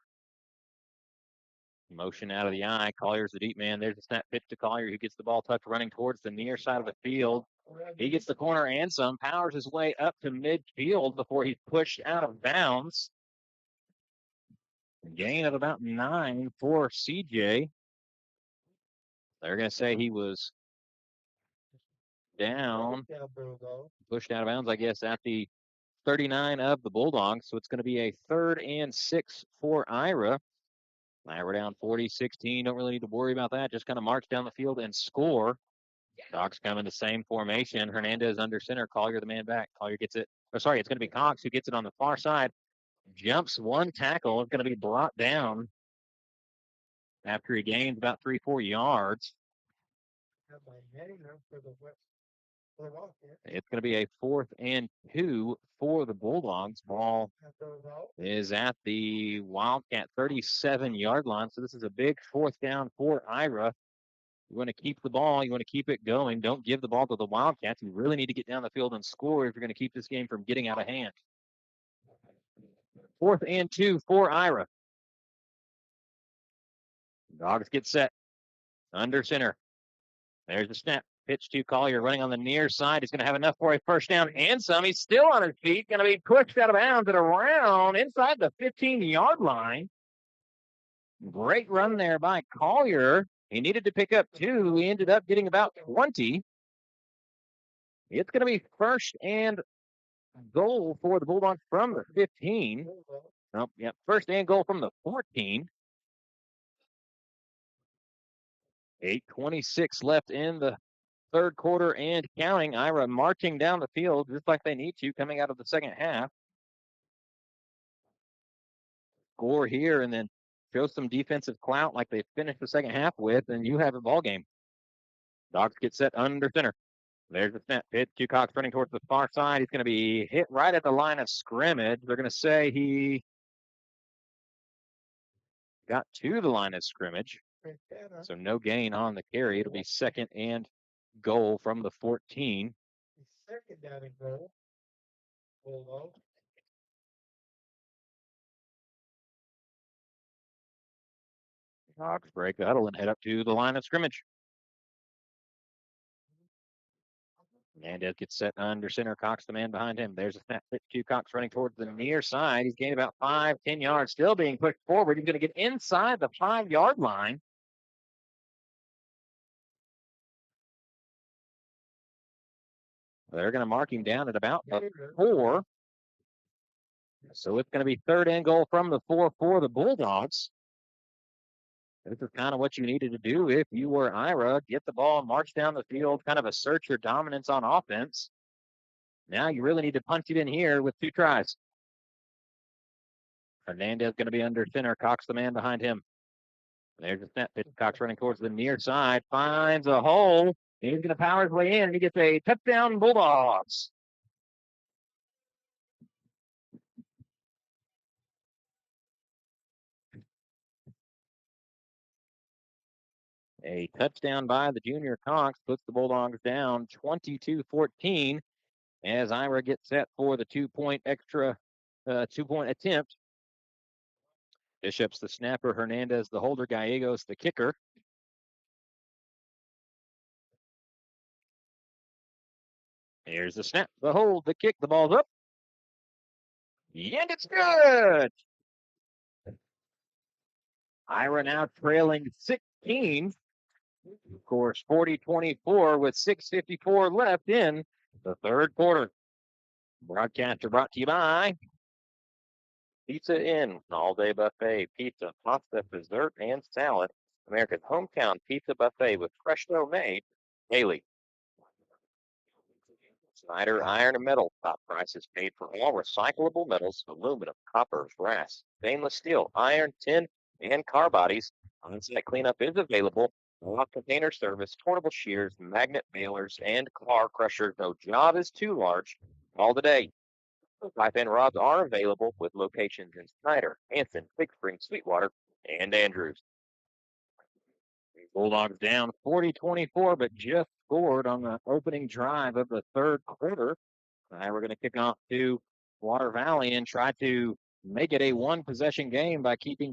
Motion out of the I. Collier's the deep man. There's the snap pitch to Collier, who gets the ball tucked running towards the near side of the field. He gets the corner and some, powers his way up to midfield before he's pushed out of bounds. Gain of about 9 for CJ. They're going to say he was down, pushed out of bounds, I guess, at the 39 of the Bulldogs. So it's going to be a 3rd and 6 for Ira. Ira down 40-16. Don't really need to worry about that. Just kind of march down the field and score. Dogs come in the same formation. Hernandez under center. Collier the man back. Collier gets it. Oh, sorry, it's going to be Cox who gets it on the far side. Jumps 1 tackle. It's going to be brought down after he gains about 3-4 yards. It's going to be a 4th and 2 for the Bulldogs. Ball is at the Wildcat 37-yard line. So this is a big 4th down for Ira. You want to keep the ball. You want to keep it going. Don't give the ball to the Wildcats. You really need to get down the field and score if you're going to keep this game from getting out of hand. 4th and 2 for Ira. Dogs get set. Under center. There's the snap. Pitch to Collier running on the near side. He's going to have enough for a 1st down and some. He's still on his feet. Going to be pushed out of bounds and around inside the 15-yard line. Great run there by Collier. He needed to pick up 2. He ended up getting about 20. It's going to be 1st and goal for the Bulldogs from the 15. Oh, yep, 1st and goal from the 14. 8:26 left in the 3rd quarter and counting. Ira marching down the field just like they need to coming out of the second half. score here and then show some defensive clout like they finished the second half with, and you have a ball game. Dogs get set under center. There's the snap. Pitch to Cox running towards the far side. He's going to be hit right at the line of scrimmage. They're going to say he got to the line of scrimmage. So no gain on the carry. It'll be second and goal from the 14. Second down and goal. Bulldog. Dogs break the huddle and head up to the line of scrimmage. Hernandez gets set under center. Cox, the man behind him. There's a snap pitch to Cox running towards the near side. He's gained about 5-10 yards, still being pushed forward. He's going to get inside the 5-yard line. They're going to mark him down at about the 4. So it's going to be third and goal from the 4 for the Bulldogs. This is kind of what you needed to do if you were Ira. Get the ball and march down the field, kind of assert your dominance on offense. Now you really need to punch it in here with 2 tries. Hernandez going to be under center. Cox, the man behind him. There's a snap pitch. Cox running towards the near side. Finds a hole. He's going to power his way in, and he gets a touchdown, Bulldogs. A touchdown by the junior Cox puts the Bulldogs down 22-14 as Ira gets set for the 2-point extra 2-point attempt. Bishop's the snapper, Hernandez the holder, Gallegos the kicker. Here's the snap, the hold, the kick, the ball's up. And it's good! Ira now trailing 16. Of course, 40-24 with 6:54 left in the third quarter. Broadcaster brought to you by Pizza Inn, an all-day buffet, pizza, pasta, dessert, and salad. America's hometown pizza buffet with fresh dough made daily. Snyder Iron and Metal, top prices paid for all recyclable metals, aluminum, copper, brass, stainless steel, iron, tin, and car bodies. On-site cleanup is available. Lock container service, portable shears, magnet balers, and car crushers. No job is too large. All today. Pipe and rods are available with locations in Snyder, Hanson, Big Spring, Sweetwater, and Andrews. Bulldogs down 40-24, but just scored on the opening drive of the third quarter. Now we're going to kick off to Water Valley and try to make it a 1-possession game by keeping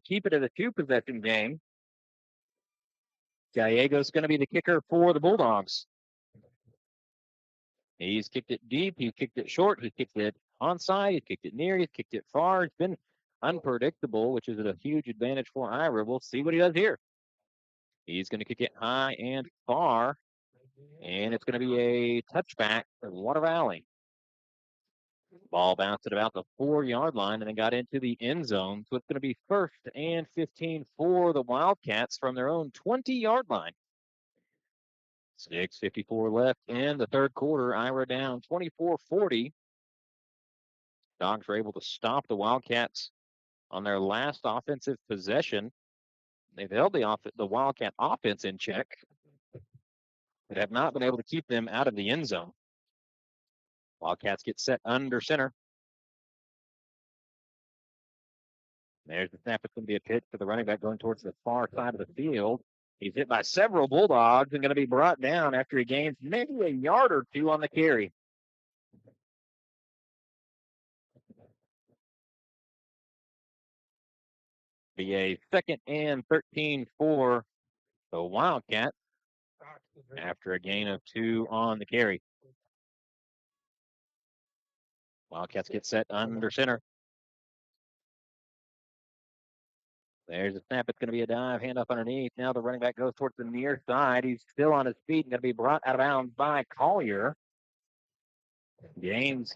keep it at a 2-possession game. Gallegos going to be the kicker for the Bulldogs. He's kicked it deep. He kicked it short. He kicked it onside. He kicked it near. He kicked it far. It's been unpredictable, which is a huge advantage for Ira. We'll see what he does here. He's going to kick it high and far, and it's going to be a touchback for Water Valley. Ball bounced at about the 4-yard line and then got into the end zone. So it's going to be 1st and 15 for the Wildcats from their own 20-yard line. 6:54 left in the third quarter. Ira down 24-40. Dogs were able to stop the Wildcats on their last offensive possession. They've held the Wildcat offense in check, but have not been able to keep them out of the end zone. Wildcats get set under center. There's the snap. It's going to be a pitch to the running back going towards the far side of the field. He's hit by several Bulldogs and going to be brought down after he gains maybe a yard or 2 on the carry. Be a 2nd and 13 for the Wildcats after a gain of 2 on the carry. Wildcats get set under center. There's a snap. It's going to be a dive, hand up underneath. Now the running back goes towards the near side. He's still on his feet and going to be brought out of bounds by Collier. Gains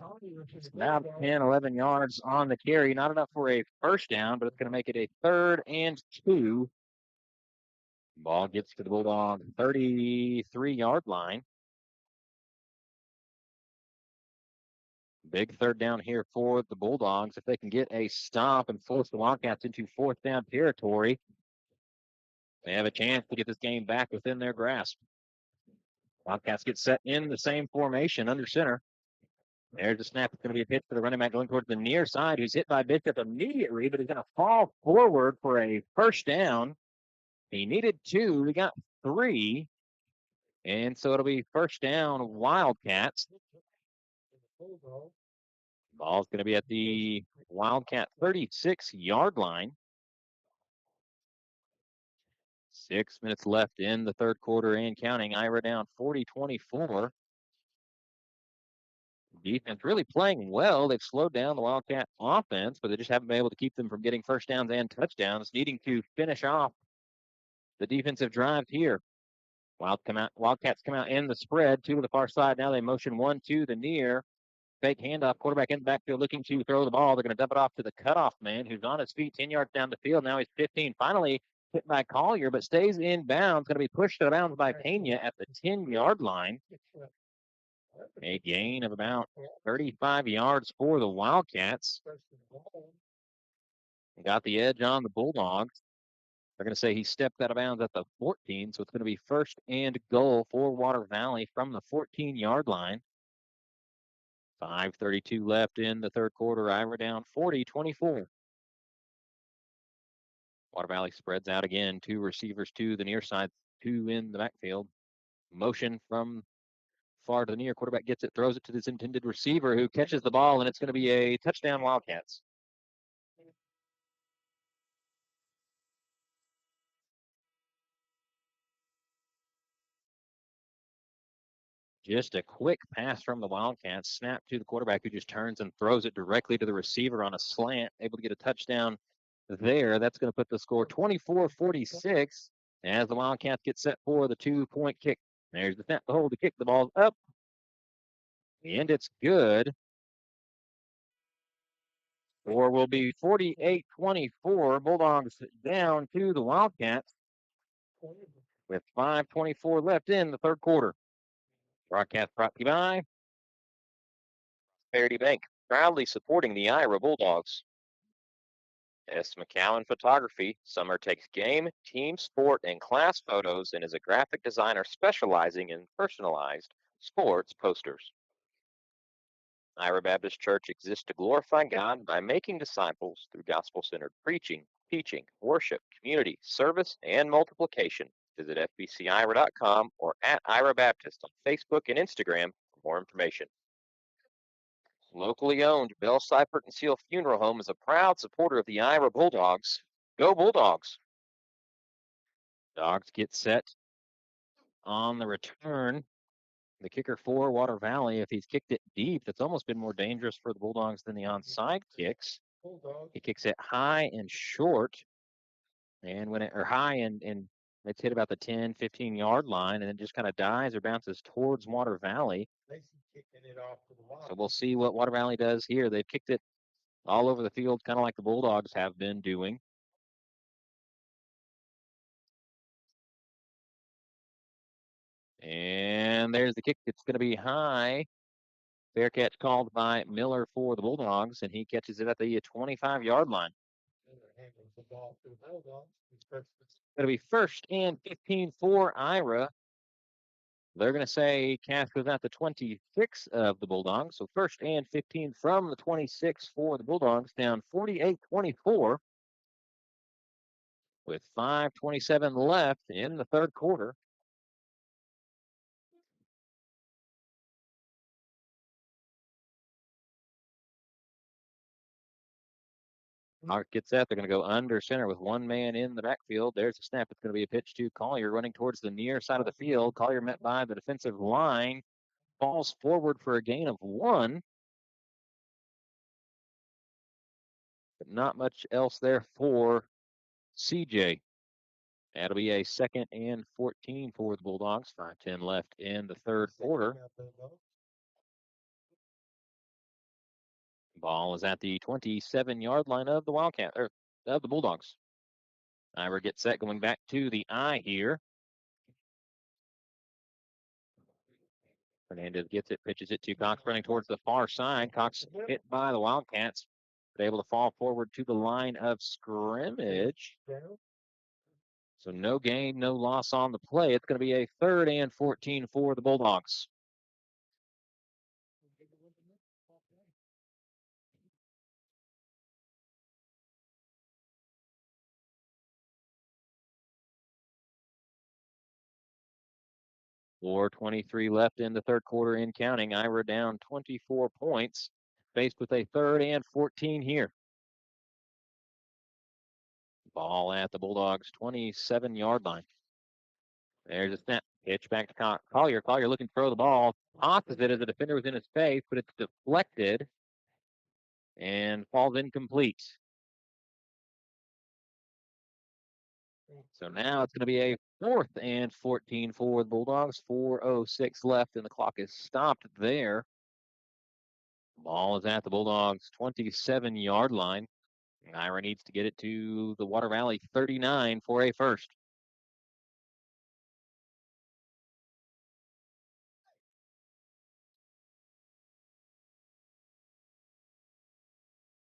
about 10, 11 yards on the carry. Not enough for a first down, but it's going to make it a 3rd and 2. Ball gets to the Bulldog 33-yard line. Big third down here for the Bulldogs. If they can get a stop and force the Wildcats into fourth down territory, they have a chance to get this game back within their grasp. Wildcats get set in the same formation under center. There's the snap. It's going to be a pitch for the running back going towards the near side, who's hit by Bishop immediately, but he's going to fall forward for a first down. He needed 2. He got 3. And so it'll be first down Wildcats. Ball's going to be at the Wildcat 36-yard line. 6 minutes left in the third quarter and counting. Ira down 40-24. Defense really playing well. They've slowed down the Wildcat offense, but they just haven't been able to keep them from getting first downs and touchdowns, needing to finish off the defensive drive here. Wildcats come out in the spread, 2 to the far side. Now they motion 1 to the near. Fake handoff, quarterback in the backfield looking to throw the ball. They're going to dump it off to the cutoff man who's on his feet 10 yards down the field. Now he's 15. Finally hit by Collier, but stays in bounds. Going to be pushed out of bounds by Pena at the 10-yard line. A gain of about 35 yards for the Wildcats. Got the edge on the Bulldogs. They're going to say he stepped out of bounds at the 14, so it's going to be first and goal for Water Valley from the 14-yard line. 5:32 left in the third quarter. Ira down 40-24. Water Valley spreads out again. 2 receivers to the near side, 2 in the backfield. Motion from far to the near. Quarterback gets it, throws it to his intended receiver who catches the ball, and it's going to be a touchdown Wildcats. Just a quick pass from the Wildcats. Snap to the quarterback who just turns and throws it directly to the receiver on a slant. Able to get a touchdown there. That's going to put the score 24-46 as the Wildcats get set for the 2-point kick. There's the snap, the hold, the kick. The ball's up. And it's good. Score will be 48-24. Bulldogs down to the Wildcats with 5:24 left in the third quarter. Broadcast brought to you by Prosperity Bank, proudly supporting the Ira Bulldogs. S. McCowan Photography. Summer takes game, team sport, and class photos and is a graphic designer specializing in personalized sports posters. Ira Baptist Church exists to glorify God by making disciples through gospel-centered preaching, teaching, worship, community, service, and multiplication. Visit fbcira.com or at Ira Baptist on Facebook and Instagram for more information. Locally owned, Bell Seifert and Seal Funeral Home is a proud supporter of the Ira Bulldogs. Go Bulldogs! Dogs get set on the return. The kicker for Water Valley, if he's kicked it deep, that's almost been more dangerous for the Bulldogs than the onside kicks. He kicks it high and short, and when or high and it's hit about the 10, 15-yard line, and then just kind of dies or bounces towards Water Valley. So we'll see what Water Valley does here. They've kicked it all over the field, kind of like the Bulldogs have been doing. And there's the kick. It's going to be high. Fair catch called by Miller for the Bulldogs, and he catches it at the 25-yard line. It'll be first and 15 for Ira. They're going to say catch was at the 26 of the Bulldogs. So first and 15 from the 26 for the Bulldogs, down 48-24 with 5:27 left in the third quarter. Mark gets that. They're going to go under center with one man in the backfield. There's a snap. It's going to be a pitch to Collier running towards the near side of the field. Collier met by the defensive line. Falls forward for a gain of 1. But not much else there for CJ. That'll be a second and 14 for the Bulldogs. 5:10 left in the third quarter. Ball is at the 27-yard line of the Wildcat, or of the Bulldogs. Ira gets set going back to the I here. Hernandez gets it, pitches it to Cox, running towards the far side. Cox hit by the Wildcats, but able to fall forward to the line of scrimmage. So no gain, no loss on the play. It's going to be a 3rd and 14 for the Bulldogs. .423 left in the third quarter in counting. Ira down 24 points, faced with a 3rd and 14 here. Ball at the Bulldogs' 27-yard line. There's a snap. Pitch back to Collier. Collier looking to throw the ball. Tosses it as the defender was in his face, but it's deflected and falls incomplete. So now it's going to be a 4th and 14 for the Bulldogs. 4:06 left, and the clock is stopped there. Ball is at the Bulldogs' 27-yard line. Ira needs to get it to the Water Valley 39 for a first.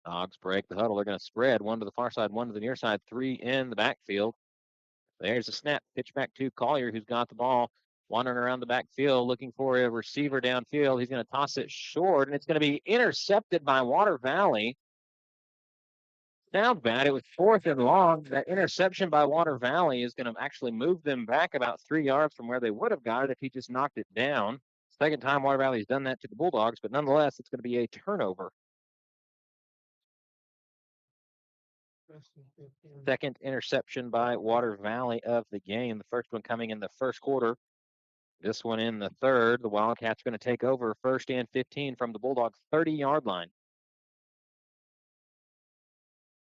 Dogs break the huddle. They're going to spread one to the far side, one to the near side, 3 in the backfield. There's a snap. Pitch back to Collier, who's got the ball, wandering around the backfield, looking for a receiver downfield. He's going to toss it short, and it's going to be intercepted by Water Valley. Sounds bad. It was 4th and long. That interception by Water Valley is going to actually move them back about 3 yards from where they would have got it if he just knocked it down. Second time Water Valley's done that to the Bulldogs, but nonetheless, it's going to be a turnover. Second interception by Water Valley of the game. The first one coming in the first quarter. This one in the third. The Wildcats are going to take over 1st and 15 from the Bulldogs' 30-yard line.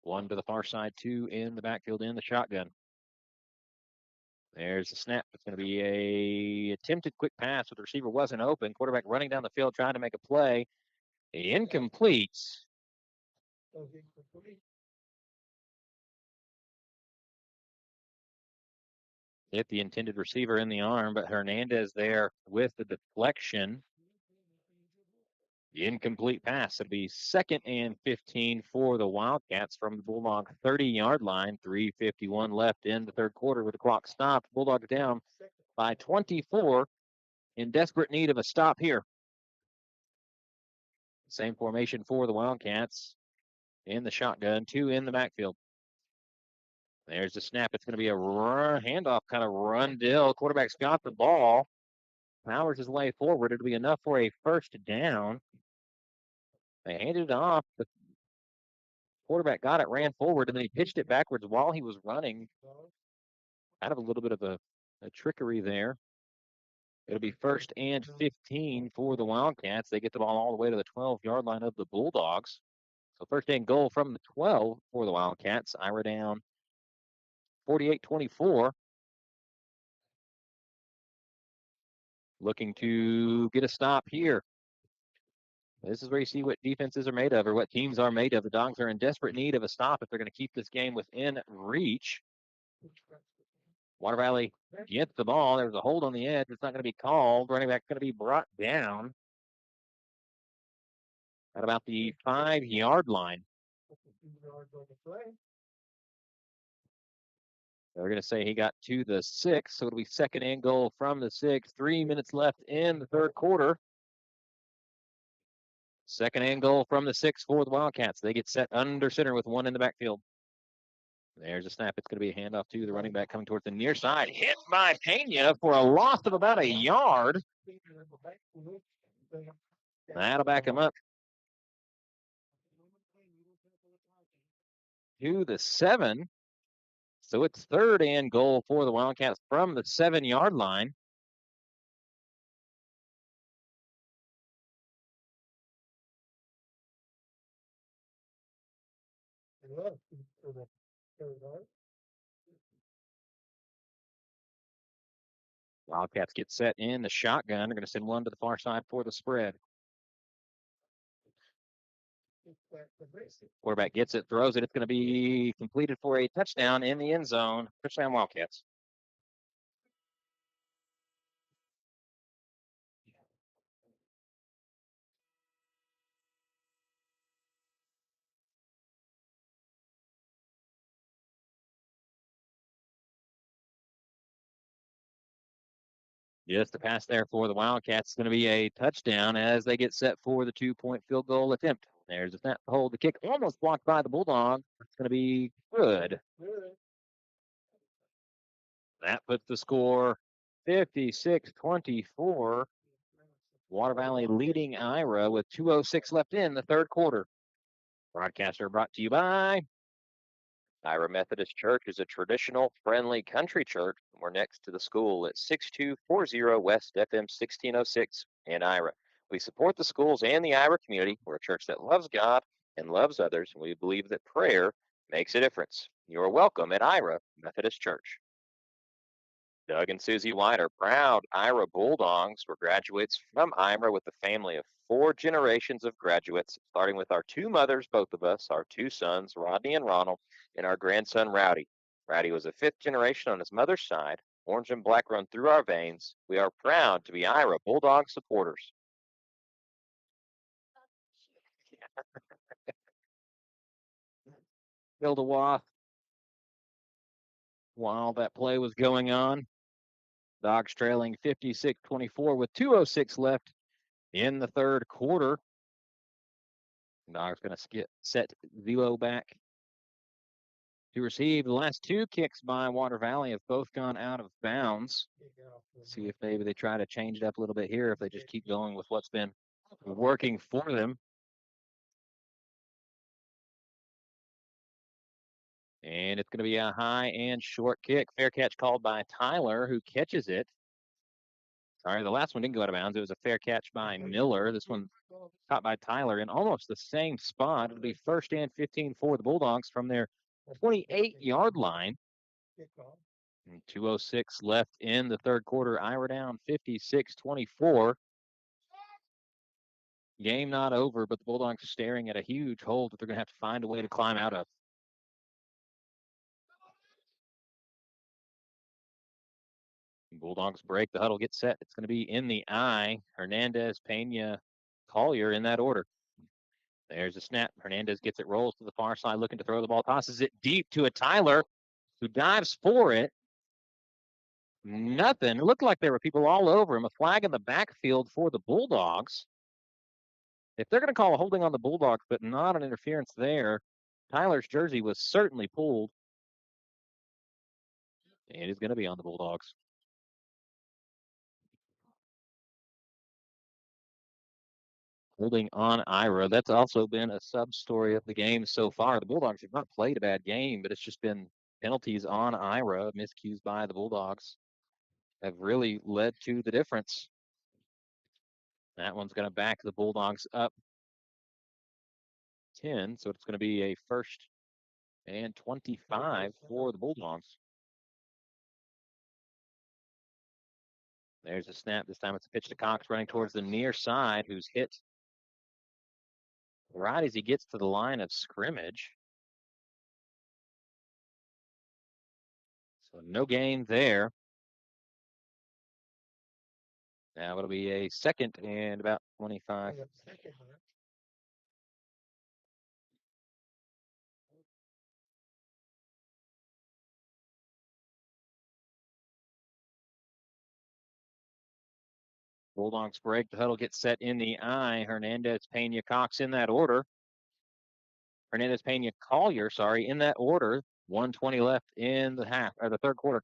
1 to the far side, 2 in the backfield in the shotgun. There's the snap. It's going to be a attempted quick pass, but the receiver wasn't open. Quarterback running down the field trying to make a play. Incomplete. Hit the intended receiver in the arm, but Hernandez there with the deflection. The incomplete pass. It'll be 2nd and 15 for the Wildcats from the Bulldog 30-yard line. 3:51 left in the third quarter with the clock stopped. Bulldogs down by 24, in desperate need of a stop here. Same formation for the Wildcats in the shotgun, 2 in the backfield. There's the snap. It's going to be a handoff, kind of run deal. Quarterback's got the ball. Powers his way forward. It'll be enough for a first down. They handed it off. The quarterback got it, ran forward, and then he pitched it backwards while he was running. Kind of a little bit of a trickery there. It'll be 1st and 15 for the Wildcats. They get the ball all the way to the 12-yard line of the Bulldogs. So 1st and goal from the 12 for the Wildcats. Ira down 48-24. Looking to get a stop here. This is where you see what defenses are made of, or what teams are made of. The Dogs are in desperate need of a stop if they're going to keep this game within reach. Water Valley gets the ball. There's a hold on the edge. It's not going to be called. Running back going to be brought down at about the 5-yard line. They're going to say he got to the 6, so it'll be 2nd and goal from the 6. 3 minutes left in the third quarter. 2nd and goal from the 6 for the Wildcats. They get set under center with 1 in the backfield. There's a snap. It's going to be a handoff to the running back coming towards the near side. Hit by Pena for a loss of about a yard. That'll back him up to the 7. So it's 3rd and goal for the Wildcats from the 7-yard line. Wildcats get set in the shotgun. They're going to send 1 to the far side for the spread. Quarterback gets it, throws it. It's going to be completed for a touchdown in the end zone. Touchdown Wildcats. Just a pass there for the Wildcats. It's going to be a touchdown as they get set for the 2-point field goal attempt. There's a snap to hold the kick. Almost blocked by the Bulldogs. It's going to be good. That puts the score 56-24. Water Valley leading Ira with 2:06 left in the third quarter. Broadcaster brought to you by Ira Methodist Church is a traditional, friendly country church. We're next to the school at 6240 West FM 1606 in Ira. We support the schools and the Ira community. We're a church that loves God and loves others, and we believe that prayer makes a difference. You're welcome at Ira Methodist Church. Doug and Susie White are proud Ira Bulldogs. We're graduates from Ira with a family of 4 generations of graduates, starting with our 2 mothers, both of us, our 2 sons, Rodney and Ronald, and our grandson, Rowdy. Rowdy was a 5th generation on his mother's side. Orange and black run through our veins. We are proud to be Ira Bulldog supporters. Hilda Wath. While that play was going on, Dogs trailing 56-24 with 2:06 left in the third quarter. Dogs going to set Zelo back to receive. The last 2 kicks by Water Valley have both gone out of bounds. See if maybe they try to change it up a little bit here, if they just keep going with what's been working for them. And it's going to be a high and short kick. Fair catch called by Tyler, who catches it. Sorry, the last one didn't go out of bounds. It was a fair catch by Miller. This one caught by Tyler in almost the same spot. It'll be 1st and 15 for the Bulldogs from their 28-yard line. And 2:06 left in the third quarter. Ira down 56-24. Game not over, but the Bulldogs are staring at a huge hole that they're going to have to find a way to climb out of. Bulldogs break. The huddle gets set. It's going to be in the eye. Hernandez, Pena, Collier in that order. There's a snap. Hernandez gets it, rolls to the far side, looking to throw the ball, tosses it deep to a Tyler, who dives for it. Nothing. It looked like there were people all over him. A flag in the backfield for the Bulldogs. If they're going to call a holding on the Bulldogs, but not an interference there, Tyler's jersey was certainly pulled. It is going to be on the Bulldogs. Holding on Ira. That's also been a sub-story of the game so far. The Bulldogs have not played a bad game, but it's just been penalties on Ira, miscues by the Bulldogs, have really led to the difference. That one's going to back the Bulldogs up 10, so it's going to be a 1st and 25 for the Bulldogs. There's a snap. This time it's a pitch to Cox running towards the near side, who's hit right as he gets to the line of scrimmage. So no gain there. Now it'll be a 2nd and about 25. Bulldogs break. The huddle gets set in the eye. Hernandez, Pena, Cox in that order. Hernandez, Pena, Collier, in that order. 1:20 left in the half, or the third quarter.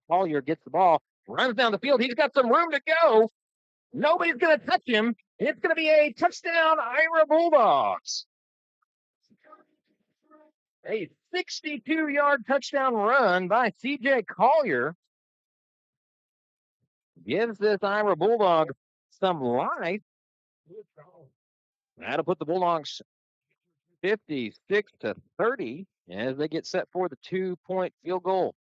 Collier gets the ball, runs down the field. He's got some room to go. Nobody's going to touch him. It's going to be a touchdown, Ira Bulldogs. A 62-yard touchdown run by C.J. Collier gives this Ira Bulldog some life. That'll put the Bulldogs 56-30 as they get set for the 2-point field goal.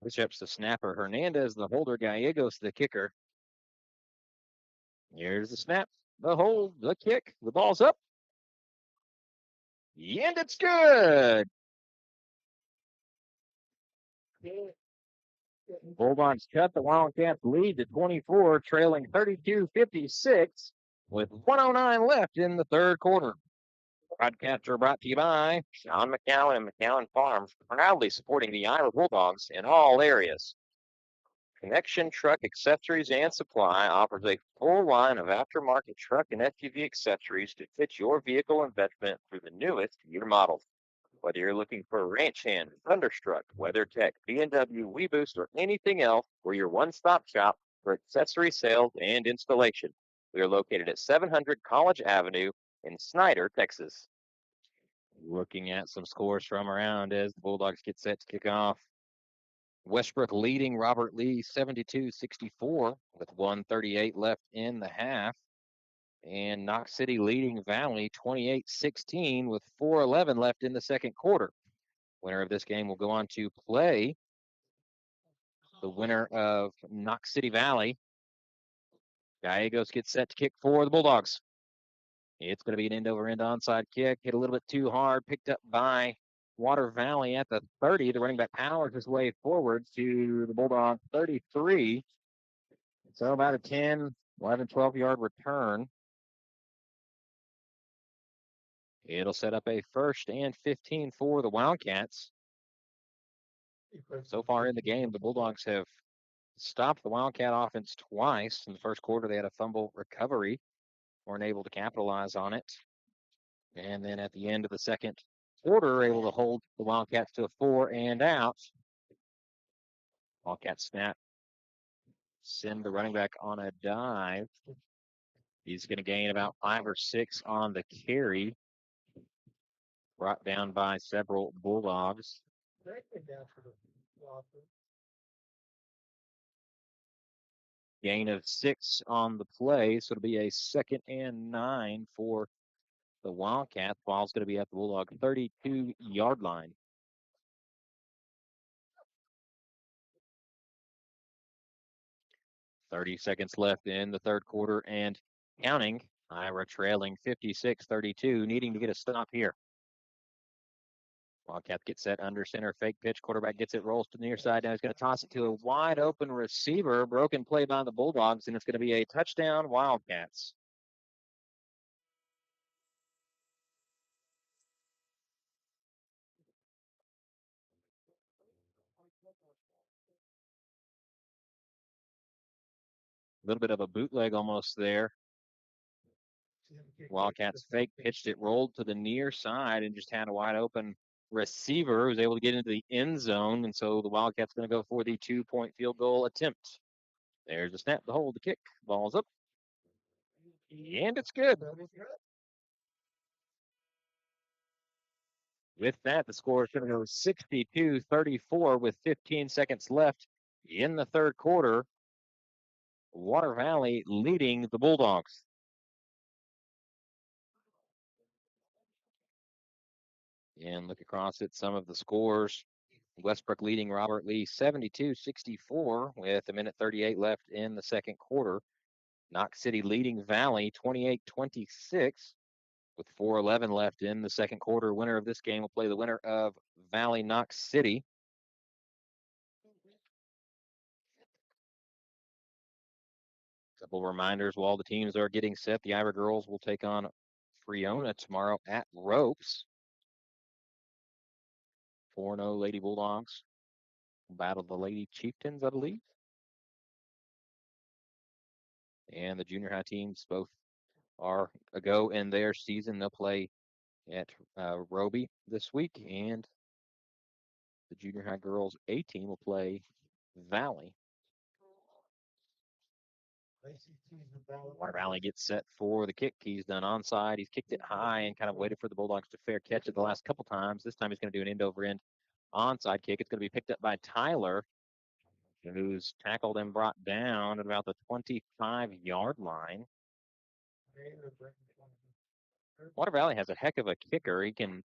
Bishop's the snapper. Hernandez, the holder. Gallegos, the kicker. Here's the snap, the hold, the kick. The ball's up. And it's good. Bulldogs cut the Wildcats lead to 24, trailing 32-56. with 1:09 left in the third quarter. Broadcasts are brought to you by Sean McCowan and McCowan Farms, proudly supporting the Iowa Bulldogs in all areas. Connection Truck Accessories and Supply offers a full line of aftermarket truck and SUV accessories to fit your vehicle investment through the newest year models. Whether you're looking for a ranch hand, Thunderstruck, WeatherTech, B&W, WeBoost, or anything else, we're your one-stop shop for accessory sales and installation. We are located at 700 College Avenue in Snyder, Texas. Looking at some scores from around as the Bulldogs get set to kick off. Westbrook leading Robert Lee 72-64 with 1:38 left in the half. And Knox City leading Valley 28-16 with 4:11 left in the second quarter. Winner of this game will go on to play the winner of Knox City Valley. Gallegos gets set to kick for the Bulldogs. It's going to be an end-over-end onside kick. Hit a little bit too hard. Picked up by Water Valley at the 30. The running back powers his way forward to the Bulldog 33. So about a 10, 11, 12-yard return. It'll set up a 1st and 15 for the Wildcats. So far in the game, the Bulldogs have stopped the Wildcat offense twice. In the first quarter, they had a fumble recovery. Weren't able to capitalize on it. And then at the end of the second quarter, able to hold the Wildcats to a 4 and out. Wildcats snap. Send the running back on a dive. He's going to gain about 5 or 6 on the carry. Brought down by several Bulldogs. Gain of 6 on the play, so it'll be a 2nd and 9 for the Wildcats. Ball's going to be at the Bulldog 32-yard line. .30 seconds left in the third quarter and counting. Ira trailing 56-32, needing to get a stop here. Wildcats get set under center, fake pitch. Quarterback gets it, rolls to the near side. Now he's going to toss it to a wide open receiver. Broken play by the Bulldogs, and it's going to be a touchdown, Wildcats. A little bit of a bootleg almost there. Wildcats fake pitched it, rolled to the near side, and just had a wide open receiver who was able to get into the end zone. And so the Wildcats going to go for the 2-point field goal attempt. There's the snap, the hold, the kick. Ball's up. And it's good. With that, the score is going to go 62-34 with 15 seconds left in the third quarter. Water Valley leading the Bulldogs. And look across at some of the scores. Westbrook leading Robert Lee 72-64 with 1:38 left in the second quarter. Knox City leading Valley 28-26 with 4:11 left in the second quarter. Winner of this game will play the winner of Valley Knox City. Couple reminders while the teams are getting set. The Ira girls will take on Friona tomorrow at Ropes. 4-0 Lady Bulldogs battle the Lady Chieftains, I believe. And the junior high teams both are a go in their season. They'll play at Roby this week, and the junior high girls A team will play Valley. Water Valley gets set for the kick. He's done onside. He's kicked it high and kind of waited for the Bulldogs to fair catch it the last couple times. This time he's going to do an end-over-end onside kick. It's going to be picked up by Tyler, who's tackled and brought down at about the 25-yard line. Water Valley has a heck of a kicker. He can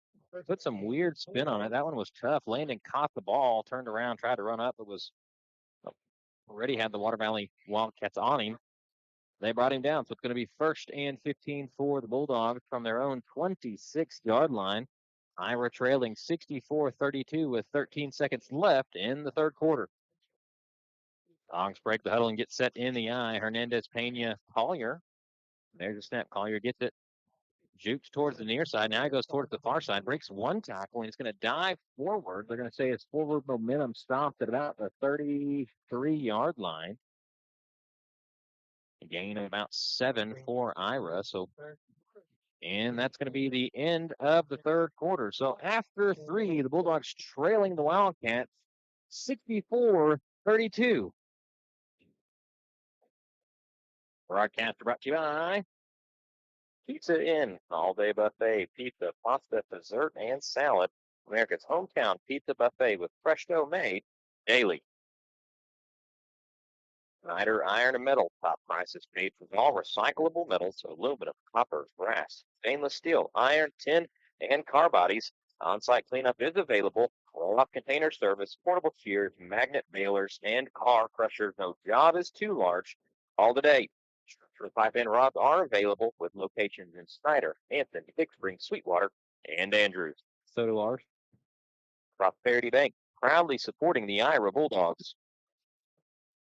put some weird spin on it. That one was tough. Landon caught the ball, turned around, tried to run up. It was already had the Water Valley Wildcats on him. They brought him down, so it's going to be 1st and 15 for the Bulldogs from their own 26-yard line. Ira trailing 64-32 with 13 seconds left in the third quarter. Dogs break the huddle and get set in the eye. Hernandez, Pena, Collier There's a snap. Collier gets it. Jukes towards the near side. Now he goes towards the far side. Breaks one tackle, and he's going to dive forward. They're going to say his forward momentum stopped at about the 33-yard line. A gain of about 7 for Ira. And that's going to be the end of the third quarter. So after 3, the Bulldogs trailing the Wildcats 64-32. Broadcast brought to you by Pizza Inn, all-day buffet, pizza, pasta, dessert, and salad. America's hometown pizza buffet with fresh dough made daily. Snyder Iron and Metal, top prices paid for all recyclable metals, aluminum, copper, brass, stainless steel, iron, tin, and car bodies. On-site cleanup is available. Roll-off container service, portable shears, magnet balers, and car crushers. No job is too large. Call today. Structural pipe and rods are available with locations in Snyder, Hampton, Big Spring, Sweetwater, and Andrews. So do ours. Prosperity Bank, proudly supporting the Ira Bulldogs.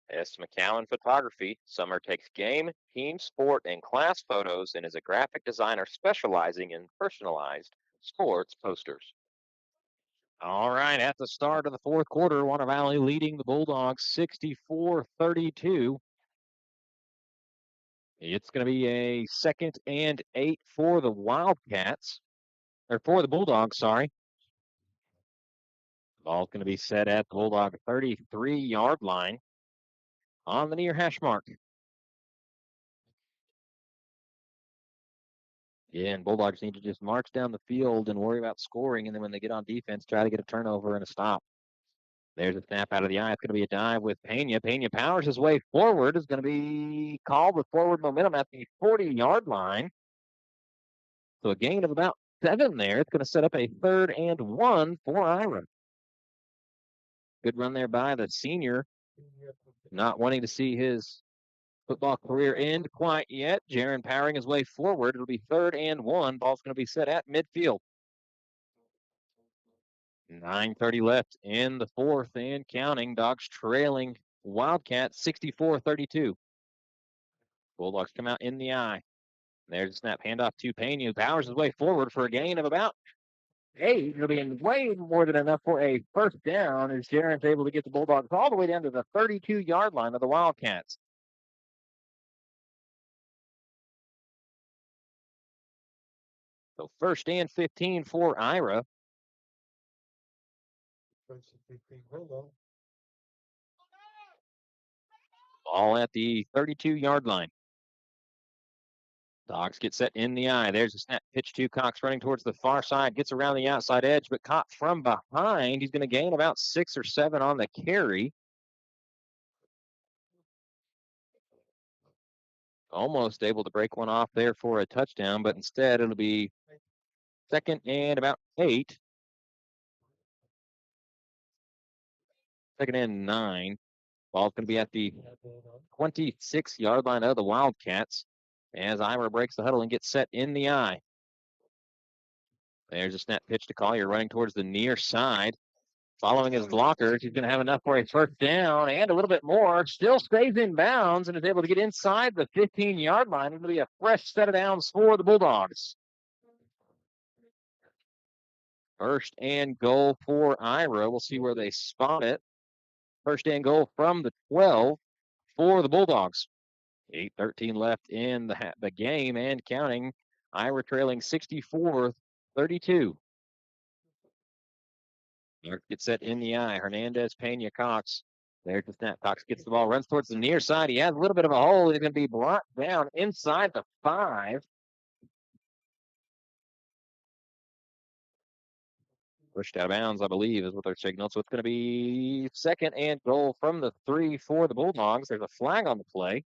S. McCowan Photography. Summer takes game, team sport, and class photos and is a graphic designer specializing in personalized sports posters. All right, at the start of the fourth quarter, Water Valley leading the Bulldogs 64-32. It's going to be a 2nd and 8 for the Wildcats, or for the Bulldogs, sorry. Ball's going to be set at the Bulldog 33-yard line on the near hash mark. Yeah, and Bulldogs need to just march down the field and worry about scoring, and then when they get on defense, try to get a turnover and a stop. There's a snap out of the eye. It's going to be a dive with Pena. Pena powers his way forward. Is going to be called with forward momentum at the 40-yard line. So a gain of about 7 there. It's going to set up a 3rd and 1 for Ira. Good run there by the senior. Not wanting to see his football career end quite yet. Jaron powering his way forward. It'll be 3rd and 1. Ball's going to be set at midfield. 9:30 left in the fourth and counting. Dogs trailing Wildcats 64-32. Bulldogs come out in the eye. There's a snap handoff to Pena, who powers his way forward for a gain of about 8. It'll be way more than enough for a first down as Jaron's able to get the Bulldogs all the way down to the 32-yard line of the Wildcats. So 1st and 15 for Ira. Ball at the 32-yard line. Dogs get set in the eye. There's a snap pitch to Cox running towards the far side. Gets around the outside edge, but caught from behind. He's going to gain about 6 or 7 on the carry. Almost able to break one off there for a touchdown, but instead it'll be 2nd and about 8. 2nd and 9. Ball's going to be at the 26-yard line of the Wildcats as Ira breaks the huddle and gets set in the eye. There's a snap pitch to Collier running towards the near side. Following his blockers, he's going to have enough for a 1st down and a little bit more. Still stays in bounds and is able to get inside the 15-yard line. It'll be a fresh set of downs for the Bulldogs. 1st and goal for Ira. We'll see where they spot it. 1st and goal from the 12 for the Bulldogs. 8:13 left in the game and counting. Ira trailing 64-32. Gets set in the eye. Hernandez, Pena, Cox. There's the snap. Cox gets the ball, runs towards the near side. He has a little bit of a hole. He's going to be brought down inside the 5. Pushed out of bounds, I believe, is what they're signaling. So it's going to be 2nd and goal from the 3 for the Bulldogs. There's a flag on the play.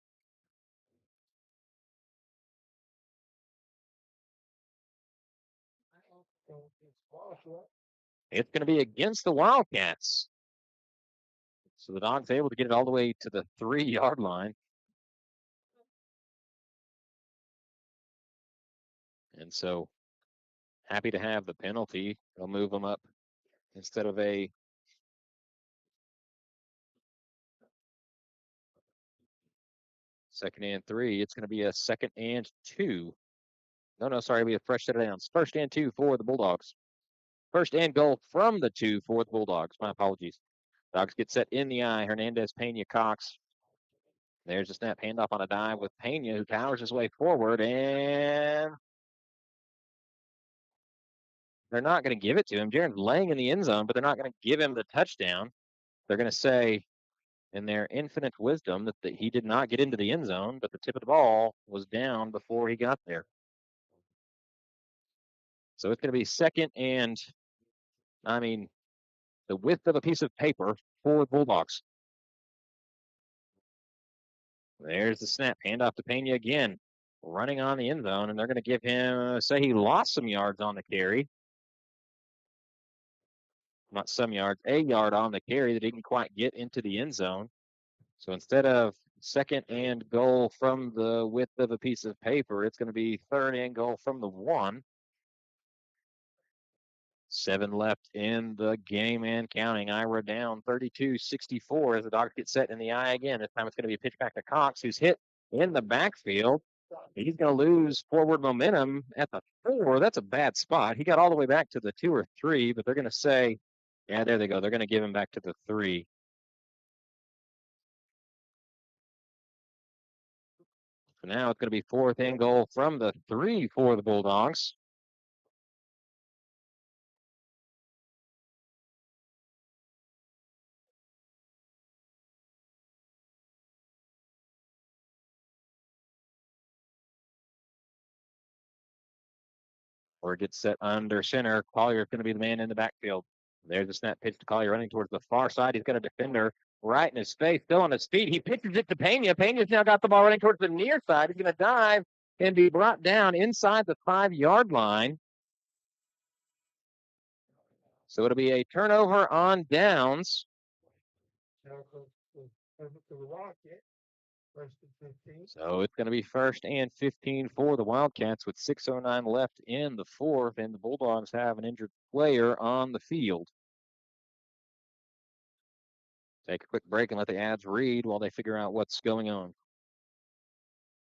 It's going to be against the Wildcats. So the Dogs able to get it all the way to the 3-yard line. And so happy to have the penalty. They'll move them up instead of a Second and 3. It's going to be a 2nd and 2. No, sorry, it'll be a fresh set of downs. 1st and 2 for the Bulldogs. 1st and goal from the 2 for the Bulldogs. My apologies. Dogs get set in the eye. Hernandez, Pena, Cox. There's a snap handoff on a dive with Pena, who powers his way forward, and they're not going to give it to him. Jaren's laying in the end zone, but they're not going to give him the touchdown. They're going to say, in their infinite wisdom, that he did not get into the end zone, but the tip of the ball was down before he got there. So it's going to be 2nd and, the width of a piece of paper for the Bulldogs. There's the snap. Handoff to Pena again. Running on the end zone, and they're going to give him, say he lost some yards on the carry. Not some yards, a yard on the carry that he didn't quite get into the end zone. So instead of 2nd and goal from the width of a piece of paper, it's going to be 3rd and goal from the 1. 7 left in the game and counting. Ira down 32-64 as the Dogs get set in the eye again. This time it's going to be a pitch back to Cox, who's hit in the backfield. He's going to lose forward momentum at the 4. That's a bad spot. He got all the way back to the 2 or 3, but they're going to say, yeah, there they go. They're going to give him back to the 3. So now it's going to be 4th and goal from the 3 for the Bulldogs. Or gets set under center. Collier's going to be the man in the backfield. There's a snap pitch to Collier running towards the far side. He's got a defender right in his face, still on his feet. He pitches it to Pena. Pena's now got the ball running towards the near side. He's going to dive and be brought down inside the 5-yard line. So it'll be a turnover on downs. So it's going to be 1st and 15 for the Wildcats with 6:09 left in the 4th, and the Bulldogs have an injured player on the field. Take a quick break and let the ads read while they figure out what's going on.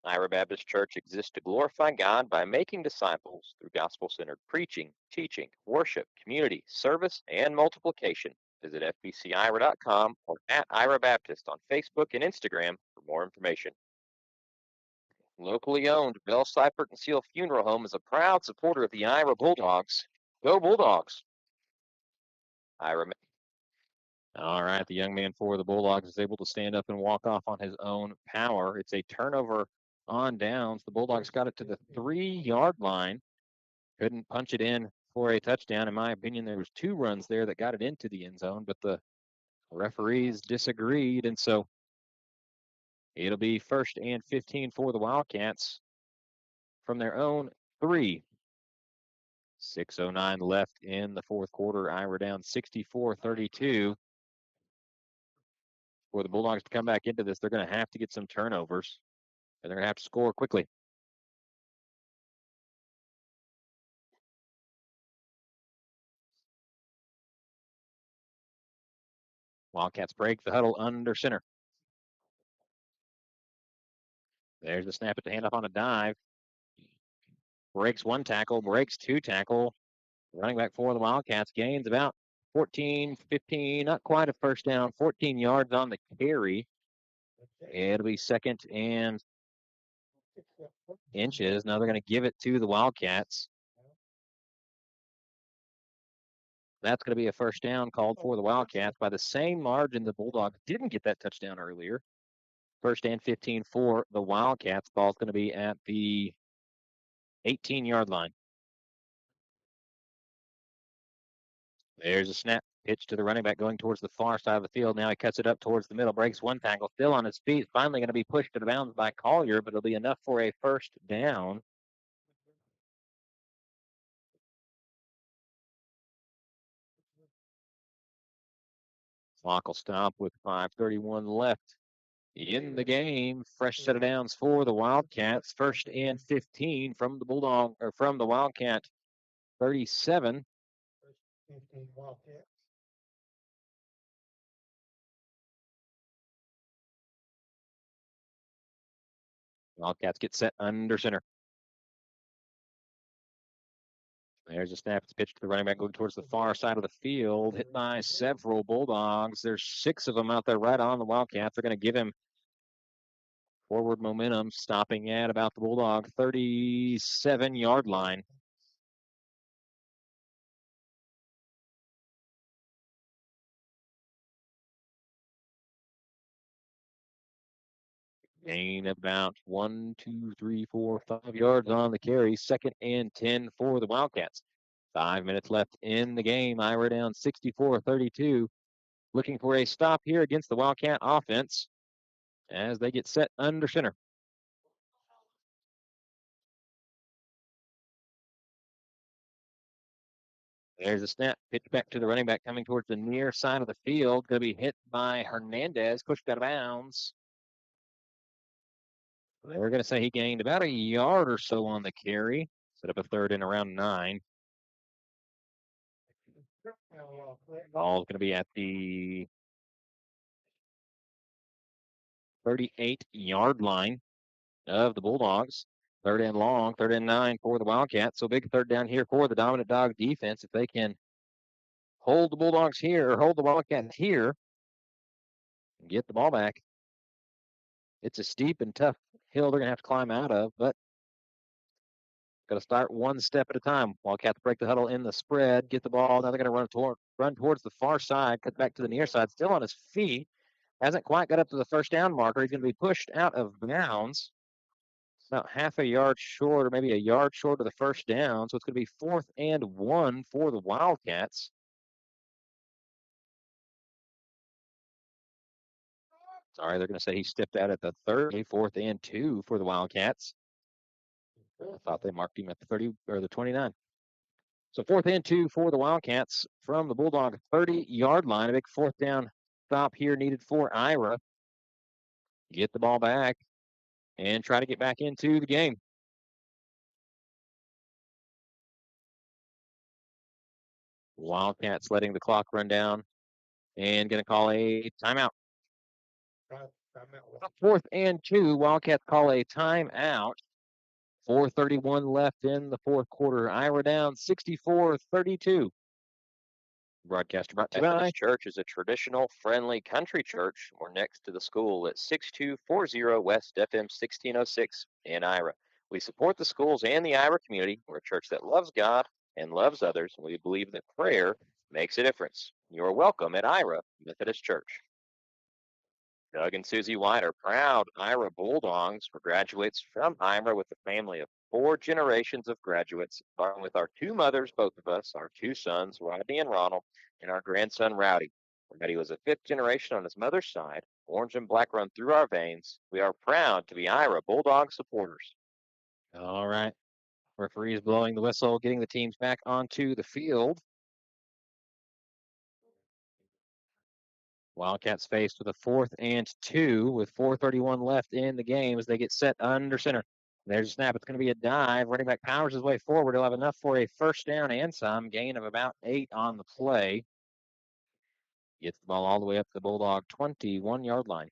Ira Baptist Church exists to glorify God by making disciples through gospel-centered preaching, teaching, worship, community, service, and multiplication. Visit fbcira.com or at Ira Baptist on Facebook and Instagram for more information. Locally owned, Bell Seifert and Seal Funeral Home is a proud supporter of the Ira Bulldogs. Go Bulldogs! Ira. All right, the young man for the Bulldogs is able to stand up and walk off on his own power. It's a turnover on downs. The Bulldogs got it to the 3-yard line. Couldn't punch it in for a touchdown. In my opinion, there was 2 runs there that got it into the end zone, but the referees disagreed, and so it'll be 1st and 15 for the Wildcats from their own 3. 6:09 left in the 4th quarter. Ira down 64-32. For the Bulldogs to come back into this, they're going to have to get some turnovers, and they're going to have to score quickly. Wildcats break the huddle under center. There's the snap at the handoff on a dive. Breaks 1 tackle, breaks 2 tackle. Running back for the Wildcats gains about 14, 15, not quite a first down, 14 yards on the carry. It'll be 2nd and inches. Now they're going to give it to the Wildcats. That's going to be a first down called for the Wildcats by the same margin the Bulldogs didn't get that touchdown earlier. 1st and 15 for the Wildcats. Ball's going to be at the 18-yard line. There's a snap pitch to the running back going towards the far side of the field. Now he cuts it up towards the middle, breaks 1 tackle, still on his feet. Finally going to be pushed to the bounds by Collier, but it'll be enough for a first down. Clock will stop with 5:31 left in the game. Fresh set of downs for the Wildcats. 1st and 15 from the Bulldog, or from the Wildcat 37. 15 Wildcats. Wildcats get set under center. There's a snap. It's pitched to the running back going towards the far side of the field. Hit by several Bulldogs. There's 6 of them out there right on the Wildcats. They're going to give him forward momentum, stopping at about the Bulldog 37-yard line. Gain about 1, 2, 3, 4, 5 yards on the carry. 2nd and 10 for the Wildcats. 5 minutes left in the game. Ira down 64-32. Looking for a stop here against the Wildcat offense as they get set under center. There's a snap. Pitch back to the running back coming towards the near side of the field. Going to be hit by Hernandez. Pushed out of bounds. They're going to say he gained about a yard or so on the carry. Set up a 3rd and around 9. Ball's going to be at the 38-yard line of the Bulldogs. 3rd and long, 3rd and 9 for the Wildcats. So big 3rd down here for the Dominant Dog defense. If they can hold the Bulldogs here or hold the Wildcats here and get the ball back, it's a steep and tough hill they're going to have to climb out of, but got to start one step at a time. Wildcats break the huddle in the spread, get the ball. Now they're going to run towards the far side, cut back to the near side, still on his feet. Hasn't quite got up to the 1st down marker. He's going to be pushed out of bounds. About half a yard short or maybe a yard short of the 1st down. So it's going to be 4th and 1 for the Wildcats. Sorry, they're going to say he stepped out at the 30, 4th and 2 for the Wildcats. I thought they marked him at the 30 or the 29. So 4th and 2 for the Wildcats from the Bulldog 30-yard line. A big 4th down stop here needed for Ira. Get the ball back and try to get back into the game. Wildcats letting the clock run down and going to call a timeout. 4th and 2, Wildcats call a timeout. 4:31 left in the 4th quarter. Ira down 64-32. Broadcaster brought to you by Methodist Church is a traditional, friendly country church. We're next to the school at 6240 West FM 1606 in Ira. We support the schools and the Ira community. We're a church that loves God and loves others. We believe that prayer makes a difference. You're welcome at Ira Methodist Church. Doug and Susie White are proud Ira Bulldogs for graduates from Ira with a family of 4 generations of graduates, starting with our 2 mothers, both of us, our 2 sons, Rodney and Ronald, and our grandson, Rowdy. Rowdy was a 5th generation on his mother's side. Orange and black run through our veins. We are proud to be Ira Bulldog supporters. All right. Referees blowing the whistle, getting the teams back onto the field. Wildcats faced with a 4th and 2 with 4:31 left in the game as they get set under center. There's a snap. It's going to be a dive. Running back powers his way forward. He'll have enough for a 1st down and some. Gain of about 8 on the play. Gets the ball all the way up to the Bulldog 21-yard line.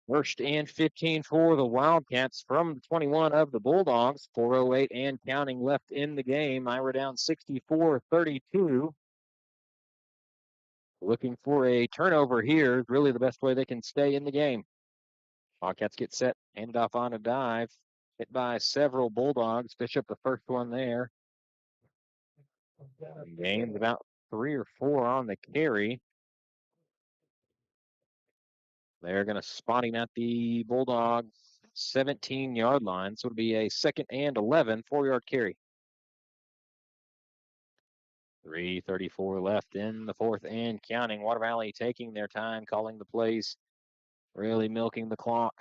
First and 15 for the Wildcats from the 21 of the Bulldogs. 4:08 and counting left in the game. Ira down 64-32. Looking for a turnover here. Really the best way they can stay in the game. Wildcats get set, handed off on a dive. Hit by several Bulldogs. Bishop the first one there. Gained about 3 or 4 on the carry. They're going to spot him at the Bulldogs 17-yard line. So it'll be a 2nd and 11, 4-yard carry. 3:34 left in the 4th and counting. Water Valley taking their time, calling the plays, really milking the clock.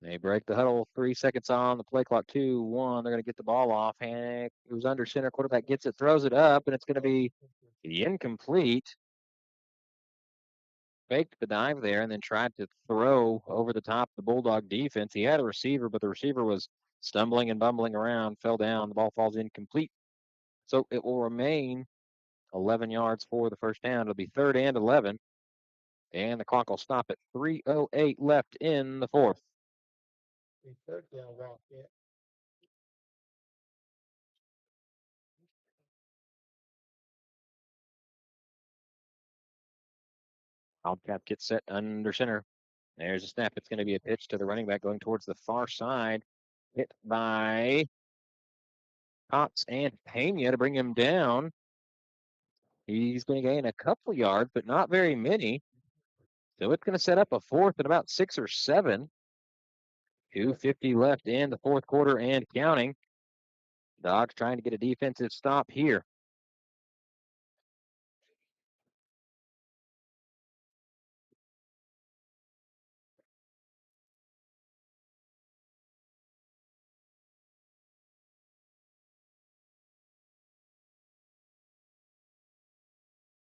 They break the huddle. 3 seconds on the play clock. 2, 1. They're going to get the ball off. And it was under center. Quarterback gets it, throws it up, and it's going to be incomplete. Faked the dive there and then tried to throw over the top of the Bulldog defense. He had a receiver, but the receiver was stumbling and bumbling around, fell down. The ball falls incomplete. So it will remain 11 yards for the first down. It'll be 3rd and 11. And the clock will stop at 3:08 left in the 4th. Third down, Wildcat. Wildcat gets set under center. There's a snap. It's going to be a pitch to the running back going towards the far side. Hit by Cox and Pena to bring him down. He's going to gain a couple yards, but not very many. So it's going to set up a 4th and about 6 or 7. 2:50 left in the 4th quarter and counting. Dogs trying to get a defensive stop here.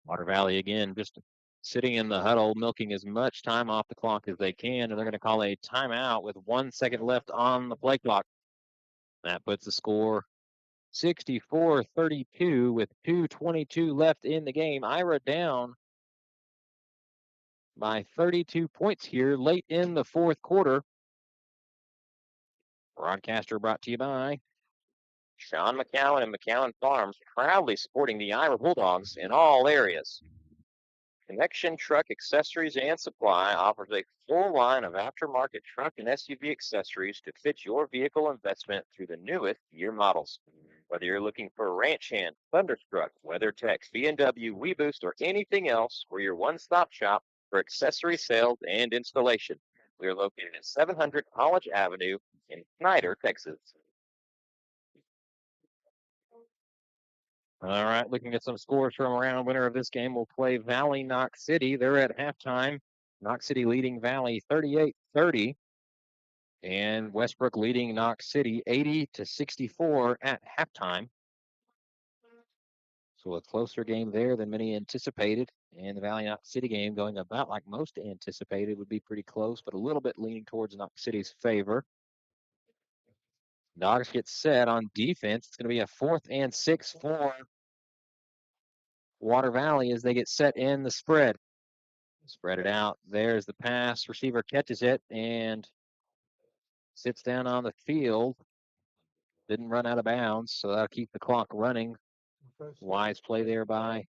Water Valley again, just sitting in the huddle, milking as much time off the clock as they can, and they're going to call a timeout with 1 second left on the play clock. That puts the score 64-32 with 2:22 left in the game. Ira down by 32 points here late in the 4th quarter. Broadcaster brought to you by Sean McCowan and McCowan Farms, proudly supporting the Ira Bulldogs in all areas. Connection Truck Accessories and Supply offers a full line of aftermarket truck and SUV accessories to fit your vehicle investment through the newest year models. Whether you're looking for a Ranch Hand, Thunderstruck, WeatherTech, B&W, WeBoost, or anything else, we're your one-stop shop for accessory sales and installation. We are located at 700 College Avenue in Snyder, Texas. All right, looking at some scores from around. Winner of this game will play Valley Knox City. They're at halftime. Knox City leading Valley 38-30. And Westbrook leading Knox City 80-64 at halftime. So a closer game there than many anticipated. And the Valley Knox City game going about like most anticipated, would be pretty close, but a little bit leaning towards Knox City's favor. Dogs get set on defense. It's going to be a 4th and 6 for Water Valley as they get set in the spread. Spread it out. There's the pass. Receiver catches it and sits down on the field. Didn't run out of bounds, so that'll keep the clock running. Wise play there by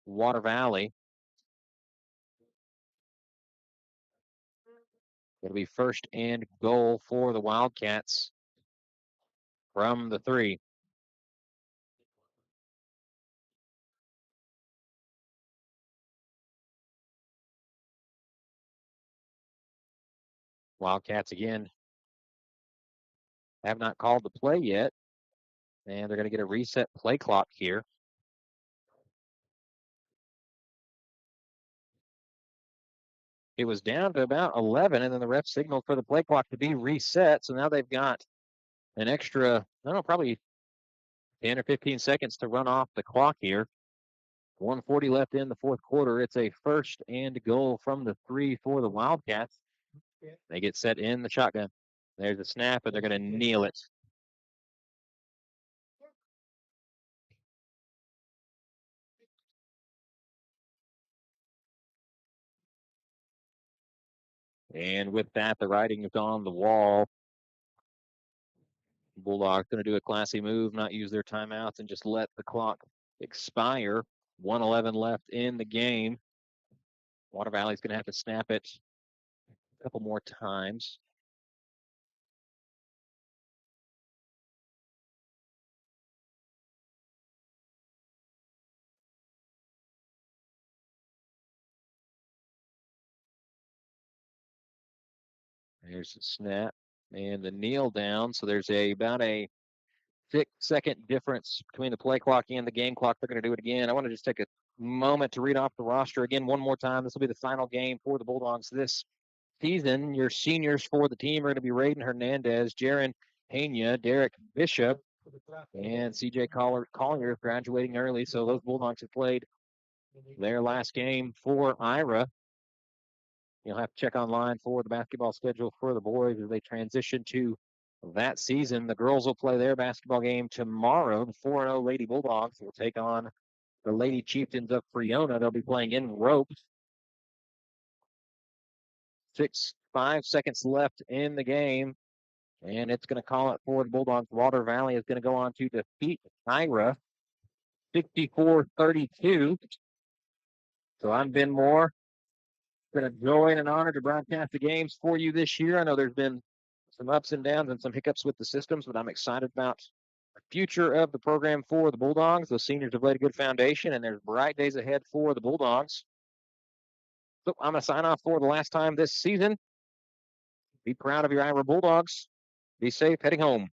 Water Valley. It'll be 1st and goal for the Wildcats from the 3. Wildcats again have not called the play yet, and they're going to get a reset play clock here. It was down to about 11, and then the ref signaled for the play clock to be reset. So now they've got an extra, I don't know, probably 10 or 15 seconds to run off the clock here. 1:40 left in the 4th quarter. It's a 1st and goal from the 3 for the Wildcats. They get set in the shotgun. There's a snap, and they're going to kneel it. And with that, the writing is on the wall. Bulldogs going to do a classy move, not use their timeouts, and just let the clock expire. 1:11 left in the game. Water Valley's going to have to snap it a couple more times. There's the snap and the kneel down. So there's about a 6-second difference between the play clock and the game clock. They're going to do it again. I want to just take a moment to read off the roster again one more time. This will be the final game for the Bulldogs this season, your seniors for the team are going to be Raiden Hernandez, Jaron Pena, Derek Bishop, and CJ Collier graduating early. So those Bulldogs have played their last game for Ira. You'll have to check online for the basketball schedule for the boys as they transition to that season. The girls will play their basketball game tomorrow. The 4-0 Lady Bulldogs will take on the Lady Chieftains of Freona. They'll be playing in ropes. 5 seconds left in the game, and it's going to call it for the Bulldogs. Water Valley is going to go on to defeat Ira 64-32. So I'm Ben Moore. It's been a joy and an honor to broadcast the games for you this year. I know there's been some ups and downs and some hiccups with the systems, but I'm excited about the future of the program for the Bulldogs. The seniors have laid a good foundation, and there's bright days ahead for the Bulldogs. So I'm going to sign off for the last time this season. Be proud of your Ira Bulldogs. Be safe heading home.